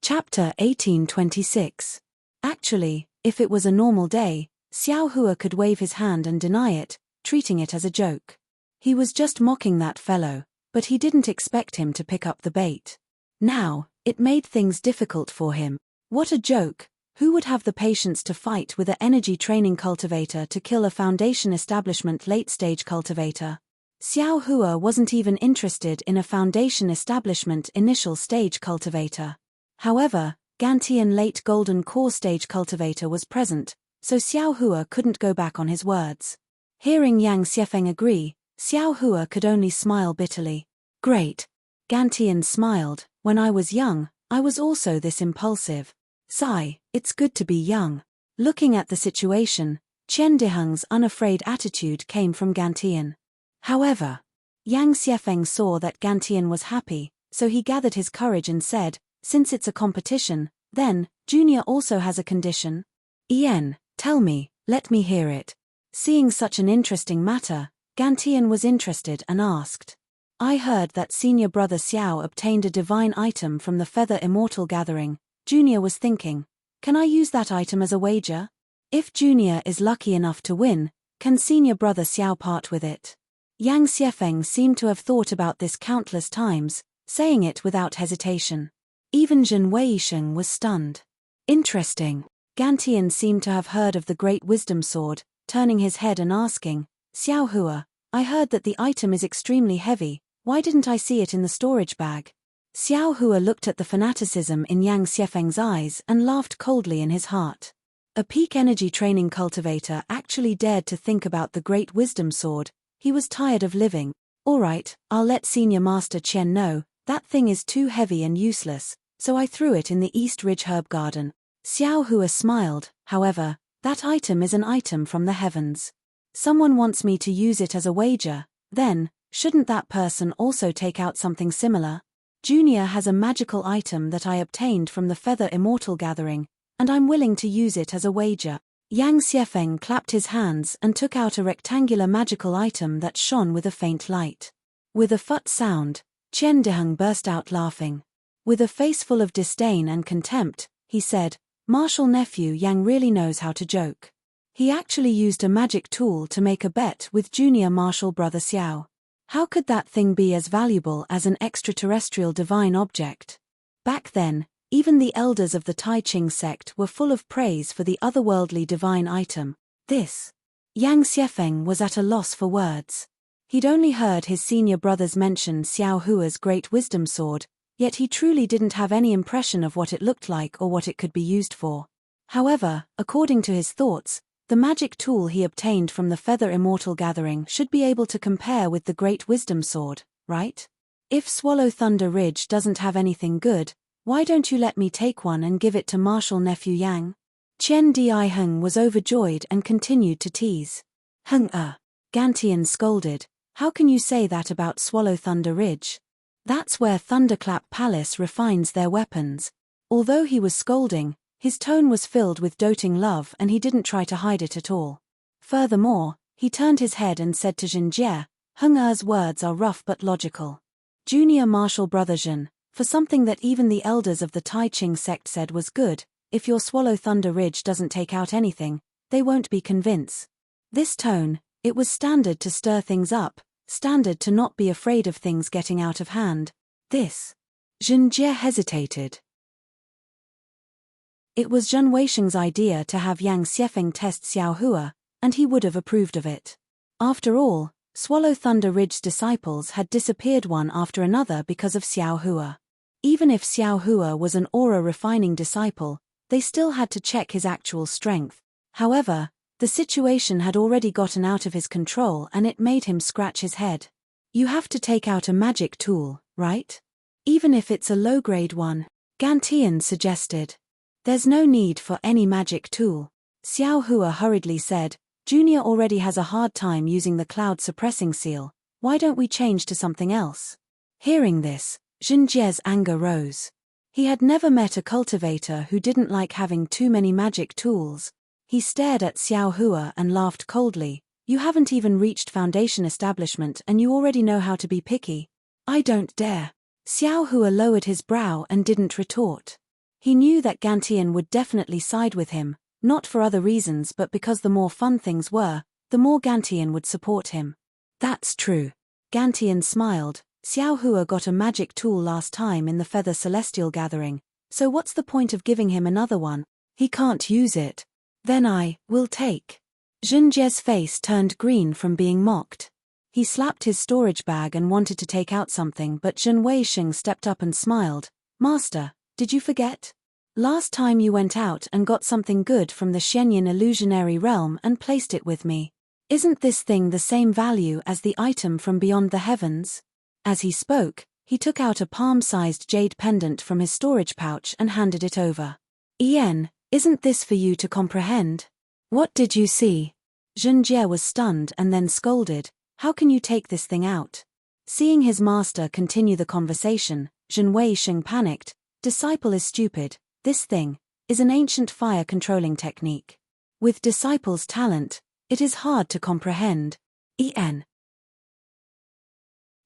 Chapter 1826. Actually, if it was a normal day, Xiao Hua could wave his hand and deny it, treating it as a joke. He was just mocking that fellow, but he didn't expect him to pick up the bait. Now, it made things difficult for him. What a joke! Who would have the patience to fight with an energy training cultivator to kill a foundation establishment late-stage cultivator? Xiao Hua wasn't even interested in a foundation establishment initial stage cultivator. However, Gantian late golden core stage cultivator was present, so Xiao Hua couldn't go back on his words. Hearing Yang Xiefeng agree, Xiao Hua could only smile bitterly. Great. Gantian smiled. When I was young, I was also this impulsive. Sigh, it's good to be young. Looking at the situation, Qian Diheng's unafraid attitude came from Gantian. However, Yang Xiefeng saw that Gantian was happy, so he gathered his courage and said, since it's a competition, then, Junior also has a condition? Ian, tell me, let me hear it. Seeing such an interesting matter, Gantian was interested and asked. I heard that senior brother Xiao obtained a divine item from the Feather Immortal Gathering. Junior was thinking, can I use that item as a wager? If Junior is lucky enough to win, can senior brother Xiao part with it? Yang Xiefeng seemed to have thought about this countless times, saying it without hesitation. Even Zhen Weisheng was stunned. Interesting. Gantian seemed to have heard of the Great Wisdom Sword, turning his head and asking, Xiao Hua, I heard that the item is extremely heavy, why didn't I see it in the storage bag? Xiao Hua looked at the fanaticism in Yang Xiefeng's eyes and laughed coldly in his heart. A peak energy training cultivator actually dared to think about the Great Wisdom Sword. He was tired of living. Alright, I'll let Senior Master Qian know, that thing is too heavy and useless, so I threw it in the East Ridge Herb Garden. Xiao Hua smiled. However, that item is an item from the heavens. Someone wants me to use it as a wager, then, shouldn't that person also take out something similar? Junior has a magical item that I obtained from the Feather Immortal Gathering, and I'm willing to use it as a wager. Yang Xiefeng clapped his hands and took out a rectangular magical item that shone with a faint light. With a phut sound, Qian Diheng burst out laughing. With a face full of disdain and contempt, he said, Martial nephew Yang really knows how to joke. He actually used a magic tool to make a bet with junior martial brother Xiao. How could that thing be as valuable as an extraterrestrial divine object? Back then, even the elders of the Tai Ching sect were full of praise for the otherworldly divine item. This. Yang Xiefeng was at a loss for words. He'd only heard his senior brothers mention Xiao Hua's great wisdom sword, yet he truly didn't have any impression of what it looked like or what it could be used for. However, according to his thoughts, the magic tool he obtained from the Feather Immortal Gathering should be able to compare with the Great Wisdom Sword, right? If Swallow Thunder Ridge doesn't have anything good, why don't you let me take one and give it to Martial Nephew Yang? Chen Diheng was overjoyed and continued to tease. Gantian scolded, how can you say that about Swallow Thunder Ridge? That's where Thunderclap Palace refines their weapons. Although he was scolding, his tone was filled with doting love and he didn't try to hide it at all. Furthermore, he turned his head and said to Zhenjie, Heng Er's words are rough but logical. Junior Martial Brother Zhen, for something that even the elders of the Tai Ching sect said was good, if your Swallow Thunder Ridge doesn't take out anything, they won't be convinced. This tone, it was standard to stir things up, standard to not be afraid of things getting out of hand. This. Zhenjie hesitated. It was Zhen Weisheng's idea to have Yang Xiefeng test Xiao Hua, and he would have approved of it. After all, Swallow Thunder Ridge's disciples had disappeared one after another because of Xiao Hua. Even if Xiao Hua was an aura-refining disciple, they still had to check his actual strength. However, the situation had already gotten out of his control and it made him scratch his head. You have to take out a magic tool, right? Even if it's a low-grade one, Gantian suggested. There's no need for any magic tool. Xiao Hua hurriedly said, Junior already has a hard time using the cloud suppressing seal, why don't we change to something else? Hearing this, Zhenjie's anger rose. He had never met a cultivator who didn't like having too many magic tools. He stared at Xiao Hua and laughed coldly, you haven't even reached foundation establishment and you already know how to be picky. I don't dare. Xiao Hua lowered his brow and didn't retort. He knew that Gantian would definitely side with him, not for other reasons but because the more fun things were, the more Gantian would support him. That's true. Gantian smiled, Xiao Hua got a magic tool last time in the Feather Celestial Gathering, so what's the point of giving him another one? He can't use it. Then I will take. Zhenjie's face turned green from being mocked. He slapped his storage bag and wanted to take out something but Zhen Weisheng stepped up and smiled, Master, did you forget? Last time you went out and got something good from the Shenyang illusionary realm and placed it with me. Isn't this thing the same value as the item from beyond the heavens? As he spoke, he took out a palm-sized jade pendant from his storage pouch and handed it over. Ian, isn't this for you to comprehend? What did you see? Zhenjie was stunned and then scolded, how can you take this thing out? Seeing his master continue the conversation, Zhen Weisheng panicked, disciple is stupid, this thing is an ancient fire-controlling technique. With disciples' talent, it is hard to comprehend. En.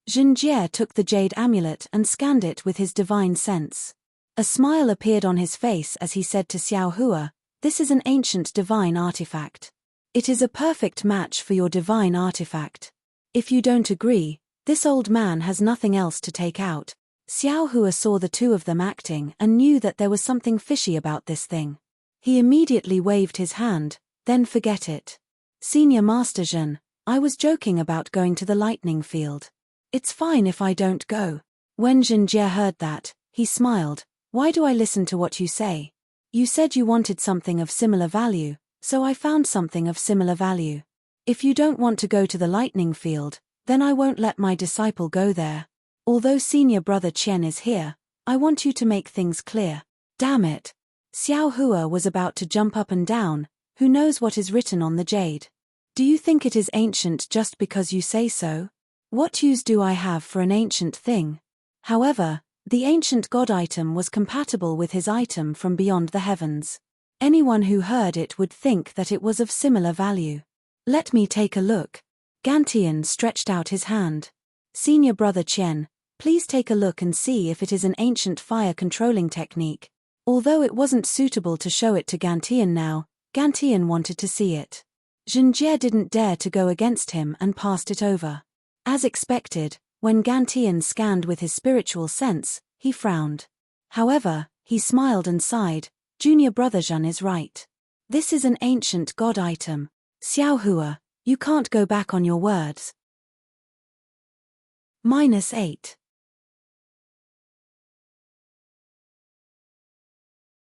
Zhenjie took the jade amulet and scanned it with his divine sense. A smile appeared on his face as he said to Xiao Hua, this is an ancient divine artifact. It is a perfect match for your divine artifact. If you don't agree, this old man has nothing else to take out. Xiao Hua saw the two of them acting and knew that there was something fishy about this thing. He immediately waved his hand, then forget it. Senior Master Zhen, I was joking about going to the lightning field. It's fine if I don't go. When Zhenjie heard that, he smiled, why do I listen to what you say? You said you wanted something of similar value, so I found something of similar value. If you don't want to go to the lightning field, then I won't let my disciple go there. Although senior brother Qian is here, I want you to make things clear. Damn it. Xiao Hua was about to jump up and down, who knows what is written on the jade? Do you think it is ancient just because you say so? What use do I have for an ancient thing? However, the ancient god item was compatible with his item from beyond the heavens. Anyone who heard it would think that it was of similar value. Let me take a look. Gantian stretched out his hand. Senior brother Qian, please take a look and see if it is an ancient fire-controlling technique. Although it wasn't suitable to show it to Gantian now, Gantian wanted to see it. Zhenjie didn't dare to go against him and passed it over. As expected, when Gantian scanned with his spiritual sense, he frowned. However, he smiled and sighed, Junior brother Zhen is right. This is an ancient god item. Xiao Hua, you can't go back on your words. -8.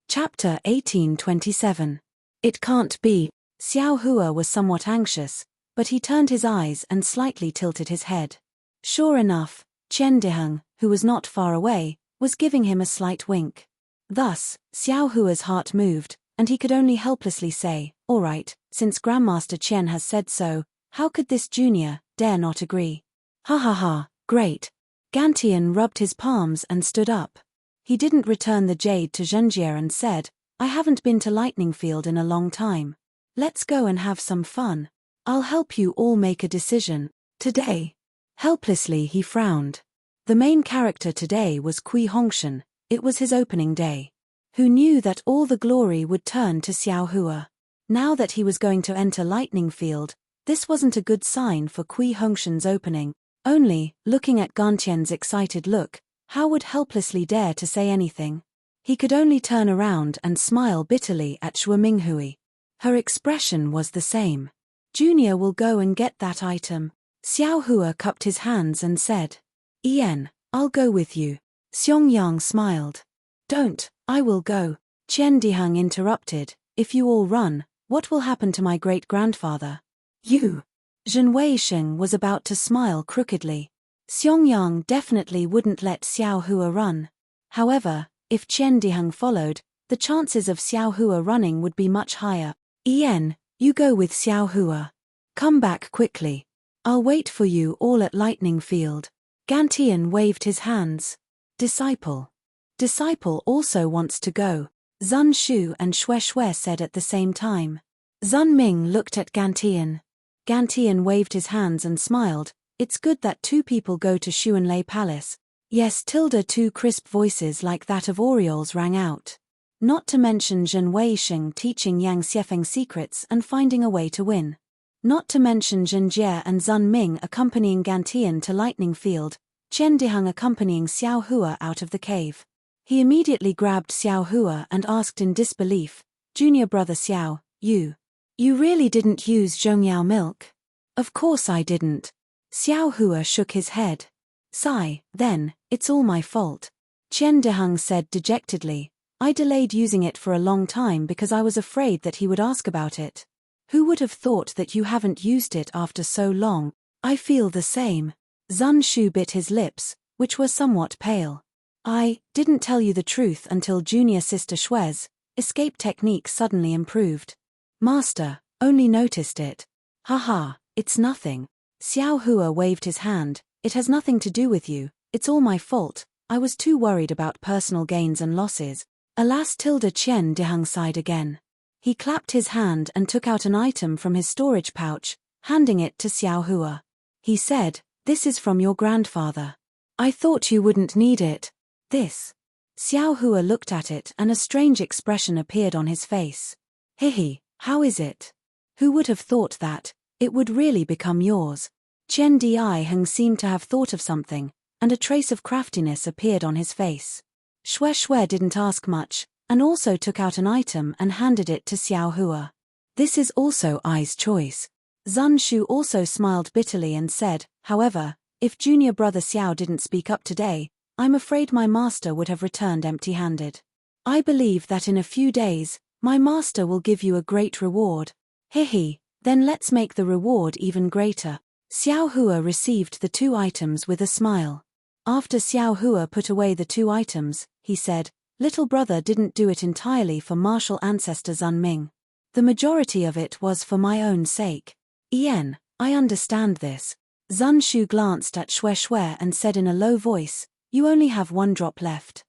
Chapter 1827. It can't be. Xiao Hua was somewhat anxious, but he turned his eyes and slightly tilted his head. Sure enough, Chen Diheng, who was not far away, was giving him a slight wink. Thus, Xiao Hua's heart moved, and he could only helplessly say, "All right, since Grandmaster Chen has said so, how could this junior dare not agree?" Ha ha ha, great. Gantian rubbed his palms and stood up. He didn't return the jade to Zhenjie and said, "I haven't been to Lightning Field in a long time. Let's go and have some fun. I'll help you all make a decision today." Helplessly he frowned. The main character today was Kui Hongshan. It was his opening day. Who knew that all the glory would turn to Xiao Hua? Now that he was going to enter Lightning Field, this wasn't a good sign for Kui Hongshan's opening. Only, looking at Gantian's excited look, How would helplessly dare to say anything? He could only turn around and smile bitterly at Xue Minghui. Her expression was the same. "Junior will go and get that item." Xiao Hua cupped his hands and said, "Ian, I'll go with you." Xiong Yang smiled. "Don't, I will go." Chen Dihang interrupted, "If you all run, what will happen to my great-grandfather?" "You." Zhen Weisheng was about to smile crookedly. Xiong Yang definitely wouldn't let Xiao Hua run. However, if Chen Dihang followed, the chances of Xiao Hua running would be much higher. "Ian, you go with Xiao Hua. Come back quickly. I'll wait for you all at Lightning Field." Gantian waved his hands. Disciple also wants to go," Zun Shu and Xue Xue said at the same time. Zun Ming looked at Gantian. Gantian waved his hands and smiled. "It's good that two people go to Xuanlei Palace." Yes, two crisp voices like that of Orioles rang out. Not to mention Zhen Weisheng teaching Yang Xiefeng secrets and finding a way to win. Not to mention Zhen Jie and Zun Ming accompanying Gantian to Lightning Field, Chen Dihang accompanying Xiao Hua out of the cave. He immediately grabbed Xiao Hua and asked in disbelief, "Junior brother Xiao, you really didn't use Zhongyao milk?" "Of course I didn't." Xiao Hua shook his head. "Sigh, then, it's all my fault." Chen Dihang said dejectedly, "I delayed using it for a long time because I was afraid that he would ask about it. Who would have thought that you haven't used it after so long?" "I feel the same." Zun Shu bit his lips, which were somewhat pale. "I didn't tell you the truth until junior sister Xue's escape technique suddenly improved. Master, only noticed it." "Haha, it's nothing." Xiao Hua waved his hand. "It has nothing to do with you, it's all my fault. I was too worried about personal gains and losses." Alas, Chen Dihang sighed again. He clapped his hand and took out an item from his storage pouch, handing it to Xiao Hua. He said, "This is from your grandfather. I thought you wouldn't need it." "This?" Xiao Hua looked at it and a strange expression appeared on his face. "Hihi, how is it? Who would have thought that it would really become yours?" Chen Diheng seemed to have thought of something, and a trace of craftiness appeared on his face. Xue Xue didn't ask much, and also took out an item and handed it to Xiao Hua. "This is also I's choice." Zun Shu also smiled bitterly and said, "However, if junior brother Xiao didn't speak up today, I'm afraid my master would have returned empty-handed. I believe that in a few days, my master will give you a great reward." "Hihi, then let's make the reward even greater." Xiao Hua received the two items with a smile. After Xiao Hua put away the two items, he said, "Little brother didn't do it entirely for martial ancestor Zun Ming. The majority of it was for my own sake." "Ian, I understand this." Zun Shu glanced at Xue Xue and said in a low voice, "You only have 1 drop left.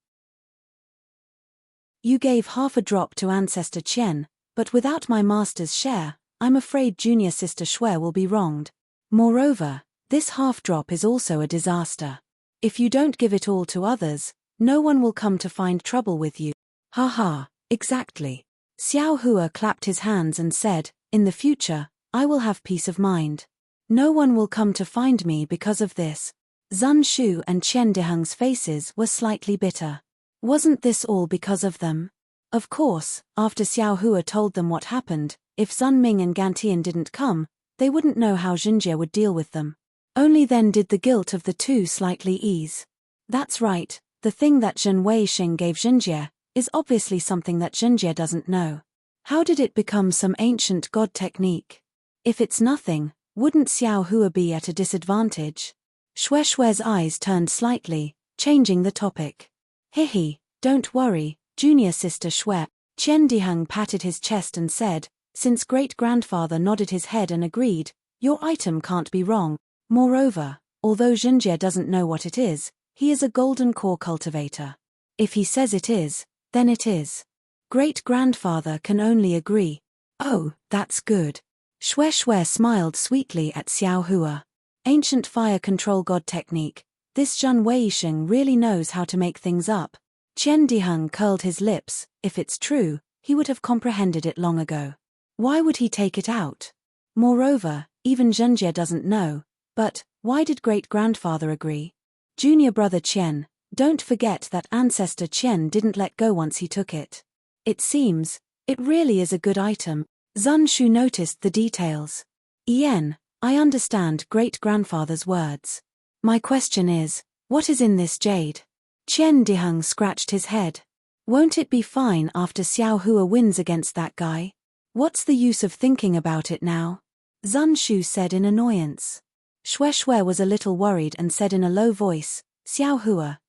You gave half a drop to ancestor Chen, but without my master's share, I'm afraid junior sister Xue will be wronged. Moreover, this half drop is also a disaster. If you don't give it all to others, no one will come to find trouble with you." "Haha, exactly." Xiao Hua clapped his hands and said, "In the future, I will have peace of mind. No one will come to find me because of this." Zun Shu and Chen Diheng's faces were slightly bitter. Wasn't this all because of them? Of course, after Xiao Hua told them what happened, If Zun Ming and Gantian didn't come, they wouldn't know how Xinjie would deal with them. Only then did the guilt of the two slightly ease. That's right, the thing that Zhen Weixing gave Xinjie is obviously something that Xinjie doesn't know. How did it become some ancient god technique? If it's nothing, wouldn't Xiao Hua be at a disadvantage? Xue Xue's eyes turned slightly, changing the topic. Hihi, don't worry, junior sister Xue. Qian Diheng patted his chest and said, since great-grandfather nodded his head and agreed, your item can't be wrong. Moreover, although Xinjie doesn't know what it is, he is a golden core cultivator. If he says it is, then it is. Great-grandfather can only agree. Oh, that's good. Xue Xue smiled sweetly at Xiao Hua. Ancient fire control god technique, this Zhen Weixing really knows how to make things up. Qian Diheng curled his lips. If it's true, he would have comprehended it long ago. Why would he take it out? Moreover, even Xinjie doesn't know, but why did great-grandfather agree? Junior brother Qian, don't forget that ancestor Qian didn't let go once he took it. It seems, it really is a good item. Zun Shu noticed the details. Yen, I understand great-grandfather's words. My question is, what is in this jade? Qian Diheng scratched his head. Won't it be fine after Xiao Hua wins against that guy? What's the use of thinking about it now? Zun Shu said in annoyance. Xue Xue was a little worried and said in a low voice, Xiao Hua,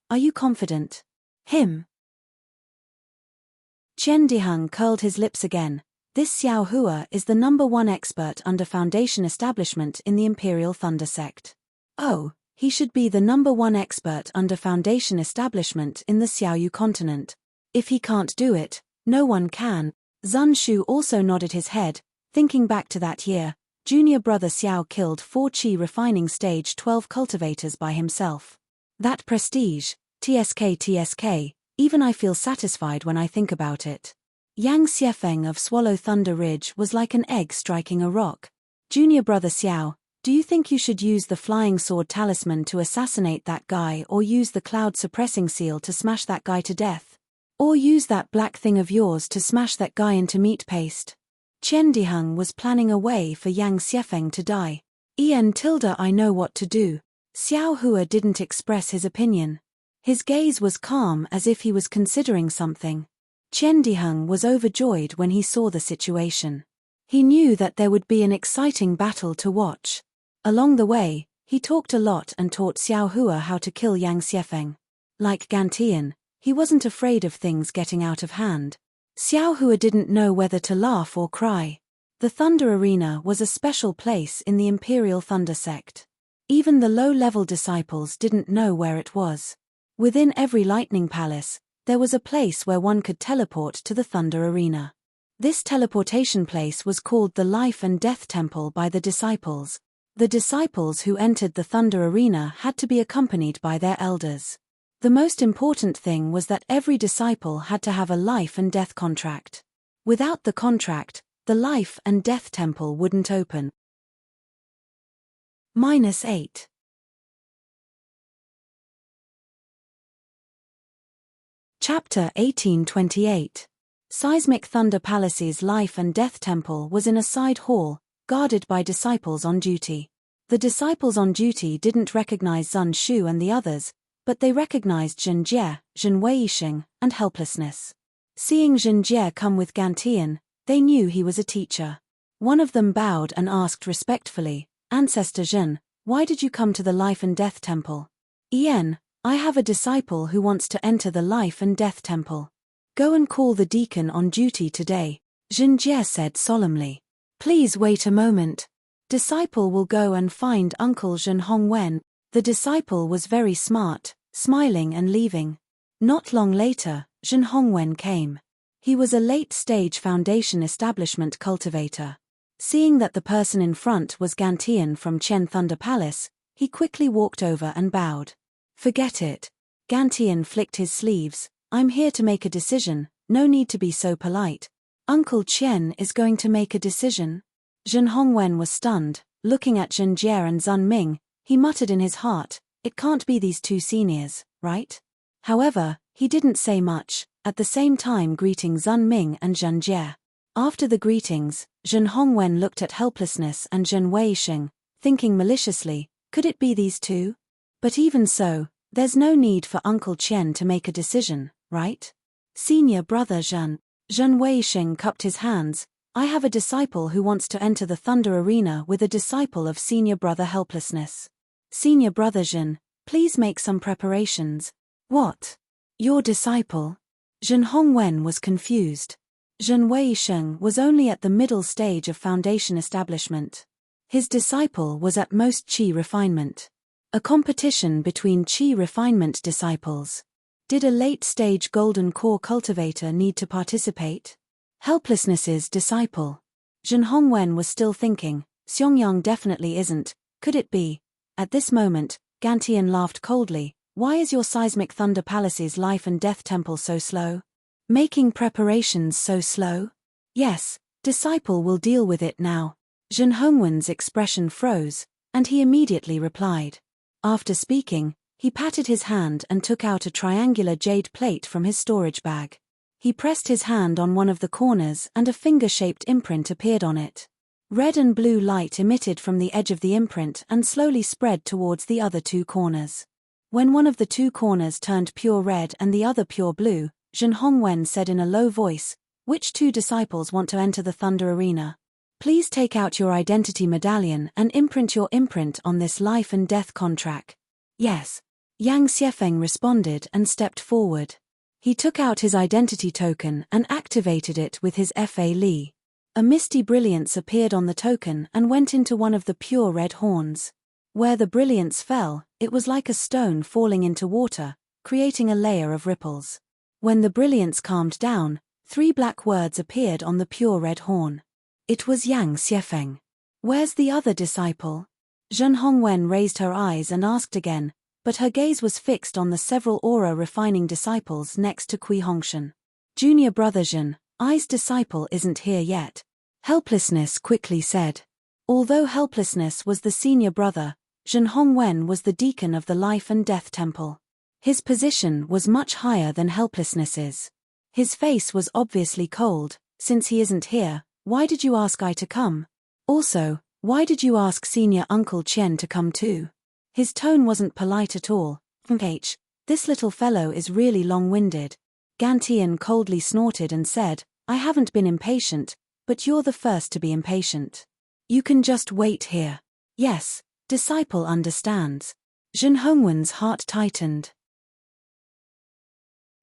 are you confident? Him. Qian Diheng curled his lips again. This Xiao Hua is the #1 expert under Foundation establishment in the Imperial Thunder sect. Oh, he should be the #1 expert under Foundation establishment in the Xiaoyu continent. If he can't do it, no one can. Zun Shu also nodded his head, thinking back to that year, junior brother Xiao killed 4 Qi refining stage 12 cultivators by himself. That prestige, TSK, even I feel satisfied when I think about it. Yang Xiefeng of Swallow Thunder Ridge was like an egg striking a rock. Junior brother Xiao, do you think you should use the flying sword talisman to assassinate that guy, or use the cloud suppressing seal to smash that guy to death? Or use that black thing of yours to smash that guy into meat paste? Qian Diheng was planning a way for Yang Xiefeng to die. I know what to do. Xiao Hua didn't express his opinion. His gaze was calm as if he was considering something. Qian Diheng was overjoyed when he saw the situation. He knew that there would be an exciting battle to watch. Along the way, he talked a lot and taught Xiao Hua how to kill Yang Xiefeng. Like Gantian, he wasn't afraid of things getting out of hand. Xiao Hua didn't know whether to laugh or cry. The Thunder Arena was a special place in the Imperial Thunder sect. Even the low-level disciples didn't know where it was. Within every lightning palace, there was a place where one could teleport to the Thunder Arena. This teleportation place was called the Life and Death Temple by the disciples. The disciples who entered the Thunder Arena had to be accompanied by their elders. The most important thing was that every disciple had to have a life and death contract. Without the contract, the Life and Death Temple wouldn't open. -8. Chapter 1828. Seismic Thunder Palace's Life and Death Temple was in a side hall, guarded by disciples on duty. The disciples on duty didn't recognize Zun Shu and the others, but they recognized Xinjie, Zhen Weixing, and helplessness. Seeing Xinjie come with Gantian, they knew he was a teacher. One of them bowed and asked respectfully, Ancestor Zhen, why did you come to the Life and Death Temple? Yen, I have a disciple who wants to enter the Life and Death Temple. Go and call the deacon on duty today, Xinjie said solemnly. Please wait a moment. Disciple will go and find Uncle Zhen Hongwen. The disciple was very smart, smiling and leaving. Not long later, Zhen Hongwen came. He was a late-stage Foundation establishment cultivator. Seeing that the person in front was Gantian from Chen Thunder Palace, he quickly walked over and bowed. Forget it. Gantian flicked his sleeves. I'm here to make a decision, no need to be so polite. Uncle Chen is going to make a decision? Zhen Hongwen was stunned, looking at Xinjie and Zun Ming. He muttered in his heart, it can't be these two seniors, right? However, he didn't say much, at the same time greeting Zun Ming and Xinjie. After the greetings, Zhen Hongwen looked at helplessness and Zhen Weisheng, thinking maliciously, could it be these two? But even so, there's no need for Uncle Qian to make a decision, right? Senior brother Zhen. Zhen Weisheng cupped his hands. I have a disciple who wants to enter the Thunder Arena with a disciple of senior brother helplessness. Senior brother Zhen, please make some preparations. What? Your disciple? Zhen Hongwen was confused. Zhen Weisheng was only at the middle stage of foundation establishment. His disciple was at most Qi refinement. A competition between Qi refinement disciples. Did a late-stage golden core cultivator need to participate? Helplessness's disciple. Zhen Hongwen was still thinking, Xiangyang definitely isn't, could it be? At this moment, Gantian laughed coldly. Why is your seismic Thunder Palace's life and death temple so slow? Making preparations so slow? Yes, disciple will deal with it now. Zhen Hongwen's expression froze, and he immediately replied. After speaking, he patted his hand and took out a triangular jade plate from his storage bag. He pressed his hand on one of the corners and a finger-shaped imprint appeared on it. Red and blue light emitted from the edge of the imprint and slowly spread towards the other two corners. When one of the two corners turned pure red and the other pure blue, Zhen Hongwen said in a low voice, which two disciples want to enter the Thunder Arena? Please take out your identity medallion and imprint your imprint on this life and death contract. Yes. Yang Xiefeng responded and stepped forward. He took out his identity token and activated it with his Fa Li. A misty brilliance appeared on the token and went into one of the pure red horns. Where the brilliance fell, it was like a stone falling into water, creating a layer of ripples. When the brilliance calmed down, 3 black words appeared on the pure red horn. It was Yang Xiefeng. Where's the other disciple? Zhen Hongwen raised her eyes and asked again, but her gaze was fixed on the several aura-refining disciples next to Kui Hongshan. Junior brother Zhen, I's disciple isn't here yet. Helplessness quickly said. Although Helplessness was the senior brother, Zhen Hongwen was the deacon of the Life and Death Temple. His position was much higher than Helplessness's. His face was obviously cold. Since he isn't here, why did you ask I to come? Also, why did you ask senior Uncle Qian to come too? His tone wasn't polite at all. This little fellow is really long-winded. Gantian coldly snorted and said, I haven't been impatient, but you're the first to be impatient. You can just wait here. Yes, disciple understands. Zhen Hongwen's heart tightened.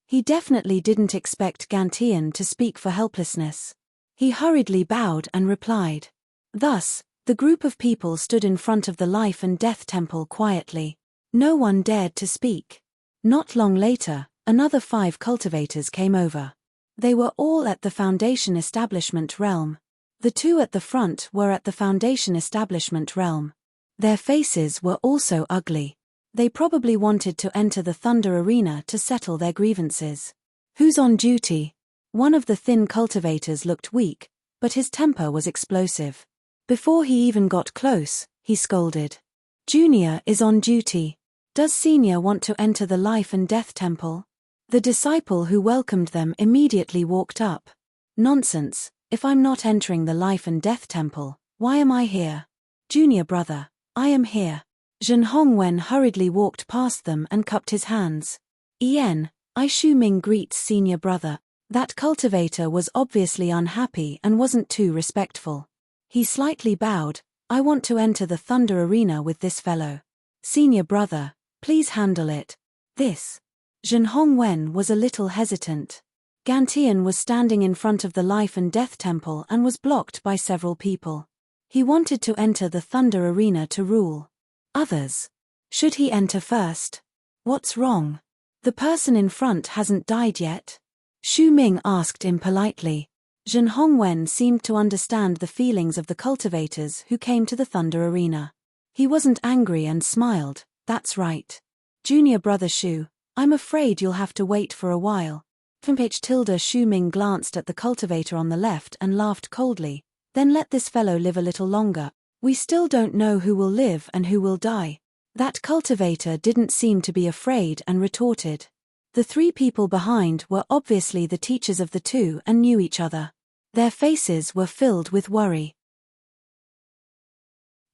He definitely didn't expect Gantian to speak for Helplessness. He hurriedly bowed and replied. Thus, the group of people stood in front of the Life and Death Temple quietly. No one dared to speak. Not long later, another 5 cultivators came over. They were all at the Foundation Establishment realm. The 2 at the front were at the Foundation Establishment realm. Their faces were also ugly. They probably wanted to enter the Thunder Arena to settle their grievances. Who's on duty? One of the thin cultivators looked weak, but his temper was explosive. Before he even got close, he scolded. Junior is on duty. Does Senior want to enter the Life and Death Temple? The disciple who welcomed them immediately walked up. Nonsense, if I'm not entering the Life and Death Temple, why am I here? Junior brother, I am here. Zhen Hongwen hurriedly walked past them and cupped his hands. I Shu Ming greets senior brother. That cultivator was obviously unhappy and wasn't too respectful. He slightly bowed. I want to enter the Thunder Arena with this fellow. Senior brother, please handle it. This. Zhen Hongwen was a little hesitant. Gantian was standing in front of the Life and Death Temple and was blocked by several people. He wanted to enter the Thunder Arena to rule others. Should he enter first? What's wrong? The person in front hasn't died yet? Shu Ming asked impolitely. Zhen Hongwen seemed to understand the feelings of the cultivators who came to the Thunder Arena. He wasn't angry and smiled. That's right. Junior brother Shu, I'm afraid you'll have to wait for a while. Shu Ming glanced at the cultivator on the left and laughed coldly. Then let this fellow live a little longer. We still don't know who will live and who will die. That cultivator didn't seem to be afraid and retorted. The 3 people behind were obviously the teachers of the 2 and knew each other. Their faces were filled with worry.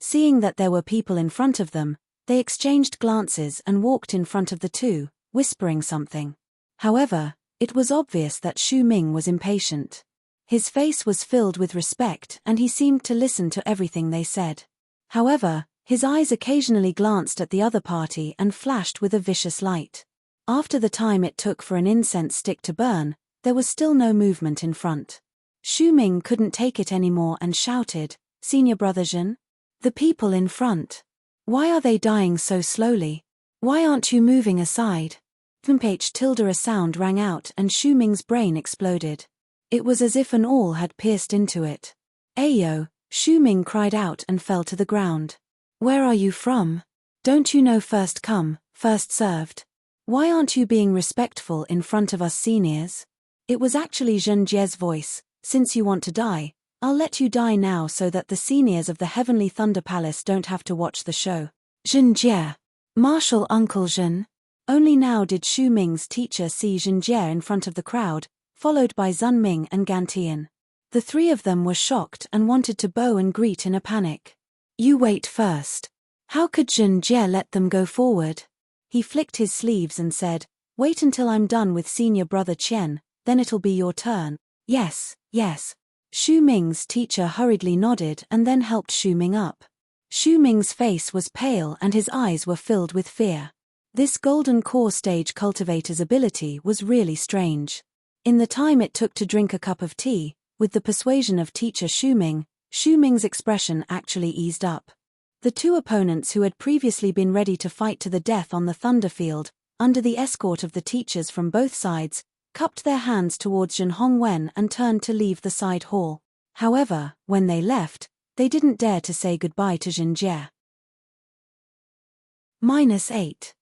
Seeing that there were people in front of them, they exchanged glances and walked in front of the two, whispering something. However, it was obvious that Xu Ming was impatient. His face was filled with respect and he seemed to listen to everything they said. However, his eyes occasionally glanced at the other party and flashed with a vicious light. After the time it took for an incense stick to burn, there was still no movement in front. Xu Ming couldn't take it anymore and shouted, "Senior Brother Zhen? The people in front. Why are they dying so slowly? Why aren't you moving aside?" A sound rang out and Xu Ming's brain exploded. It was as if an awl had pierced into it. "Ayo!" Xu Ming cried out and fell to the ground. "Where are you from? Don't you know first come, first served? Why aren't you being respectful in front of us seniors?" It was actually Zhen Jie's voice. "Since you want to die, I'll let you die now so that the seniors of the Heavenly Thunder Palace don't have to watch the show." "Zhen Jie! Martial Uncle Zhen!" Only now did Xu Ming's teacher see Zhen Jie in front of the crowd, followed by Zun Ming and Gan Tian. The three of them were shocked and wanted to bow and greet in a panic. "You wait first. How could Zhen Jie let them go forward?" He flicked his sleeves and said, "Wait until I'm done with senior brother Qian, then it'll be your turn." "Yes, yes." Xu Ming's teacher hurriedly nodded and then helped Xu Ming up. Xu Ming's face was pale and his eyes were filled with fear. This golden core stage cultivator's ability was really strange. In the time it took to drink a cup of tea, with the persuasion of teacher Xu Ming's expression actually eased up. The two opponents who had previously been ready to fight to the death on the thunder field, under the escort of the teachers from both sides, cupped their hands towards Zhen Hongwen and turned to leave the side hall. However, when they left, they didn't dare to say goodbye to Zhen Jie. -8.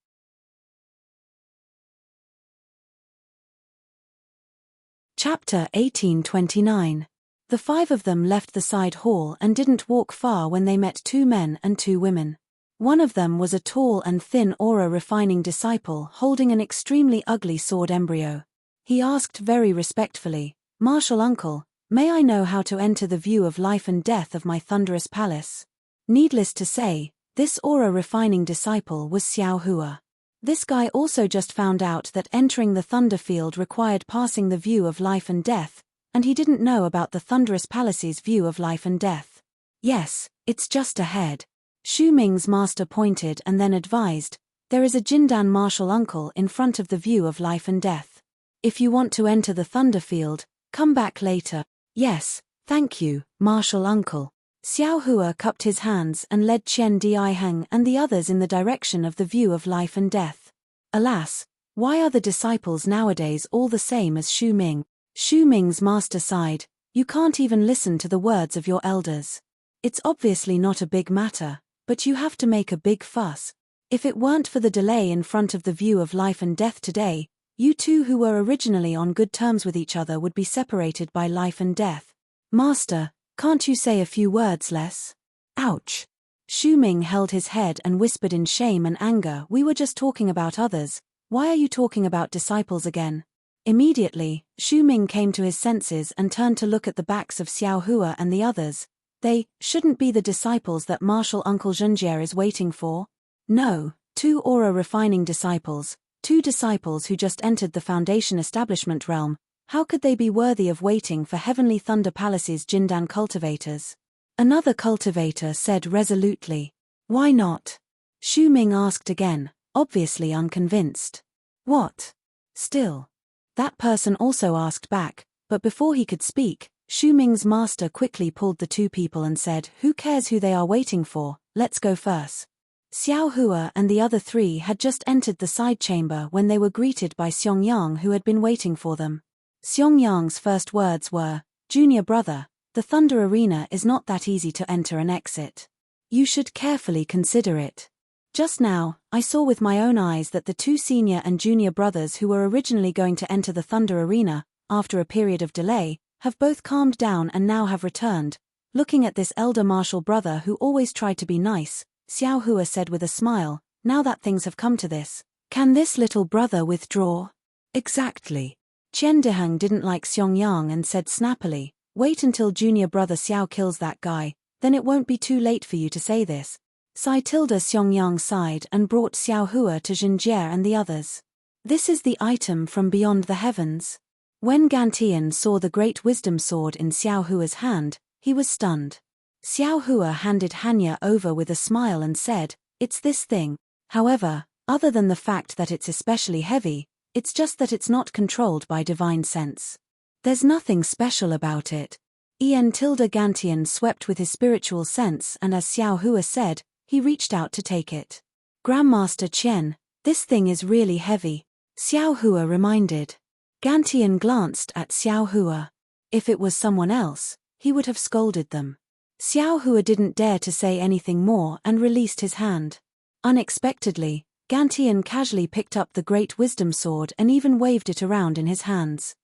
Chapter 1829. The five of them left the side hall and didn't walk far when they met two men and two women. One of them was a tall and thin aura-refining disciple holding an extremely ugly sword embryo. He asked very respectfully, "Martial Uncle, may I know how to enter the view of life and death of my thunderous palace?" Needless to say, this aura-refining disciple was Xiao Hua. This guy also just found out that entering the thunder field required passing the view of life and death, and he didn't know about the thunderous palace's view of life and death. "Yes, it's just ahead." Xu Ming's master pointed and then advised, "There is a Jindan martial uncle in front of the view of life and death. If you want to enter the thunder field, come back later." "Yes, thank you, martial uncle." Xiao Hua cupped his hands and led Qian Diheng and the others in the direction of the view of life and death. Alas, why are the disciples nowadays all the same as Xu Ming? Xu Ming's master sighed, "You can't even listen to the words of your elders. It's obviously not a big matter, but you have to make a big fuss. If it weren't for the delay in front of the view of life and death today, you two who were originally on good terms with each other would be separated by life and death. Master, can't you say a few words less?" "Ouch." Xu Ming held his head and whispered in shame and anger, "We were just talking about others, why are you talking about disciples again?" Immediately, Xu Ming came to his senses and turned to look at the backs of Xiao Hua and the others. They shouldn't be the disciples that martial Uncle Zhen Jie is waiting for. No, two aura-refining disciples, two disciples who just entered the Foundation establishment realm. How could they be worthy of waiting for Heavenly Thunder Palace's Jindan cultivators? Another cultivator said resolutely. "Why not?" Xu Ming asked again, obviously unconvinced. "What? Still?" That person also asked back, but before he could speak, Xu Ming's master quickly pulled the two people and said, "Who cares who they are waiting for, let's go first." Xiao Hua and the other three had just entered the side chamber when they were greeted by Xiong Yang, who had been waiting for them. Xiong Yang's first words were, "Junior brother, the Thunder Arena is not that easy to enter and exit. You should carefully consider it. Just now, I saw with my own eyes that the two senior and junior brothers who were originally going to enter the Thunder Arena, after a period of delay, have both calmed down and now have returned." Looking at this elder martial brother who always tried to be nice, Xiao Hua said with a smile, "Now that things have come to this, can this little brother withdraw?" "Exactly." Qian Diheng didn't like Xiong Yang and said snappily, Wait until junior brother Xiao kills that guy, then it won't be too late for you to say this. Sai Tilda Xiongyang sighed and brought Xiao Hua to Jinjie and the others. This is the item from beyond the heavens. When Gantian saw the great wisdom sword in Xiao Hua's hand, he was stunned. Xiao Hua handed Hanya over with a smile and said, "It's this thing. However, other than the fact that it's especially heavy, it's just that it's not controlled by divine sense. There's nothing special about it." Tilda Gantian swept with his spiritual sense, and as Xiao Hua said, he reached out to take it. "Grandmaster Qian, this thing is really heavy," Xiao Hua reminded. Gantian glanced at Xiao Hua. If it was someone else, he would have scolded them. Xiao Hua didn't dare to say anything more and released his hand. Unexpectedly, Gantian casually picked up the great wisdom sword and even waved it around in his hands.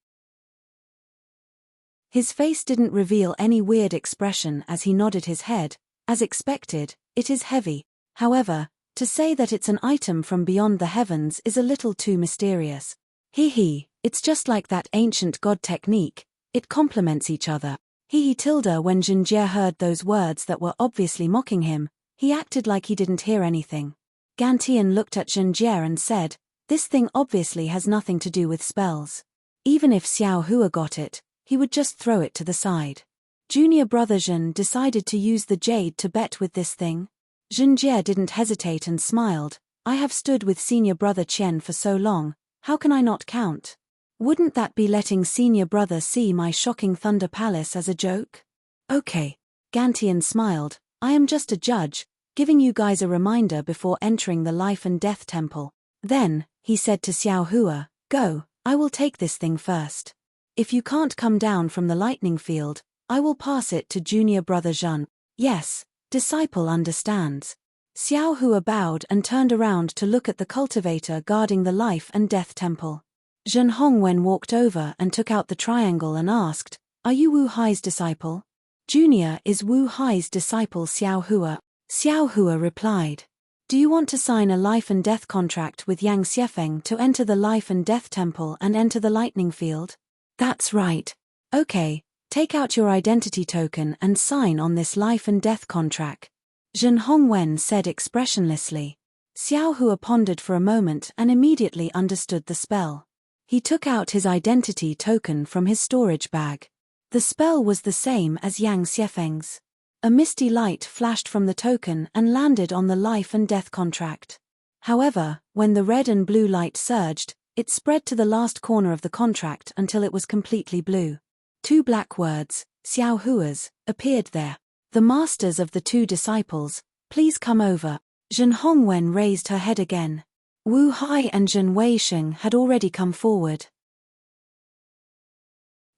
His face didn't reveal any weird expression as he nodded his head. As expected, it is heavy. However, to say that it's an item from beyond the heavens is a little too mysterious. It's just like that ancient god technique, it complements each other. Tilda. When Jinjie heard those words that were obviously mocking him, he acted like he didn't hear anything. Gantian looked at Jinjie and said, "This thing obviously has nothing to do with spells. Even if Xiao Hua got it, he would just throw it to the side." Junior brother Jin decided to use the jade to bet with this thing. Jinjie didn't hesitate and smiled, "I have stood with senior brother Qian for so long, how can I not count? Wouldn't that be letting senior brother see my shocking Thunder Palace as a joke?" "Okay." Gantian smiled, "I am just a judge, giving you guys a reminder before entering the life and death temple." Then, he said to Xiao Hua, "Go, I will take this thing first. If you can't come down from the lightning field, I will pass it to junior brother Zhen." "Yes, disciple understands." Xiao Hua bowed and turned around to look at the cultivator guarding the life and death temple. Zhen Hongwen walked over and took out the triangle and asked, "Are you Wu Hai's disciple?" "Junior is Wu Hai's disciple Xiao Hua." Xiao Hua replied, "Do you want to sign a life and death contract with Yang Xiefeng to enter the life and death temple and enter the lightning field?" "That's right." "Okay, take out your identity token and sign on this life and death contract," Zhen Hongwen said expressionlessly. Xiao Hua pondered for a moment and immediately understood the spell. He took out his identity token from his storage bag. The spell was the same as Yang Xiefeng's. A misty light flashed from the token and landed on the life and death contract. However, when the red and blue light surged, it spread to the last corner of the contract until it was completely blue. Two black words, Xiao Hua's, appeared there. "The masters of the two disciples, please come over." Zhen Hongwen raised her head again. Wu Hai and Zhen Weisheng had already come forward.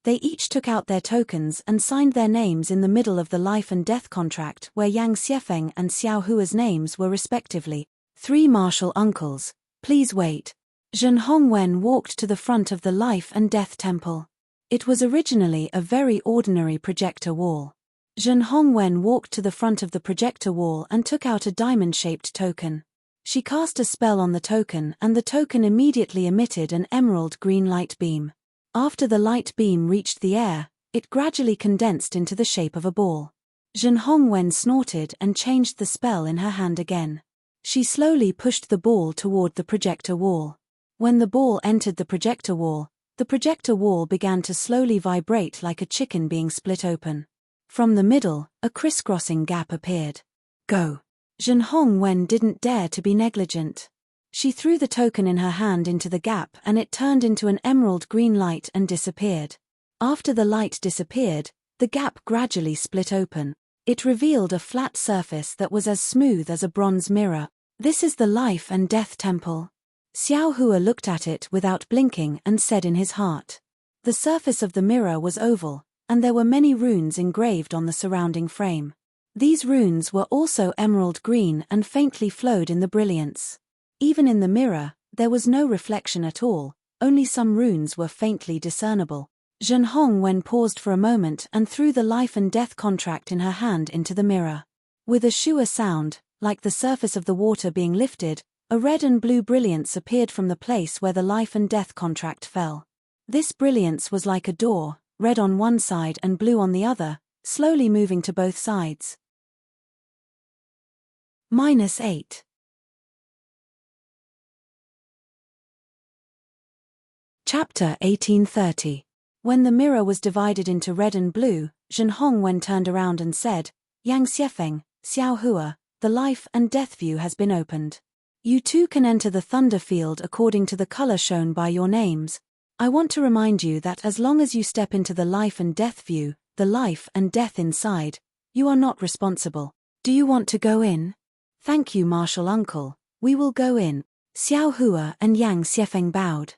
They each took out their tokens and signed their names in the middle of the life and death contract where Yang Xiefeng and Xiao Hua's names were respectively. "Three martial uncles, please wait." Zhen Hongwen walked to the front of the life and death temple. It was originally a very ordinary projector wall. Zhen Hongwen walked to the front of the projector wall and took out a diamond-shaped token. She cast a spell on the token and the token immediately emitted an emerald green light beam. After the light beam reached the air, it gradually condensed into the shape of a ball. Zhen Hongwen snorted and changed the spell in her hand again. She slowly pushed the ball toward the projector wall. When the ball entered the projector wall began to slowly vibrate like a chicken being split open. From the middle, a crisscrossing gap appeared. "Go." Zhen Hongwen didn't dare to be negligent. She threw the token in her hand into the gap and it turned into an emerald green light and disappeared. After the light disappeared, the gap gradually split open. It revealed a flat surface that was as smooth as a bronze mirror. "This is the life and death temple." Xiao Hua looked at it without blinking and said in his heart. The surface of the mirror was oval, and there were many runes engraved on the surrounding frame. These runes were also emerald green and faintly flowed in the brilliance. Even in the mirror, there was no reflection at all, only some runes were faintly discernible. Zhen Hongwen paused for a moment and threw the life and death contract in her hand into the mirror. With a shua sound, like the surface of the water being lifted, a red and blue brilliance appeared from the place where the life and death contract fell. This brilliance was like a door, red on one side and blue on the other, slowly moving to both sides. -8. Chapter 1830. When the mirror was divided into red and blue, Zhen Hongwen turned around and said, Yang Xiefeng, Xiao Hua, the life and death view has been opened. You too can enter the thunder field according to the color shown by your names. I want to remind you that as long as you step into the life and death view, the life and death inside, you are not responsible. Do you want to go in? Thank you, Martial Uncle. We will go in. Xiao Hua and Yang Xiefeng bowed.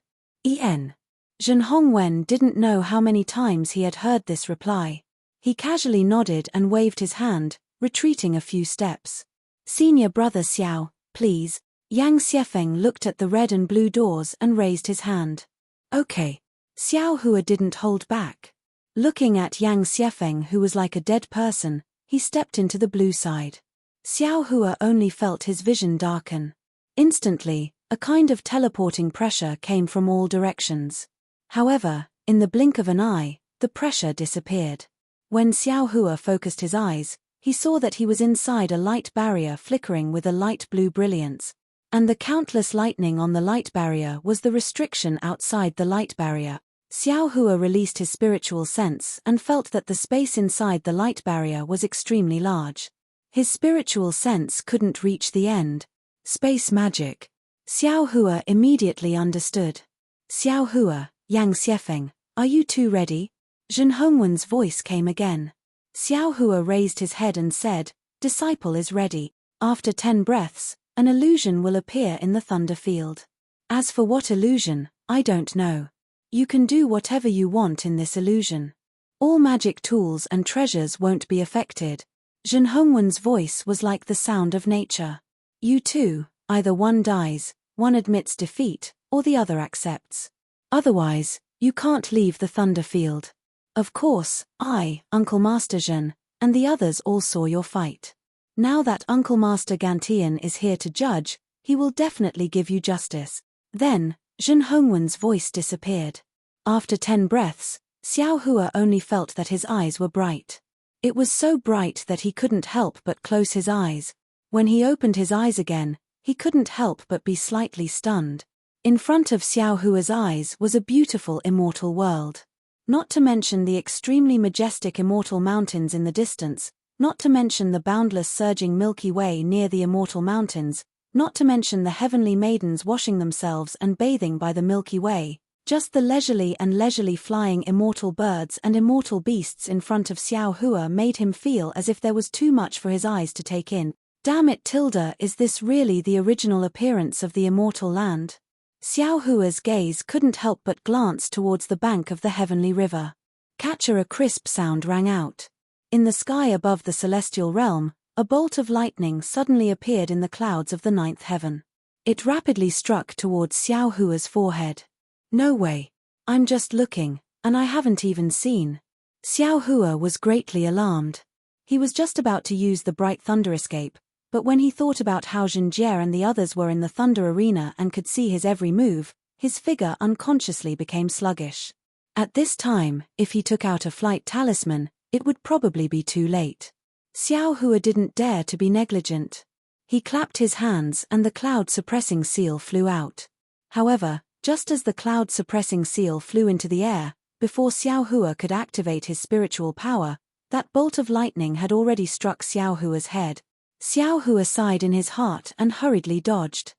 Zhen Hongwen didn't know how many times he had heard this reply. He casually nodded and waved his hand, retreating a few steps. Senior brother Xiao, please. Yang Xiefeng looked at the red and blue doors and raised his hand. Okay. Xiao Hua didn't hold back. Looking at Yang Xiefeng, who was like a dead person, he stepped into the blue side. Xiao Hua only felt his vision darken. Instantly, a kind of teleporting pressure came from all directions. However, in the blink of an eye, the pressure disappeared. When Xiao Hua focused his eyes, he saw that he was inside a light barrier flickering with a light blue brilliance. And the countless lightning on the light barrier was the restriction outside the light barrier. Xiao Hua released his spiritual sense and felt that the space inside the light barrier was extremely large. His spiritual sense couldn't reach the end. Space magic. Xiao Hua immediately understood. Xiao Hua, Yang Xiefeng, are you two ready? Zhen Hongwen's voice came again. Xiao Hua raised his head and said, Disciple is ready. After 10 breaths, an illusion will appear in the thunder field. As for what illusion, I don't know. You can do whatever you want in this illusion. All magic tools and treasures won't be affected. Zhen Hongwen's voice was like the sound of nature. You two, either one dies, one admits defeat, or the other accepts. Otherwise, you can't leave the thunder field. Of course, I, Uncle Master Zhen, and the others all saw your fight. Now that Uncle Master Gantian is here to judge, he will definitely give you justice. Then, Zhen Hongwen's voice disappeared. After 10 breaths, Xiao Hua only felt that his eyes were bright. It was so bright that he couldn't help but close his eyes. When he opened his eyes again, he couldn't help but be slightly stunned. In front of Xiao Hua's eyes was a beautiful immortal world. Not to mention the extremely majestic immortal mountains in the distance, not to mention the boundless surging Milky Way near the immortal mountains, not to mention the heavenly maidens washing themselves and bathing by the Milky Way, just the leisurely flying immortal birds and immortal beasts in front of Xiao Hua made him feel as if there was too much for his eyes to take in. Damn it, Tilda, is this really the original appearance of the immortal land? Xiao Hua's gaze couldn't help but glance towards the bank of the heavenly river. Catcher, a crisp sound rang out. In the sky above the celestial realm, a bolt of lightning suddenly appeared in the clouds of the 9th heaven. It rapidly struck towards Xiao Hua's forehead. No way. I'm just looking, and I haven't even seen. Xiao Hua was greatly alarmed. He was just about to use the bright thunder escape, but when he thought about how Zhenjie and the others were in the thunder arena and could see his every move, his figure unconsciously became sluggish. At this time, if he took out a flight talisman, it would probably be too late. Xiao Hua didn't dare to be negligent. He clapped his hands and the cloud-suppressing seal flew out. However, just as the cloud-suppressing seal flew into the air, before Xiao Hua could activate his spiritual power, that bolt of lightning had already struck Xiao Hua's head. Xiao Hua sighed in his heart and hurriedly dodged.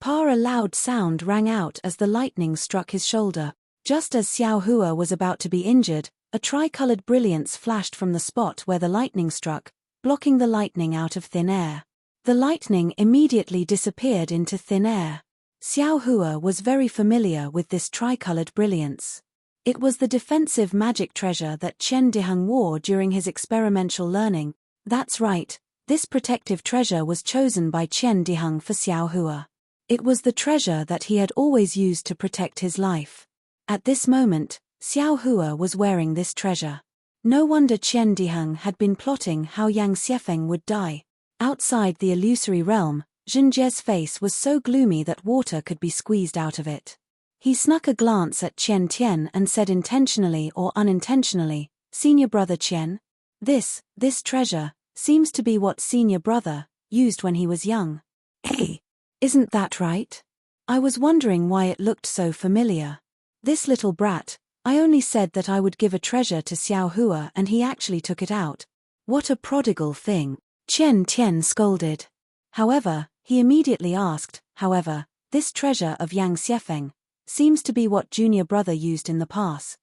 A loud sound rang out as the lightning struck his shoulder. Just as Xiao Hua was about to be injured, a tricolored brilliance flashed from the spot where the lightning struck, blocking the lightning out of thin air. The lightning immediately disappeared into thin air. Xiao Hua was very familiar with this tricolored brilliance. It was the defensive magic treasure that Chen Diheng wore during his experimental learning. That's right, this protective treasure was chosen by Chen Diheng for Xiao Hua. It was the treasure that he had always used to protect his life. At this moment, Xiao Hua was wearing this treasure. No wonder Chen Diheng had been plotting how Yang Xiefeng would die. Outside the illusory realm, Zhenjie's face was so gloomy that water could be squeezed out of it. He snuck a glance at Qian Tian and said intentionally or unintentionally, "Senior brother Qian? This treasure, seems to be what senior brother used when he was young. Hey, isn't that right? I was wondering why it looked so familiar. This little brat, I only said that I would give a treasure to Xiao Hua and he actually took it out. What a prodigal thing," Qian Tian scolded. However, he immediately asked, "However, this treasure of Yang Xiefeng seems to be what junior brother used in the past.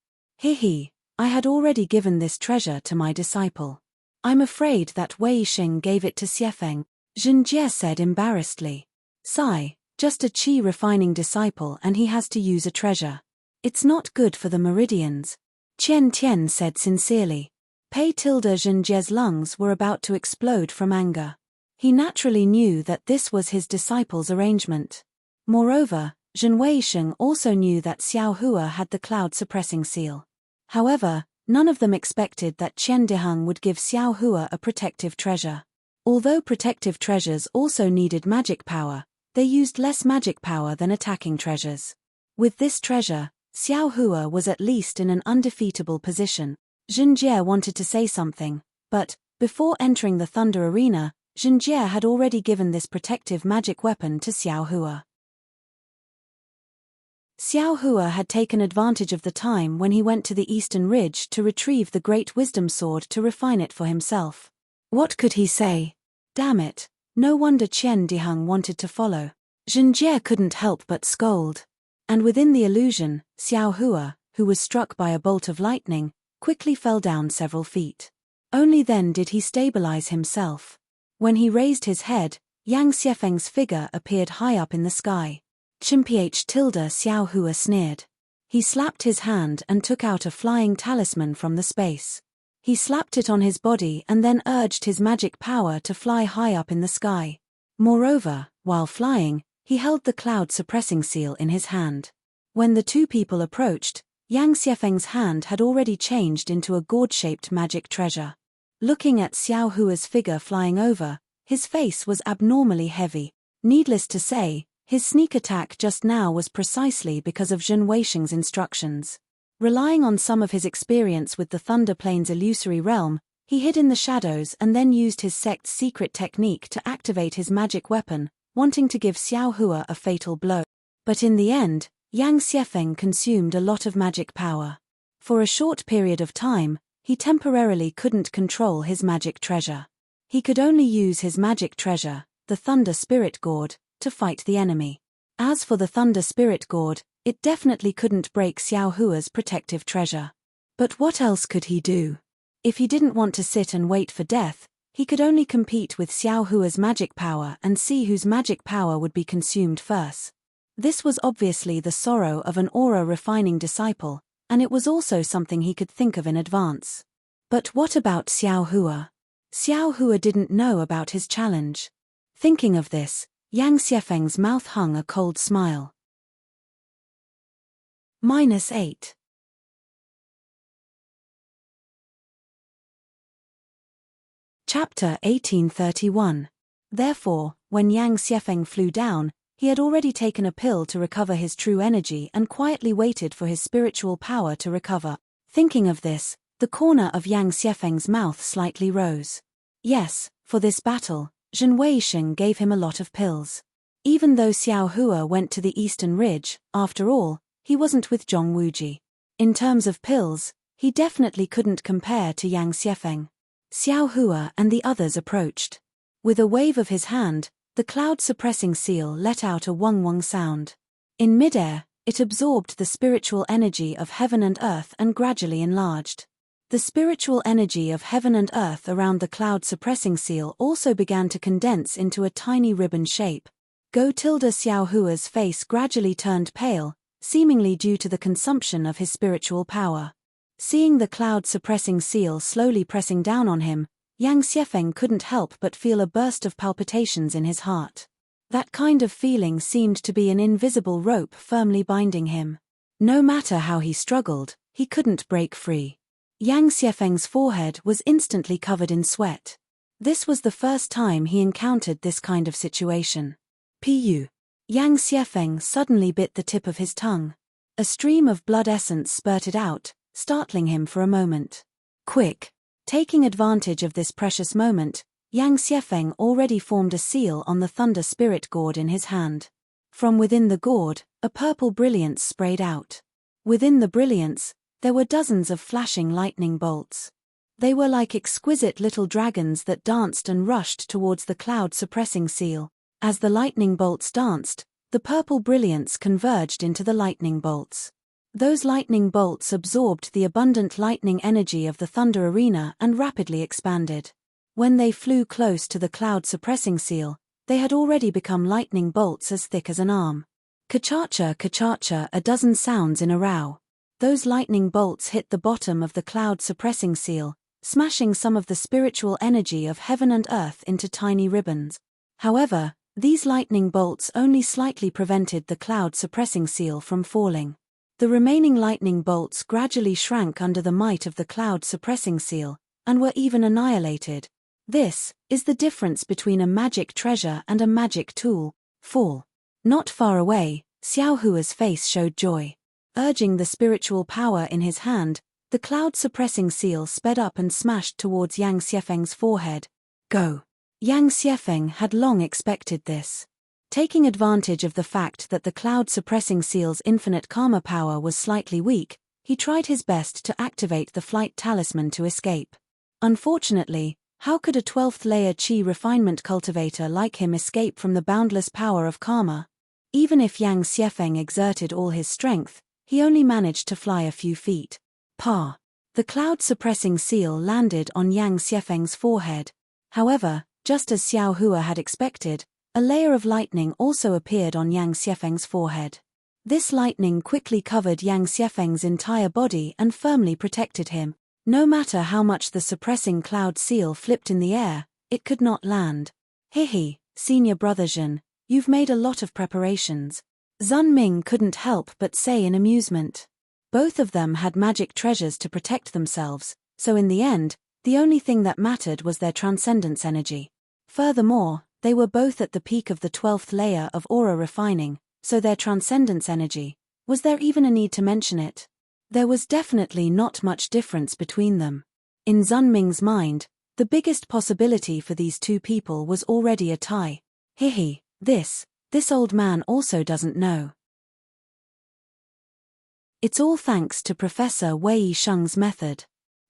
I had already given this treasure to my disciple. I'm afraid that Wei Xing gave it to Xiefeng," Zhenjie said embarrassedly. "Sigh, just a qi refining disciple and he has to use a treasure. It's not good for the meridians," Qian Tian said sincerely. Zhenjie's lungs were about to explode from anger. He naturally knew that this was his disciple's arrangement. Moreover, Zhen Weisheng also knew that Xiao Hua had the cloud-suppressing seal. However, none of them expected that Qian Diheng would give Xiao Hua a protective treasure. Although protective treasures also needed magic power, they used less magic power than attacking treasures. With this treasure, Xiao Hua was at least in an undefeatable position. Zhenjie wanted to say something, but, before entering the Thunder Arena, Zhenjie had already given this protective magic weapon to Xiao Hua. Xiao Hua had taken advantage of the time when he went to the Eastern Ridge to retrieve the Great Wisdom Sword to refine it for himself. What could he say? Damn it, no wonder Qian Diheng wanted to follow. Zhenjie couldn't help but scold. And within the illusion, Xiao Hua, who was struck by a bolt of lightning, quickly fell down several feet. Only then did he stabilize himself. When he raised his head, Yang Xiefeng's figure appeared high up in the sky. Xiao Hua sneered. He slapped his hand and took out a flying talisman from the space. He slapped it on his body and then urged his magic power to fly high up in the sky. Moreover, while flying, he held the cloud-suppressing seal in his hand. When the two people approached, Yang Xiefeng's hand had already changed into a gourd-shaped magic treasure. Looking at Xiao Hua's figure flying over, his face was abnormally heavy. Needless to say, his sneak attack just now was precisely because of Zhen Weisheng's instructions. Relying on some of his experience with the Thunder Plains illusory realm, he hid in the shadows and then used his sect's secret technique to activate his magic weapon, wanting to give Xiao Hua a fatal blow. But in the end, Yang Xiefeng consumed a lot of magic power. For a short period of time, he temporarily couldn't control his magic treasure. He could only use his magic treasure, the Thunder Spirit Gourd, to fight the enemy. As for the Thunder Spirit Gourd, it definitely couldn't break Xiao Hua's protective treasure. But what else could he do? If he didn't want to sit and wait for death, he could only compete with Xiao Hua's magic power and see whose magic power would be consumed first. This was obviously the sorrow of an aura-refining disciple, and it was also something he could think of in advance. But what about Xiao Hua? Xiao Hua didn't know about his challenge. Thinking of this, Yang Xiefeng's mouth hung a cold smile. -8. Chapter 1831. Therefore, when Yang Xiefeng flew down, he had already taken a pill to recover his true energy and quietly waited for his spiritual power to recover. Thinking of this, the corner of Yang Xiefeng's mouth slightly rose. Yes, for this battle, Zhen Weisheng gave him a lot of pills. Even though Xiao Hua went to the Eastern Ridge, after all, he wasn't with Zhong Wuji. In terms of pills, he definitely couldn't compare to Yang Xiefeng. Xiao Hua and the others approached. With a wave of his hand, the cloud-suppressing seal let out a wong-wong sound. In midair, it absorbed the spiritual energy of heaven and earth and gradually enlarged. The spiritual energy of heaven and earth around the cloud-suppressing seal also began to condense into a tiny ribbon shape. Xiao Hua's face gradually turned pale, seemingly due to the consumption of his spiritual power. Seeing the cloud-suppressing seal slowly pressing down on him, Yang Xiefeng couldn't help but feel a burst of palpitations in his heart. That kind of feeling seemed to be an invisible rope firmly binding him. No matter how he struggled, he couldn't break free. Yang Xiefeng's forehead was instantly covered in sweat. This was the first time he encountered this kind of situation. Pu. Yang Xiefeng suddenly bit the tip of his tongue. A stream of blood essence spurted out, startling him for a moment. Quick! Taking advantage of this precious moment, Yang Xiefeng already formed a seal on the thunder spirit gourd in his hand. From within the gourd, a purple brilliance sprayed out. Within the brilliance, there were dozens of flashing lightning bolts. They were like exquisite little dragons that danced and rushed towards the cloud-suppressing seal. As the lightning bolts danced, the purple brilliance converged into the lightning bolts. Those lightning bolts absorbed the abundant lightning energy of the thunder arena and rapidly expanded. When they flew close to the cloud-suppressing seal, they had already become lightning bolts as thick as an arm. Ka-cha-cha, ka-cha-cha, a dozen sounds in a row. Those lightning bolts hit the bottom of the cloud-suppressing seal, smashing some of the spiritual energy of heaven and earth into tiny ribbons. However, these lightning bolts only slightly prevented the cloud-suppressing seal from falling. The remaining lightning bolts gradually shrank under the might of the cloud-suppressing seal, and were even annihilated. This is the difference between a magic treasure and a magic tool. Fall. Not far away, Xiao Hua's face showed joy. Urging the spiritual power in his hand, the cloud-suppressing seal sped up and smashed towards Yang Xiefeng's forehead. Go! Yang Xiefeng had long expected this. Taking advantage of the fact that the cloud-suppressing seal's infinite karma power was slightly weak, he tried his best to activate the flight talisman to escape. Unfortunately, how could a 12th layer Qi refinement cultivator like him escape from the boundless power of karma? Even if Yang Xiefeng exerted all his strength, he only managed to fly a few feet. Pa! The cloud-suppressing seal landed on Yang Xiefeng's forehead. However, just as Xiao Hua had expected, a layer of lightning also appeared on Yang Xiefeng's forehead. This lightning quickly covered Yang Xiefeng's entire body and firmly protected him. No matter how much the suppressing cloud seal flipped in the air, it could not land. Hihi, senior brother Zhen, you've made a lot of preparations. Zun Ming couldn't help but say in amusement. Both of them had magic treasures to protect themselves, so in the end, the only thing that mattered was their transcendence energy. Furthermore, they were both at the peak of the 12th layer of aura refining, so their transcendence energy, was there even a need to mention it? There was definitely not much difference between them. In Zun Ming's mind, the biggest possibility for these two people was already a tie. Hihi, this old man also doesn't know. It's all thanks to Professor Wei Sheng's method.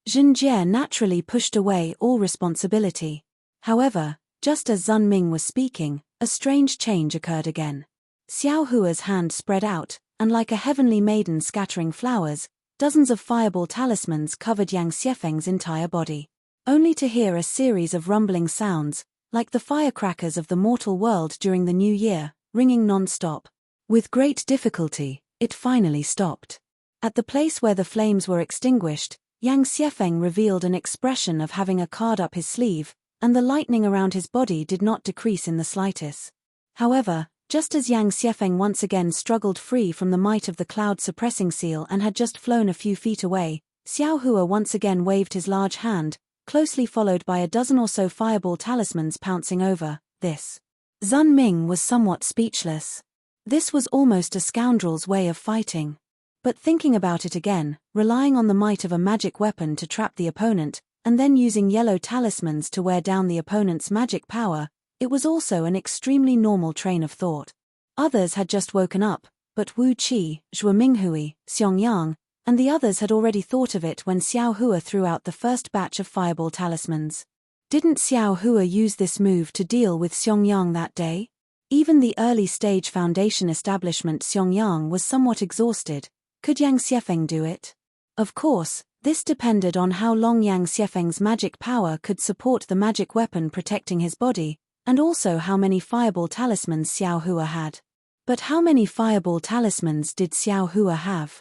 Zhen Jie naturally pushed away all responsibility. However, just as Zun Ming was speaking, a strange change occurred again. Xiao Hua's hand spread out, and like a heavenly maiden scattering flowers, dozens of fireball talismans covered Yang Xiefeng's entire body. Only to hear a series of rumbling sounds, like the firecrackers of the mortal world during the new year, ringing non-stop. With great difficulty, it finally stopped. At the place where the flames were extinguished, Yang Xiefeng revealed an expression of having a card up his sleeve, and the lightning around his body did not decrease in the slightest. However, just as Yang Xiefeng once again struggled free from the might of the cloud-suppressing seal and had just flown a few feet away, Xiao Hua once again waved his large hand, closely followed by a dozen or so fireball talismans pouncing over this. Zun Ming was somewhat speechless. This was almost a scoundrel's way of fighting. But thinking about it again, relying on the might of a magic weapon to trap the opponent, and then using yellow talismans to wear down the opponent's magic power, it was also an extremely normal train of thought. Others had just woken up, but Wu Qi, Zhuo Minghui, Xiong Yang, and the others had already thought of it when Xiao Hua threw out the first batch of fireball talismans. Didn't Xiao Hua use this move to deal with Xiong Yang that day? Even the early-stage foundation establishment Xiong Yang was somewhat exhausted. Could Yang Xiefeng do it? Of course, this depended on how long Yang Xiefeng's magic power could support the magic weapon protecting his body, and also how many fireball talismans Xiao Hua had. But how many fireball talismans did Xiao Hua have?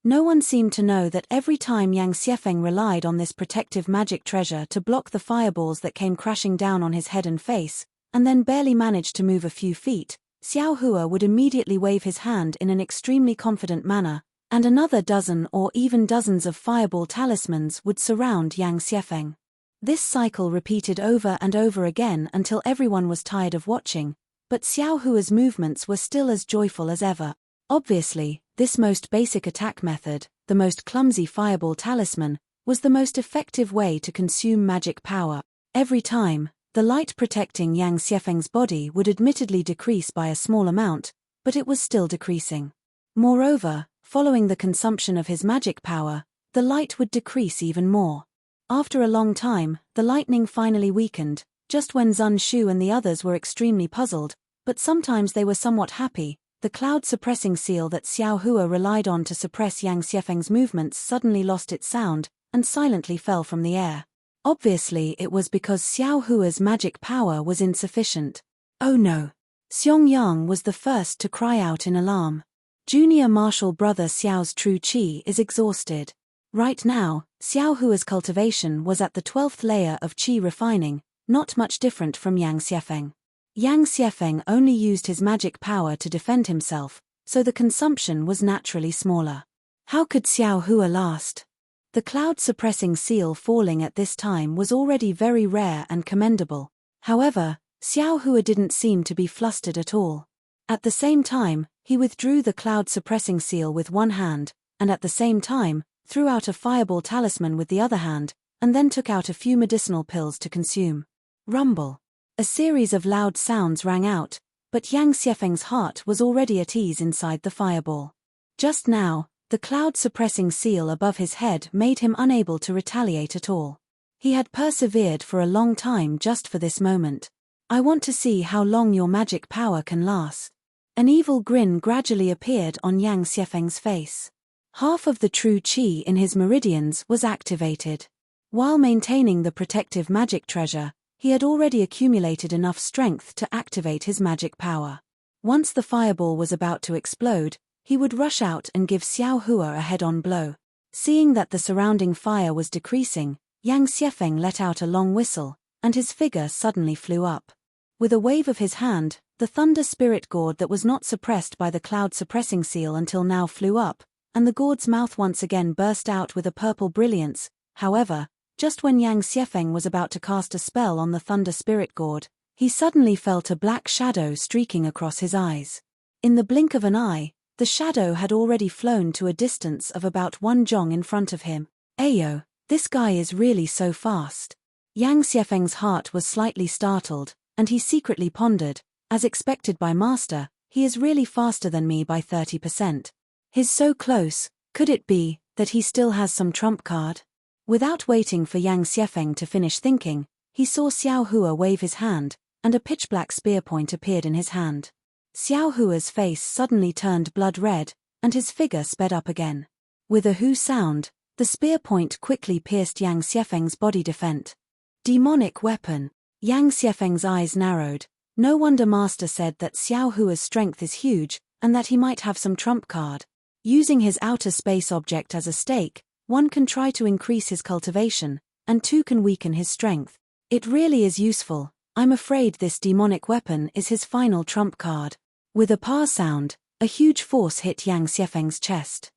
No one seemed to know that every time Yang Xiefeng relied on this protective magic treasure to block the fireballs that came crashing down on his head and face, and then barely managed to move a few feet, Xiao Hua would immediately wave his hand in an extremely confident manner, and another dozen or even dozens of fireball talismans would surround Yang Xiefeng. This cycle repeated over and over again until everyone was tired of watching, but Xiao Hua's movements were still as joyful as ever. Obviously, this most basic attack method, the most clumsy fireball talisman, was the most effective way to consume magic power. Every time, the light protecting Yang Xiefeng's body would admittedly decrease by a small amount, but it was still decreasing. Moreover, following the consumption of his magic power, the light would decrease even more. After a long time, the lightning finally weakened, just when Zun Shu and the others were extremely puzzled, but sometimes they were somewhat happy. The cloud-suppressing seal that Xiao Hua relied on to suppress Yang Xiefeng's movements suddenly lost its sound, and silently fell from the air. Obviously it was because Xiao Hua's magic power was insufficient. Oh no! Xiong Yang was the first to cry out in alarm. Junior martial brother Xiao's true qi is exhausted. Right now, Xiao Hua's cultivation was at the 12th layer of qi refining, not much different from Yang Xiefeng. Yang Xiefeng only used his magic power to defend himself, so the consumption was naturally smaller. How could Xiao Hua last? The cloud-suppressing seal falling at this time was already very rare and commendable. However, Xiao Hua didn't seem to be flustered at all. At the same time, he withdrew the cloud-suppressing seal with one hand, and at the same time, threw out a fireball talisman with the other hand, and then took out a few medicinal pills to consume. Rumble. A series of loud sounds rang out, but Yang Xiefeng's heart was already at ease inside the fireball. Just now, the cloud-suppressing seal above his head made him unable to retaliate at all. He had persevered for a long time just for this moment. I want to see how long your magic power can last. An evil grin gradually appeared on Yang Xiefeng's face. Half of the true qi in his meridians was activated. While maintaining the protective magic treasure, he had already accumulated enough strength to activate his magic power. Once the fireball was about to explode, he would rush out and give Xiao Hua a head-on blow. Seeing that the surrounding fire was decreasing, Yang Xiefeng let out a long whistle, and his figure suddenly flew up. With a wave of his hand, the thunder spirit gourd that was not suppressed by the cloud-suppressing seal until now flew up, and the gourd's mouth once again burst out with a purple brilliance. However, just when Yang Xiefeng was about to cast a spell on the thunder spirit gourd, he suddenly felt a black shadow streaking across his eyes. In the blink of an eye, the shadow had already flown to a distance of about 1 zhong in front of him. Ayo, this guy is really so fast. Yang Xiefeng's heart was slightly startled, and he secretly pondered, as expected by Master, he is really faster than me by 30%. He's so close, could it be that he still has some trump card? Without waiting for Yang Xiefeng to finish thinking, he saw Xiao Hua wave his hand, and a pitch-black spear point appeared in his hand. Xiao Hua's face suddenly turned blood red, and his figure sped up again. With a hoo sound, the spear point quickly pierced Yang Xiefeng's body defense. Demonic weapon. Yang Xiefeng's eyes narrowed. No wonder Master said that Xiao Hua's strength is huge, and that he might have some trump card. Using his outer space object as a stake, one can try to increase his cultivation, and two can weaken his strength. It really is useful. I'm afraid this demonic weapon is his final trump card. With a pa sound, a huge force hit Yang Xiefeng's chest.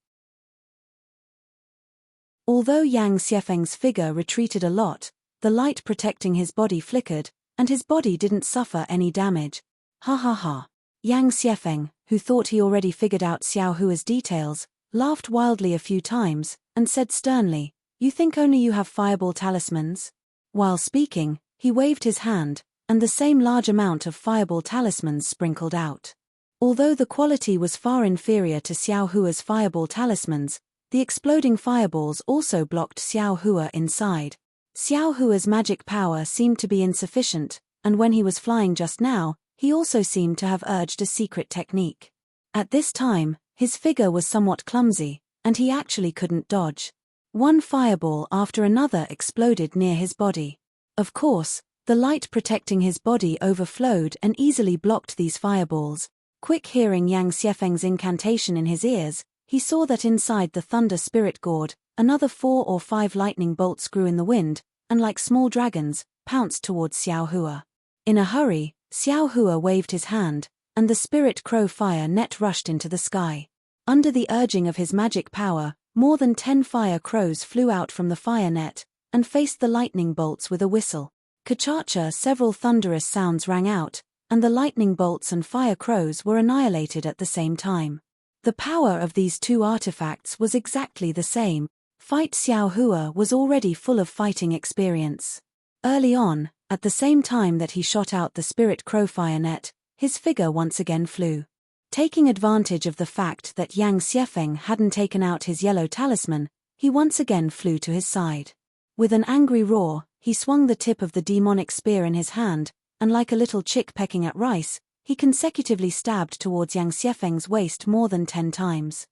Although Yang Xiefeng's figure retreated a lot, the light protecting his body flickered, and his body didn't suffer any damage. Ha ha ha. Yang Xiefeng, who thought he already figured out Xiao Hua's details, laughed wildly a few times, and said sternly, "You think only you have fireball talismans?" While speaking, he waved his hand, and the same large amount of fireball talismans sprinkled out. Although the quality was far inferior to Xiao Hua's fireball talismans, the exploding fireballs also blocked Xiao Hua inside. Xiao Hua's magic power seemed to be insufficient, and when he was flying just now, he also seemed to have urged a secret technique. At this time, his figure was somewhat clumsy, and he actually couldn't dodge. One fireball after another exploded near his body. Of course, the light protecting his body overflowed and easily blocked these fireballs. Quick hearing Yang Xiefeng's incantation in his ears, he saw that inside the thunder spirit gourd, another 4 or 5 lightning bolts grew in the wind, and like small dragons, pounced towards Xiao Hua. In a hurry, Xiao Hua waved his hand, and the spirit crow fire net rushed into the sky. Under the urging of his magic power, more than 10 fire crows flew out from the fire net, and faced the lightning bolts with a whistle. Ka-cha-cha, several thunderous sounds rang out, and the lightning bolts and fire crows were annihilated at the same time. The power of these two artifacts was exactly the same. Fight Xiao Hua was already full of fighting experience. Early on, at the same time that he shot out the spirit crow fire net, his figure once again flew. Taking advantage of the fact that Yang Xiefeng hadn't taken out his yellow talisman, he once again flew to his side. With an angry roar, he swung the tip of the demonic spear in his hand, and like a little chick pecking at rice, he consecutively stabbed towards Yang Xiefeng's waist more than 10 times.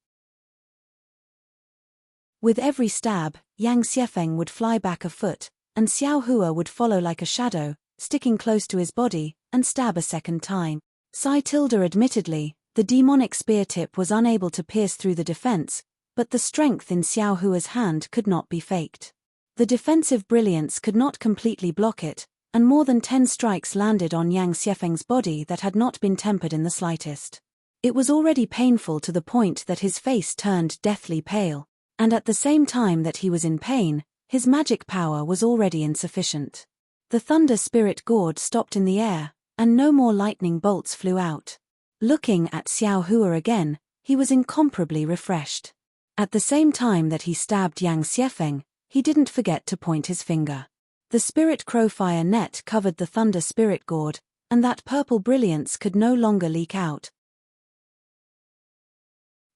With every stab, Yang Xiefeng would fly back a foot, and Xiao Hua would follow like a shadow, sticking close to his body, and stab a second time. Admittedly, the demonic spear tip was unable to pierce through the defense, but the strength in Xiao Hua's hand could not be faked. The defensive brilliance could not completely block it, and more than 10 strikes landed on Yang Xiefeng's body that had not been tempered in the slightest. It was already painful to the point that his face turned deathly pale, and at the same time that he was in pain, his magic power was already insufficient. The thunder spirit gourd stopped in the air, and no more lightning bolts flew out. Looking at Xiao Hua again, he was incomparably refreshed. At the same time that he stabbed Yang Xiefeng, he didn't forget to point his finger. The spirit crowfire net covered the thunder spirit gourd, and that purple brilliance could no longer leak out.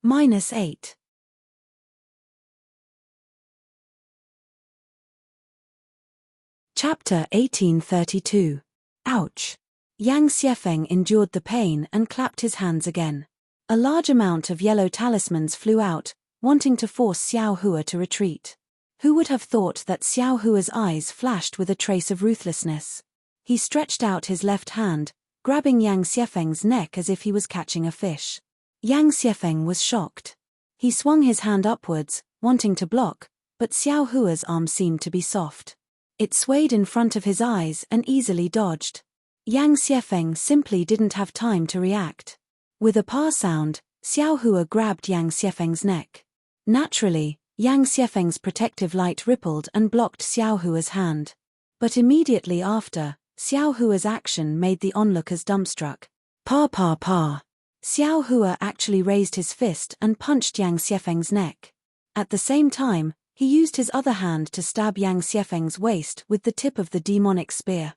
-8. Chapter 1832. Ouch. Yang Xiefeng endured the pain and clapped his hands again. A large amount of yellow talismans flew out, wanting to force Xiao Hua to retreat. Who would have thought that Xiao Hua's eyes flashed with a trace of ruthlessness? He stretched out his left hand, grabbing Yang Xiefeng's neck as if he was catching a fish. Yang Xiefeng was shocked. He swung his hand upwards, wanting to block, but Xiao Hua's arm seemed to be soft. It swayed in front of his eyes and easily dodged. Yang Xiefeng simply didn't have time to react. With a pa sound, Xiao Hua grabbed Yang Xiefeng's neck. Naturally, Yang Xiefeng's protective light rippled and blocked Xiao Hua's hand. But immediately after, Xiao Hua's action made the onlookers dumbstruck. Pa. Xiao Hua actually raised his fist and punched Yang Xiefeng's neck. At the same time, he used his other hand to stab Yang Xiefeng's waist with the tip of the demonic spear.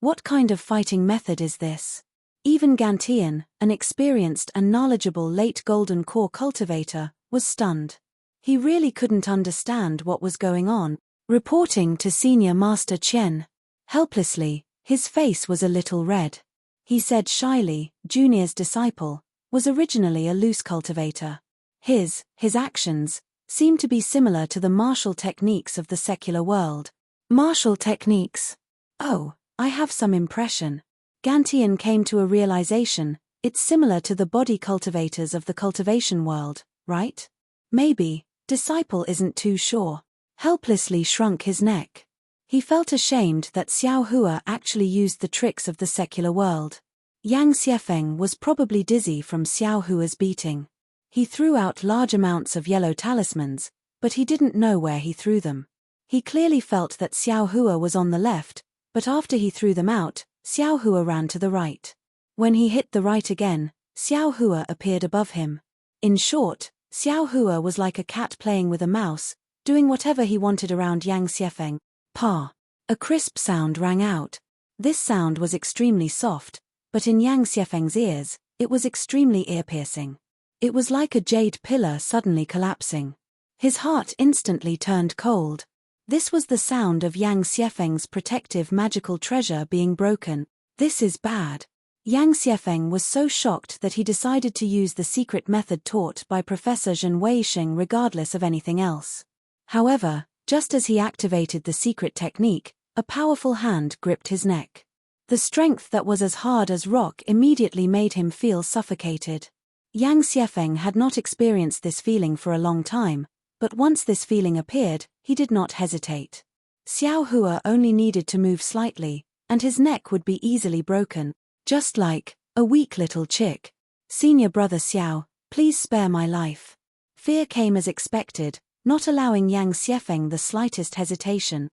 What kind of fighting method is this? Even Gantian, an experienced and knowledgeable late Golden Core cultivator, was stunned. He really couldn't understand what was going on. Reporting to Senior Master Chen. Helplessly, his face was a little red. He said shyly, Junior's disciple, was originally a loose cultivator. His actions seemed to be similar to the martial techniques of the secular world. Martial techniques? Oh, I have some impression. Gantian came to a realization, it's similar to the body cultivators of the cultivation world, right? Maybe, disciple isn't too sure. Helplessly shrunk his neck. He felt ashamed that Xiao Hua actually used the tricks of the secular world. Yang Xiefeng was probably dizzy from Xiao Hua's beating. He threw out large amounts of yellow talismans, but he didn't know where he threw them. He clearly felt that Xiao Hua was on the left, but after he threw them out, Xiao Hua ran to the right. When he hit the right again, Xiao Hua appeared above him. In short, Xiao Hua was like a cat playing with a mouse, doing whatever he wanted around Yang Xiefeng. Pa. A crisp sound rang out. This sound was extremely soft, but in Yang Xiefeng's ears, it was extremely ear-piercing. It was like a jade pillar suddenly collapsing. His heart instantly turned cold. This was the sound of Yang Xiefeng's protective magical treasure being broken. This is bad. Yang Xiefeng was so shocked that he decided to use the secret method taught by Professor Zhen Weisheng regardless of anything else. However, just as he activated the secret technique, a powerful hand gripped his neck. The strength that was as hard as rock immediately made him feel suffocated. Yang Xiefeng had not experienced this feeling for a long time, but once this feeling appeared, he did not hesitate. Xiao Hua only needed to move slightly, and his neck would be easily broken, just like a weak little chick. Senior brother Xiao, please spare my life. Fear came as expected, not allowing Yang Xiefeng the slightest hesitation.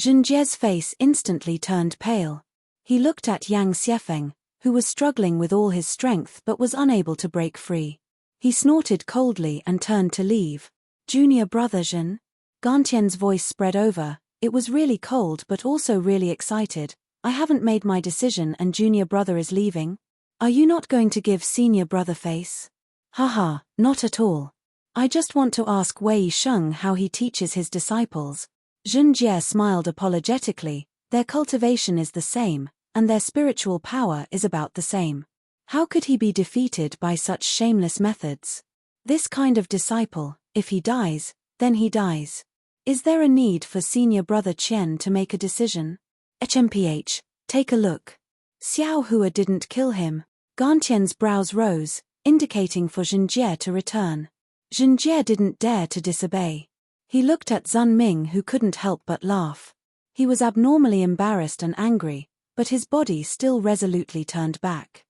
Zhenjie's face instantly turned pale. He looked at Yang Xiefeng, who was struggling with all his strength but was unable to break free. He snorted coldly and turned to leave. Junior brother Zhen? Gantian's voice spread over. It was really cold but also really excited. I haven't made my decision and junior brother is leaving? Are you not going to give senior brother face? Haha, not at all. I just want to ask Wei Sheng how he teaches his disciples. Zhen Jie smiled apologetically. Their cultivation is the same, and their spiritual power is about the same. How could he be defeated by such shameless methods? This kind of disciple, if he dies, then he dies. Is there a need for senior brother Qian to make a decision? HMPH, take a look. Xiao Hua didn't kill him. Gantian's brows rose, indicating for Zhen Jie to return. Zhen Jie didn't dare to disobey. He looked at Zun Ming, who couldn't help but laugh. He was abnormally embarrassed and angry, but his body still resolutely turned back.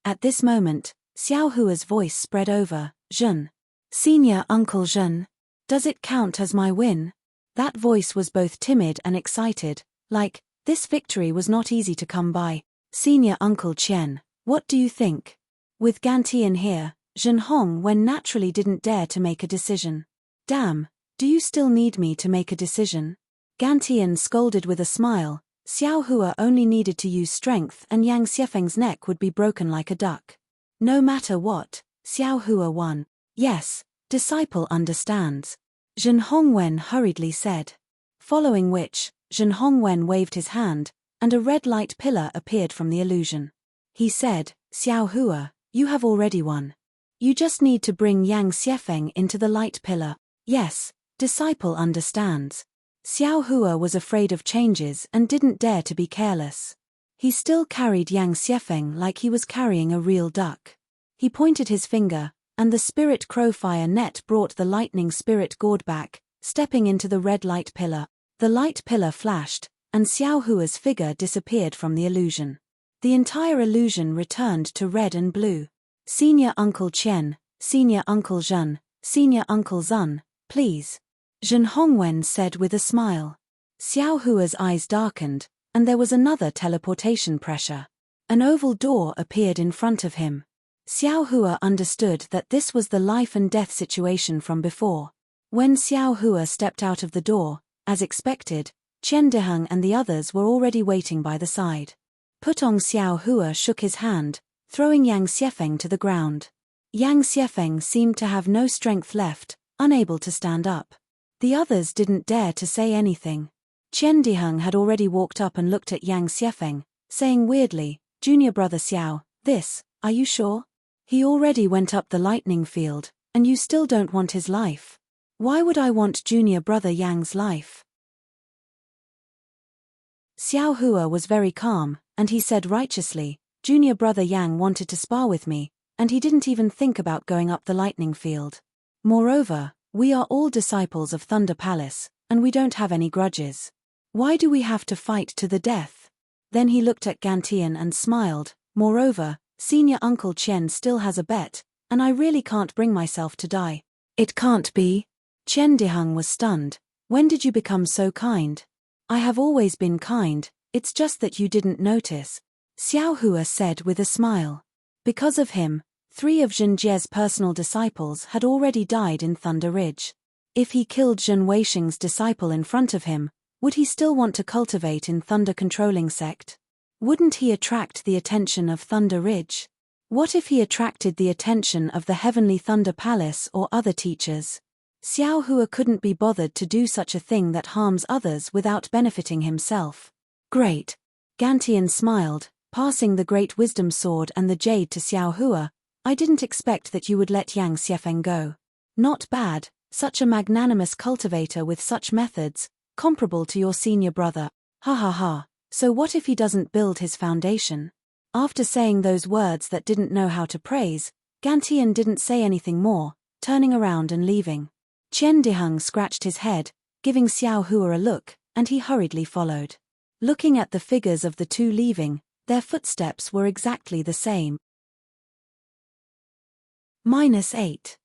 At this moment, Xiao Hua's voice spread over. Zhen. Senior Uncle Zhen. Does it count as my win? That voice was both timid and excited, like, this victory was not easy to come by. Senior Uncle Qian, what do you think? With Gantian here, Zhen Hongwen naturally didn't dare to make a decision. Damn, do you still need me to make a decision? Gantian scolded with a smile. Xiao Hua only needed to use strength and Yang Xiefeng's neck would be broken like a duck. No matter what, Xiao Hua won. Yes, disciple understands. Zhen Hongwen hurriedly said. Following which, Zhen Hongwen waved his hand, and a red light pillar appeared from the illusion. He said, Xiao Hua, you have already won. You just need to bring Yang Xiefeng into the light pillar. Yes, disciple understands. Xiao Hua was afraid of changes and didn't dare to be careless. He still carried Yang Xiefeng like he was carrying a real duck. He pointed his finger, and the spirit crowfire net brought the lightning spirit gourd back, stepping into the red light pillar. The light pillar flashed, and Xiao Hua's figure disappeared from the illusion. The entire illusion returned to red and blue. Senior Uncle Qian, Senior Uncle Zhen, Senior Uncle Zun, please. Zhen Hongwen said with a smile. Xiao Hua's eyes darkened, and there was another teleportation pressure. An oval door appeared in front of him. Xiao Hua understood that this was the life and death situation from before. When Xiao Hua stepped out of the door, as expected, Qian Diheng and the others were already waiting by the side. Putong Xiao Hua shook his hand, throwing Yang Xiefeng to the ground. Yang Xiefeng seemed to have no strength left, unable to stand up. The others didn't dare to say anything. Qian Diheng had already walked up and looked at Yang Xiefeng, saying weirdly, Junior brother Xiao, are you sure? He already went up the lightning field, and you still don't want his life. Why would I want junior brother Yang's life? Xiao Hua was very calm, and he said righteously, junior brother Yang wanted to spar with me, and he didn't even think about going up the lightning field. Moreover, we are all disciples of Thunder Palace, and we don't have any grudges. Why do we have to fight to the death? Then he looked at Gantian and smiled. Moreover, Senior Uncle Qian still has a bet, and I really can't bring myself to die. It can't be. Qian Diheng was stunned. When did you become so kind? I have always been kind, it's just that you didn't notice. Xiao Hua said with a smile. Because of him, 3 of Zhen Jie's personal disciples had already died in Thunder Ridge. If he killed Zhen Weisheng's disciple in front of him, would he still want to cultivate in Thunder Controlling Sect? Wouldn't he attract the attention of Thunder Ridge? What if he attracted the attention of the Heavenly Thunder Palace or other teachers? Xiao Hua couldn't be bothered to do such a thing that harms others without benefiting himself. Great. Gantian smiled, passing the Great Wisdom Sword and the Jade to Xiao Hua. I didn't expect that you would let Yang Xiefeng go. Not bad, such a magnanimous cultivator with such methods, comparable to your senior brother. Ha ha ha. So what if he doesn't build his foundation? After saying those words that didn't know how to praise, Gantian didn't say anything more, turning around and leaving. Qian Diheng scratched his head, giving Xiao Hua a look, and he hurriedly followed. Looking at the figures of the two leaving, their footsteps were exactly the same. -8.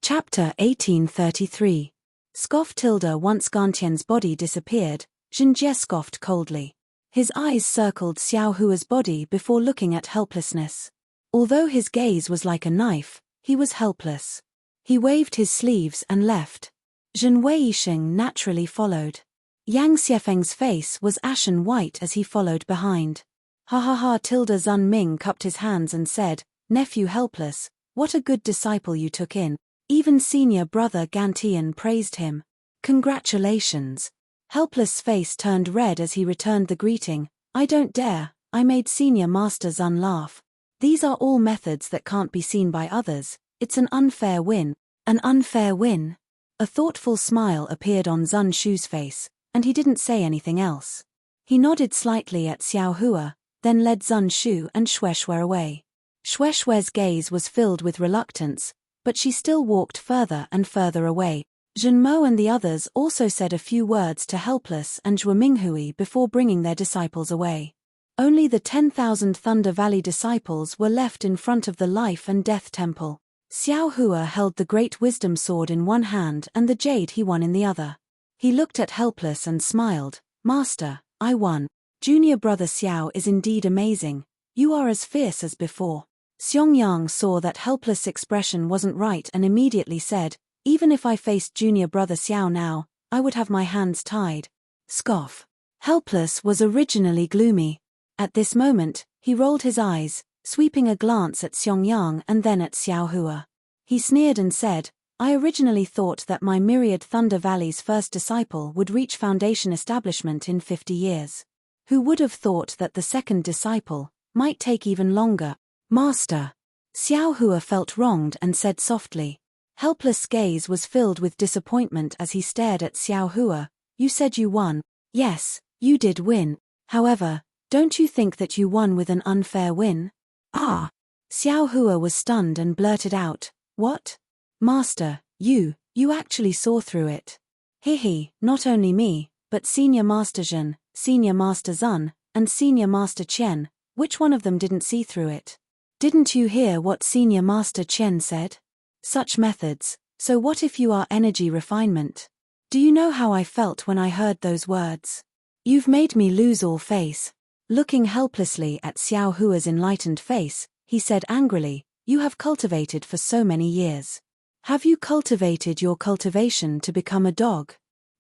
Chapter 1833. Scoff tilde once Gantian's body disappeared, Jinjie scoffed coldly. His eyes circled Xiao Hua's body before looking at helplessness. Although his gaze was like a knife, he was helpless. He waved his sleeves and left. Zhen Weisheng naturally followed. Yang Xiefeng's face was ashen white as he followed behind. Ha ha ha! Zun Ming cupped his hands and said, "Nephew helpless, what a good disciple you took in." Even senior brother Gantian praised him. Congratulations. Helpless' face turned red as he returned the greeting. I don't dare, I made senior master Zun laugh. These are all methods that can't be seen by others. It's an unfair win. An unfair win? A thoughtful smile appeared on Zun Shu's face, and he didn't say anything else. He nodded slightly at Xiao Hua, then led Zun Shu and Shueshue away. Shueshue's gaze was filled with reluctance, but she still walked further and further away. Zhenmo and the others also said a few words to Helpless and Zhuo Minghui before bringing their disciples away. Only the 10,000 Thunder Valley disciples were left in front of the Life and Death Temple. Xiao Hua held the Great Wisdom Sword in one hand and the jade he won in the other. He looked at Helpless and smiled. Master, I won. Junior brother Xiao is indeed amazing. You are as fierce as before. Xiongyang saw that Helpless' expression wasn't right and immediately said, even if I faced junior brother Xiao now, I would have my hands tied. Scoff. Helpless was originally gloomy. At this moment, he rolled his eyes, sweeping a glance at Xiongyang and then at Xiao Hua. He sneered and said, I originally thought that my myriad Thunder Valley's first disciple would reach foundation establishment in 50 years. Who would have thought that the second disciple might take even longer? Master. Xiao Hua felt wronged and said softly. Helpless' gaze was filled with disappointment as he stared at Xiao Hua. You said you won. Yes, you did win. However, don't you think that you won with an unfair win? Ah! Xiao Hua was stunned and blurted out, What? Master, you actually saw through it. Hehe, not only me, but Senior Master Zhen, Senior Master Zun, and Senior Master Qian, which one of them didn't see through it? Didn't you hear what Senior Master Qian said? Such methods, so what if you are energy refinement? Do you know how I felt when I heard those words? You've made me lose all face. Looking helplessly at Xiao Hua's enlightened face, he said angrily, You have cultivated for so many years. Have you cultivated your cultivation to become a dog?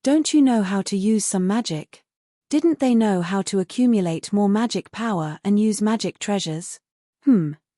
Don't you know how to use some magic? Didn't they know how to accumulate more magic power and use magic treasures?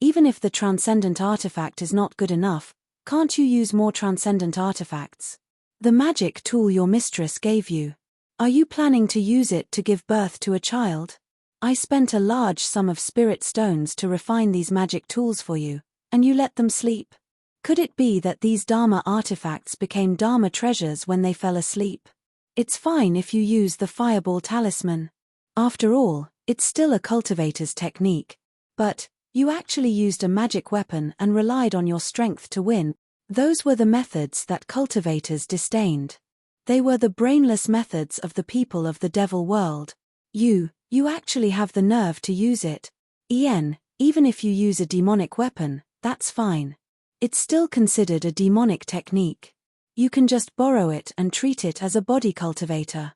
Even if the transcendent artifact is not good enough, can't you use more transcendent artifacts? The magic tool your mistress gave you. Are you planning to use it to give birth to a child? I spent a large sum of spirit stones to refine these magic tools for you, and you let them sleep. Could it be that these Dharma artifacts became Dharma treasures when they fell asleep? It's fine if you use the fireball talisman. After all, it's still a cultivator's technique. But you actually used a magic weapon and relied on your strength to win. Those were the methods that cultivators disdained. They were the brainless methods of the people of the devil world. You actually have the nerve to use it. Even if you use a demonic weapon, that's fine. It's still considered a demonic technique. You can just borrow it and treat it as a body cultivator.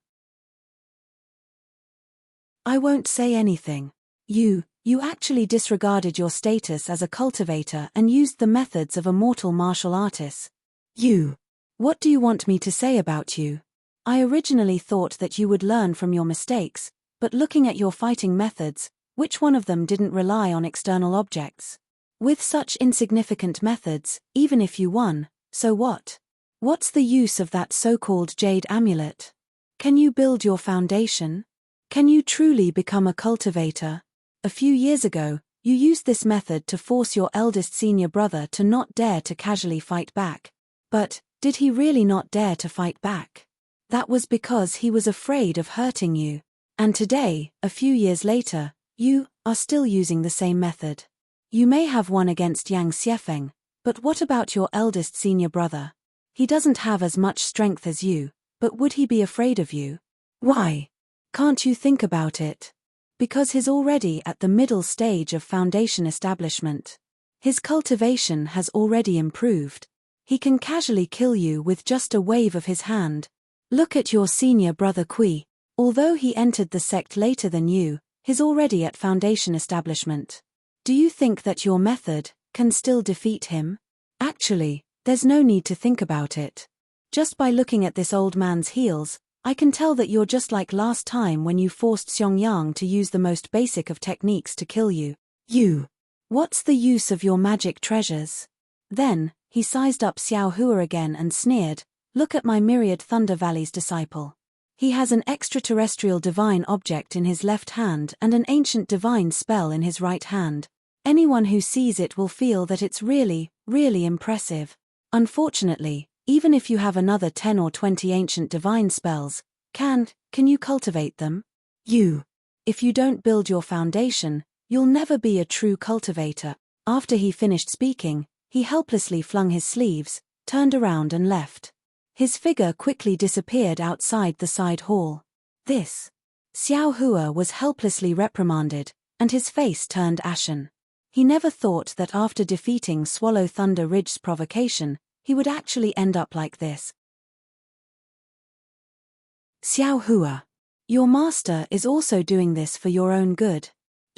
I won't say anything. You actually disregarded your status as a cultivator and used the methods of a mortal martial artist. What do you want me to say about you? I originally thought that you would learn from your mistakes, but looking at your fighting methods, which one of them didn't rely on external objects? With such insignificant methods, even if you won, so what? What's the use of that so-called jade amulet? Can you build your foundation? Can you truly become a cultivator? A few years ago, you used this method to force your eldest senior brother to not dare to casually fight back. But, did he really not dare to fight back? That was because he was afraid of hurting you. And today, a few years later, you are still using the same method. You may have won against Yang Xiefeng, but what about your eldest senior brother? He doesn't have as much strength as you, but would he be afraid of you? Why? Can't you think about it? Because he's already at the middle stage of foundation establishment. His cultivation has already improved. He can casually kill you with just a wave of his hand. Look at your senior brother Kui. Although he entered the sect later than you, he's already at foundation establishment. Do you think that your method can still defeat him? Actually, there's no need to think about it. Just by looking at this old man's heels, I can tell that you're just like last time when you forced Xiong to use the most basic of techniques to kill you. What's the use of your magic treasures? Then, he sized up Xiao Hua again and sneered, look at my myriad Thunder Valley's disciple. He has an extraterrestrial divine object in his left hand and an ancient divine spell in his right hand. Anyone who sees it will feel that it's really, really impressive. Unfortunately, even if you have another 10 or 20 ancient divine spells, can you cultivate them? If you don't build your foundation, you'll never be a true cultivator. After he finished speaking, he helplessly flung his sleeves, turned around and left. His figure quickly disappeared outside the side hall. Xiao Hua was helplessly reprimanded, and his face turned ashen. He never thought that after defeating Swallow Thunder Ridge's provocation, he would actually end up like this. Xiao Hua. Your master is also doing this for your own good.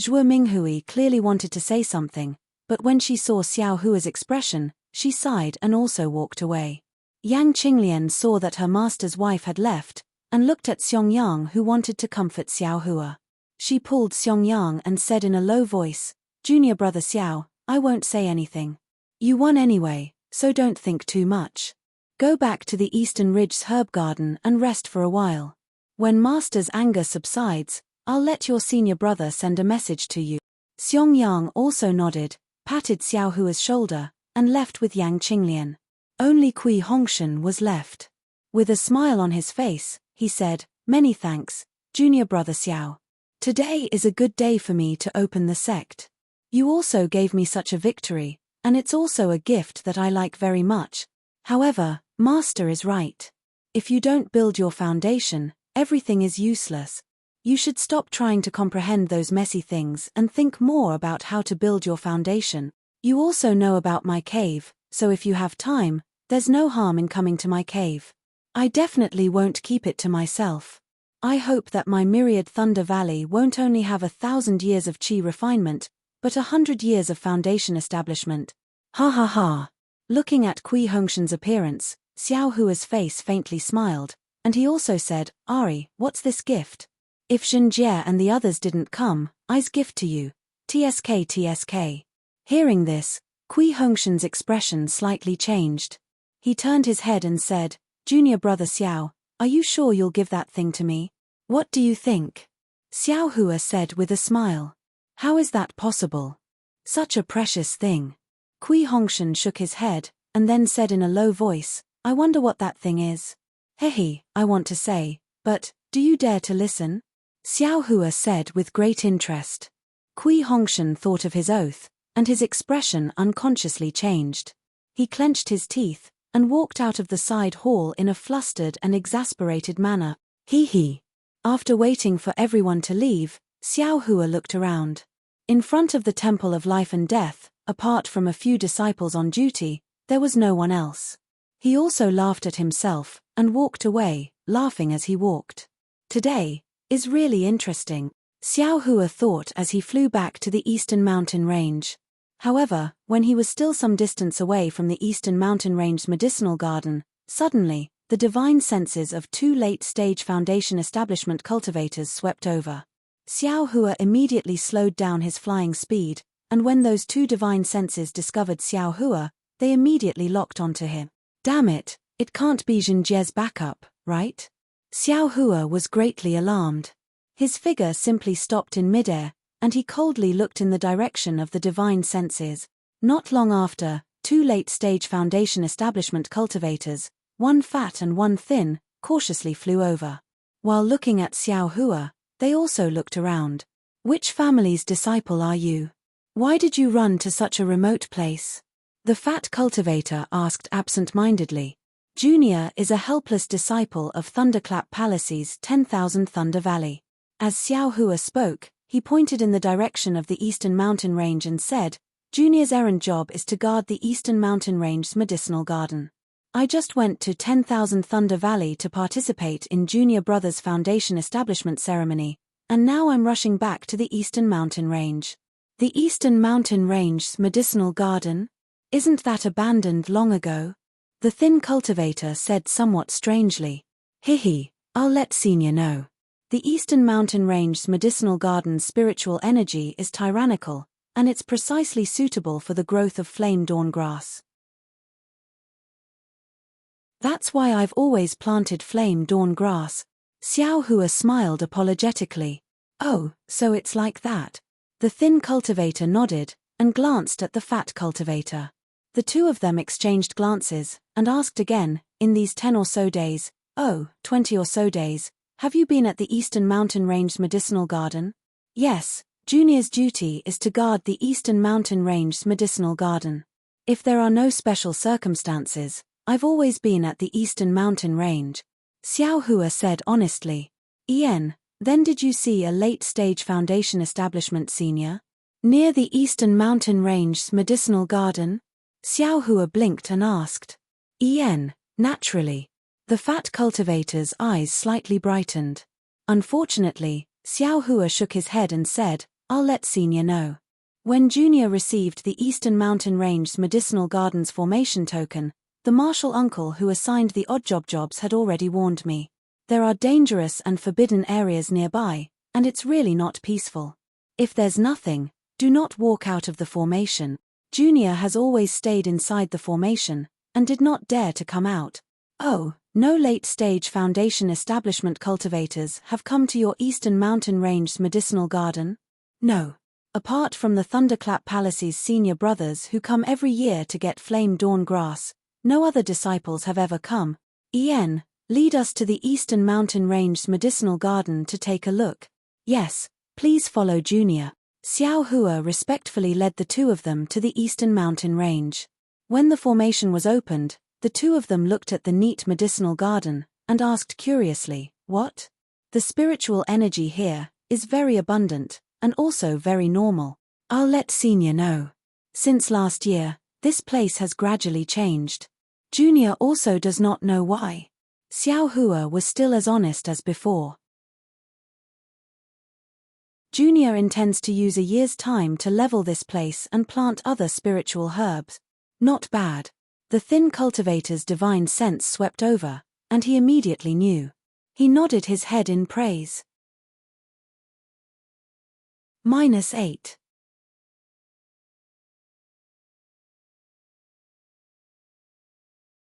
Zhuo Minghui clearly wanted to say something, but when she saw Xiao Hua's expression, she sighed and also walked away. Yang Qinglian saw that her master's wife had left, and looked at Xiong who wanted to comfort Xiao Hua. She pulled Xiong and said in a low voice, Junior brother Xiao, I won't say anything. You won anyway, so don't think too much. Go back to the Eastern Ridge's herb garden and rest for a while. When master's anger subsides, I'll let your senior brother send a message to you. Xiong also nodded, patted Xiao Hua's shoulder, and left with Yang Qinglian. Only Kui Hongshan was left. With a smile on his face, he said, many thanks, junior brother Xiao. Today is a good day for me to open the sect. You also gave me such a victory, and it's also a gift that I like very much. However, master is right. If you don't build your foundation, everything is useless. You should stop trying to comprehend those messy things and think more about how to build your foundation. You also know about my cave, so if you have time, there's no harm in coming to my cave. I definitely won't keep it to myself. I hope that my myriad Thunder Valley won't only have 1,000 years of chi refinement, but 100 years of foundation establishment. Ha ha ha. Looking at Kui Hongshan's appearance, Xiao Hua's face faintly smiled, and he also said, Ari, what's this gift? If Zhenjie and the others didn't come, I's gift to you. TSK. Hearing this, Kui Hongshan's expression slightly changed. He turned his head and said, Junior brother Xiao, are you sure you'll give that thing to me? What do you think? Xiao Hua said with a smile. How is that possible? Such a precious thing. Kui Hongshan shook his head, and then said in a low voice, I wonder what that thing is. Hehe, I want to say, but, do you dare to listen? Xiao Hua said with great interest. Kui Hongshan thought of his oath, and his expression unconsciously changed. He clenched his teeth, and walked out of the side hall in a flustered and exasperated manner. He. After waiting for everyone to leave, Xiao Hua looked around. In front of the Temple of Life and Death, apart from a few disciples on duty, there was no one else. He also laughed at himself, and walked away, laughing as he walked. Today is really interesting, Xiao Hua thought as he flew back to the Eastern Mountain Range. However, when he was still some distance away from the Eastern Mountain Range's medicinal garden, suddenly, the divine senses of 2 late-stage foundation establishment cultivators swept over. Xiao Hua immediately slowed down his flying speed, and when those 2 divine senses discovered Xiao Hua, they immediately locked onto him. Damn it, it can't be Zhenjie's backup, right? Xiao Hua was greatly alarmed. His figure simply stopped in midair, and he coldly looked in the direction of the divine senses. Not long after, 2 late-stage foundation establishment cultivators, one fat and one thin, cautiously flew over. While looking at Xiao Hua, they also looked around. Which family's disciple are you? Why did you run to such a remote place? The fat cultivator asked absent-mindedly. Junior is a helpless disciple of Thunderclap Palace's 10,000 Thunder Valley. As Xiao Hua spoke, he pointed in the direction of the Eastern Mountain Range and said, Junior's errand job is to guard the Eastern Mountain Range's medicinal garden. I just went to 10,000 Thunder Valley to participate in Junior Brothers Foundation establishment ceremony, and now I'm rushing back to the Eastern Mountain Range. The Eastern Mountain Range's medicinal garden? Isn't that abandoned long ago? The thin cultivator said somewhat strangely. Hihi, I'll let Senior know. The Eastern Mountain Range's medicinal garden's spiritual energy is tyrannical, and it's precisely suitable for the growth of flame dawn grass. That's why I've always planted flame dawn grass. Xiao Hua smiled apologetically. Oh, so it's like that. The thin cultivator nodded, and glanced at the fat cultivator. The two of them exchanged glances, and asked again, in these 10 or so days, 20 or so days, have you been at the Eastern Mountain Range's medicinal garden? Yes, Junior's duty is to guard the Eastern Mountain Range's medicinal garden. If there are no special circumstances, I've always been at the Eastern Mountain Range. Xiao Hua said honestly. Then did you see a late-stage foundation establishment Senior? Near the Eastern Mountain Range's medicinal garden? Xiao Hua blinked and asked. Naturally. The fat cultivator's eyes slightly brightened. Unfortunately, Xiao Hua shook his head and said, I'll let Senior know. When Junior received the Eastern Mountain Range's medicinal garden's formation token, the martial uncle who assigned the odd jobs had already warned me. There are dangerous and forbidden areas nearby, and it's really not peaceful. If there's nothing, do not walk out of the formation. Junior has always stayed inside the formation, and did not dare to come out. Oh, no late-stage foundation establishment cultivators have come to your Eastern Mountain Range's medicinal garden? No. Apart from the Thunderclap Palace's senior brothers who come every year to get flame dawn grass, no other disciples have ever come. Lead us to the Eastern Mountain Range's medicinal garden to take a look. Yes, please follow Junior. Xiao Hua respectfully led the two of them to the Eastern Mountain Range. When the formation was opened, the two of them looked at the neat medicinal garden, and asked curiously, what? The spiritual energy here is very abundant, and also very normal. I'll let Senior know. Since last year, this place has gradually changed. Junior also does not know why. Xiao Hua was still as honest as before. Junior intends to use a year's time to level this place and plant other spiritual herbs. Not bad. The thin cultivator's divine sense swept over, and he immediately knew. He nodded his head in praise. -8.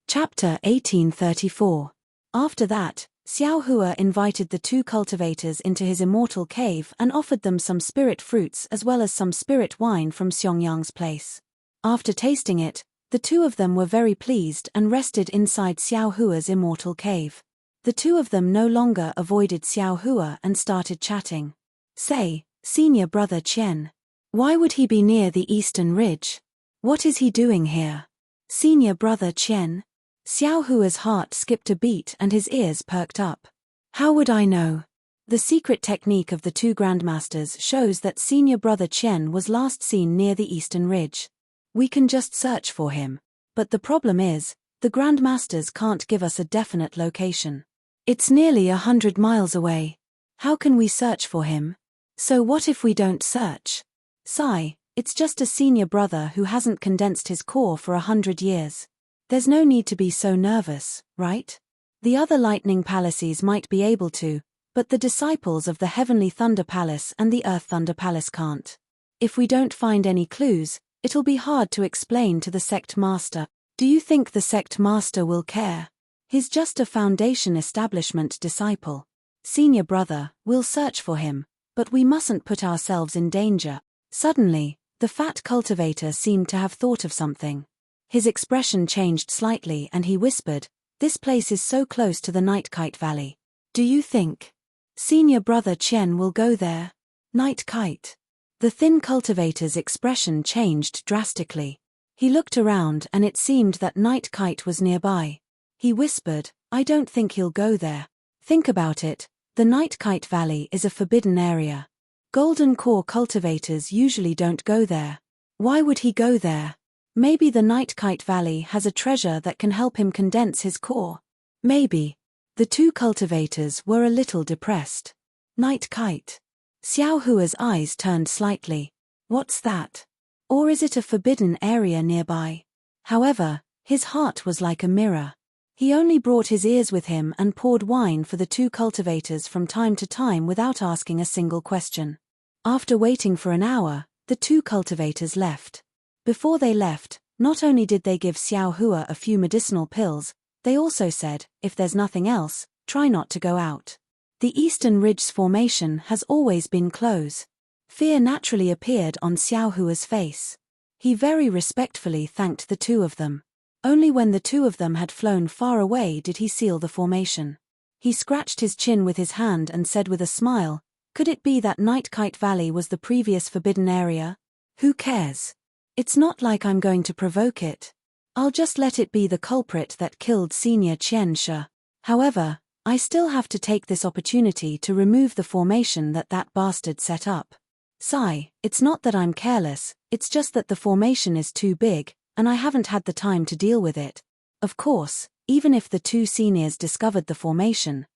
Chapter 1834. After that, Xiao Hua invited the two cultivators into his immortal cave and offered them some spirit fruits as well as some spirit wine from Xiangyang's place. After tasting it, the two of them were very pleased and rested inside Xiao Hua's immortal cave. The two of them no longer avoided Xiao Hua and started chatting. Say, senior brother Qian. Why would he be near the Eastern Ridge? What is he doing here? Senior brother Qian. Xiao Hua's heart skipped a beat and his ears perked up. How would I know? The secret technique of the two grandmasters shows that senior brother Qian was last seen near the Eastern Ridge. We can just search for him. But the problem is, the grandmasters can't give us a definite location. It's nearly 100 miles away. How can we search for him? So what if we don't search? Sigh, it's just a senior brother who hasn't condensed his core for 100 years. There's no need to be so nervous, right? The other lightning palaces might be able to, but the disciples of the Heavenly Thunder Palace and the Earth Thunder Palace can't. If we don't find any clues, it'll be hard to explain to the sect master. Do you think the sect master will care? He's just a foundation establishment disciple. Senior brother, we'll search for him, but we mustn't put ourselves in danger. Suddenly, the fat cultivator seemed to have thought of something. His expression changed slightly and he whispered, "This place is so close to the Night Kite Valley. Do you think senior brother Qian will go there?" Night Kite. The thin cultivator's expression changed drastically. He looked around and it seemed that Night Kite was nearby. He whispered, "I don't think he'll go there. Think about it, the Night Kite Valley is a forbidden area. Golden core cultivators usually don't go there. Why would he go there? Maybe the Night Kite Valley has a treasure that can help him condense his core. Maybe. The two cultivators were a little depressed. Night Kite. Xiao Hua's eyes turned slightly. What's that? Or is it a forbidden area nearby? However, his heart was like a mirror. He only brought his ears with him and poured wine for the two cultivators from time to time without asking a single question. After waiting for an hour, the two cultivators left. Before they left, not only did they give Xiao Hua a few medicinal pills, they also said, if there's nothing else, try not to go out. The Eastern Ridge's formation has always been close. Fear naturally appeared on Xiao Hua's face. He very respectfully thanked the two of them. Only when the two of them had flown far away did he seal the formation. He scratched his chin with his hand and said with a smile, could it be that Night Kite Valley was the previous forbidden area? Who cares? It's not like I'm going to provoke it. I'll just let it be the culprit that killed Senior Qian Shi. However, I still have to take this opportunity to remove the formation that bastard set up. Sigh, it's not that I'm careless, it's just that the formation is too big, and I haven't had the time to deal with it. Of course, even if the two seniors discovered the formation,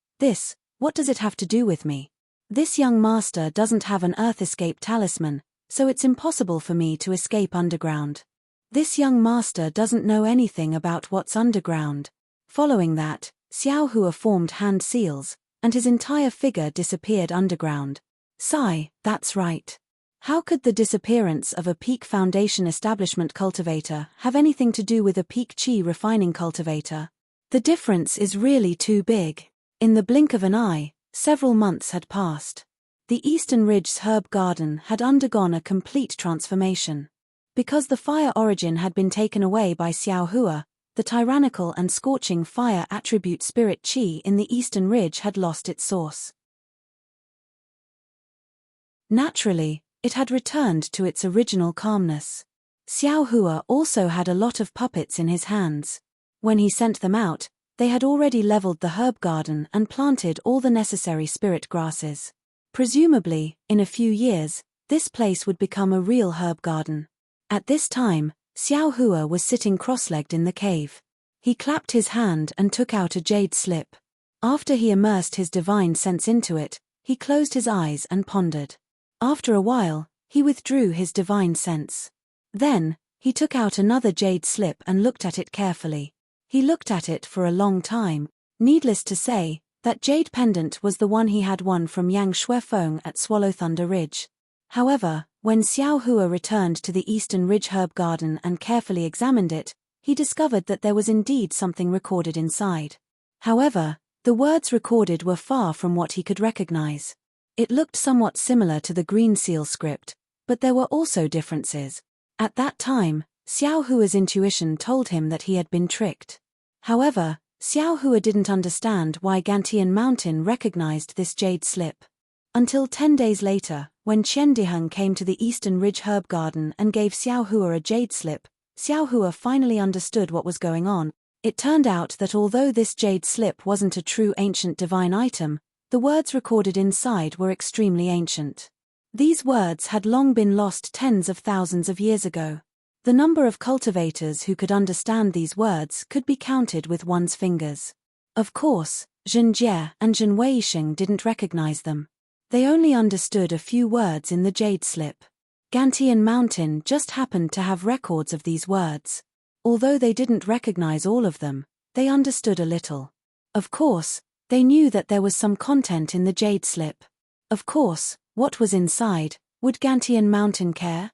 what does it have to do with me? This young master doesn't have an Earth Escape talisman, so it's impossible for me to escape underground. This young master doesn't know anything about what's underground. Following that, Xiao Hua formed hand seals, and his entire figure disappeared underground. Sigh, that's right. How could the disappearance of a Peak Foundation establishment cultivator have anything to do with a Peak Chi refining cultivator? The difference is really too big. In the blink of an eye, several months had passed. The Eastern Ridge's herb garden had undergone a complete transformation. Because the fire origin had been taken away by Xiao Hua, the tyrannical and scorching fire attribute spirit Qi in the Eastern Ridge had lost its source. Naturally, it had returned to its original calmness. Xiao Hua also had a lot of puppets in his hands. When he sent them out, they had already leveled the herb garden and planted all the necessary spirit grasses. Presumably, in a few years, this place would become a real herb garden. At this time, Xiao Hua was sitting cross-legged in the cave. He clapped his hand and took out a jade slip. After he immersed his divine sense into it, he closed his eyes and pondered. After a while, he withdrew his divine sense. Then, he took out another jade slip and looked at it carefully. He looked at it for a long time. Needless to say, that jade pendant was the one he had won from Yang Shuefeng at Swallow Thunder Ridge. However, when Xiao Hua returned to the Eastern Ridge herb garden and carefully examined it, he discovered that there was indeed something recorded inside. However, the words recorded were far from what he could recognize. It looked somewhat similar to the Green Seal script, but there were also differences. At that time, Xiao Hua's intuition told him that he had been tricked. However, Xiao Hua didn't understand why Gantian Mountain recognized this jade slip. Until 10 days later, when Qian Diheng came to the Eastern Ridge herb garden and gave Xiao Hua a jade slip, Xiao Hua finally understood what was going on. It turned out that although this jade slip wasn't a true ancient divine item, the words recorded inside were extremely ancient. These words had long been lost tens of thousands of years ago. The number of cultivators who could understand these words could be counted with one's fingers. Of course, Zhen Jie and Zhen Weisheng didn't recognize them. They only understood a few words in the jade slip. Gantian Mountain just happened to have records of these words. Although they didn't recognize all of them, they understood a little. Of course, they knew that there was some content in the jade slip. Of course, what was inside, would Gantian Mountain care?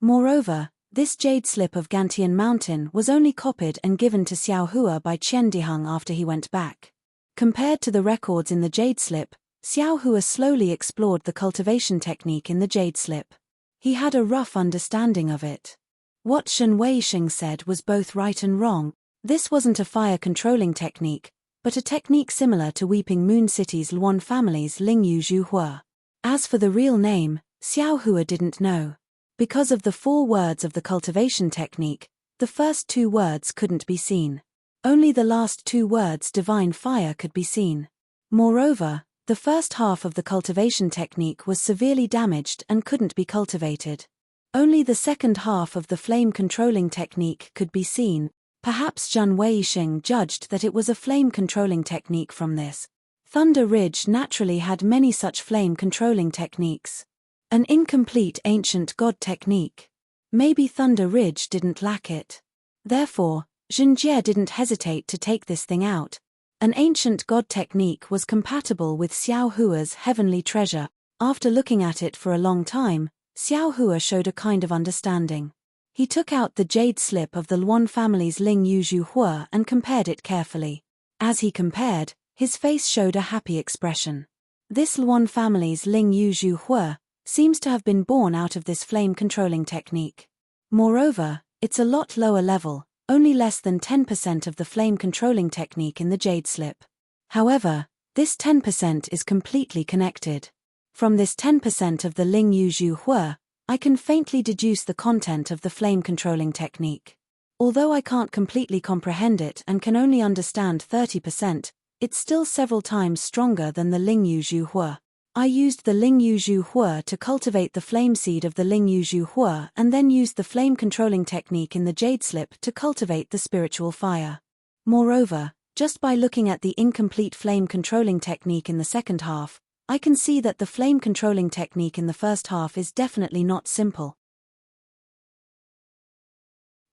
Moreover, this jade slip of Gantian Mountain was only copied and given to Xiao Hua by Qian Diheng after he went back. Compared to the records in the jade slip, Xiao Hua slowly explored the cultivation technique in the jade slip. He had a rough understanding of it. What Zhen Weisheng said was both right and wrong. This wasn't a fire-controlling technique, but a technique similar to Weeping Moon City's Luan family's Lingyu Zhuhua. As for the real name, Xiao Hua didn't know. Because of the 4 words of the cultivation technique, the first 2 words couldn't be seen. Only the last 2 words divine fire could be seen. Moreover, The first half of the cultivation technique was severely damaged and couldn't be cultivated. Only the second half of the flame-controlling technique could be seen. Perhaps Zhen Weixing judged that it was a flame-controlling technique from this. Thunder Ridge naturally had many such flame-controlling techniques. An incomplete ancient god technique. Maybe Thunder Ridge didn't lack it. Therefore, Zhenjie didn't hesitate to take this thing out. An ancient god technique was compatible with Xiao Hua's heavenly treasure. After looking at it for a long time, Xiao Hua showed a kind of understanding. He took out the jade slip of the Luan family's Ling Yuzhu Hua and compared it carefully. As he compared, his face showed a happy expression. This Luan family's Ling Yuzhu Hua seems to have been born out of this flame-controlling technique. Moreover, it's a lot lower level, only less than 10% of the flame-controlling technique in the jade slip. However, this 10% is completely connected. From this 10% of the Ling Yuzhu Hua, I can faintly deduce the content of the flame-controlling technique. Although I can't completely comprehend it and can only understand 30%, it's still several times stronger than the Ling Yuzhu Hua. I used the Ling Yuzhu Hua to cultivate the flame seed of the Ling Yuzhu Hua and then used the flame-controlling technique in the jade slip to cultivate the spiritual fire. Moreover, just by looking at the incomplete flame-controlling technique in the second half, I can see that the flame-controlling technique in the first half is definitely not simple.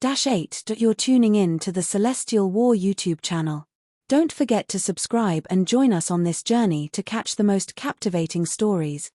8. You're tuning in to the Celestial War YouTube channel. Don't forget to subscribe and join us on this journey to catch the most captivating stories.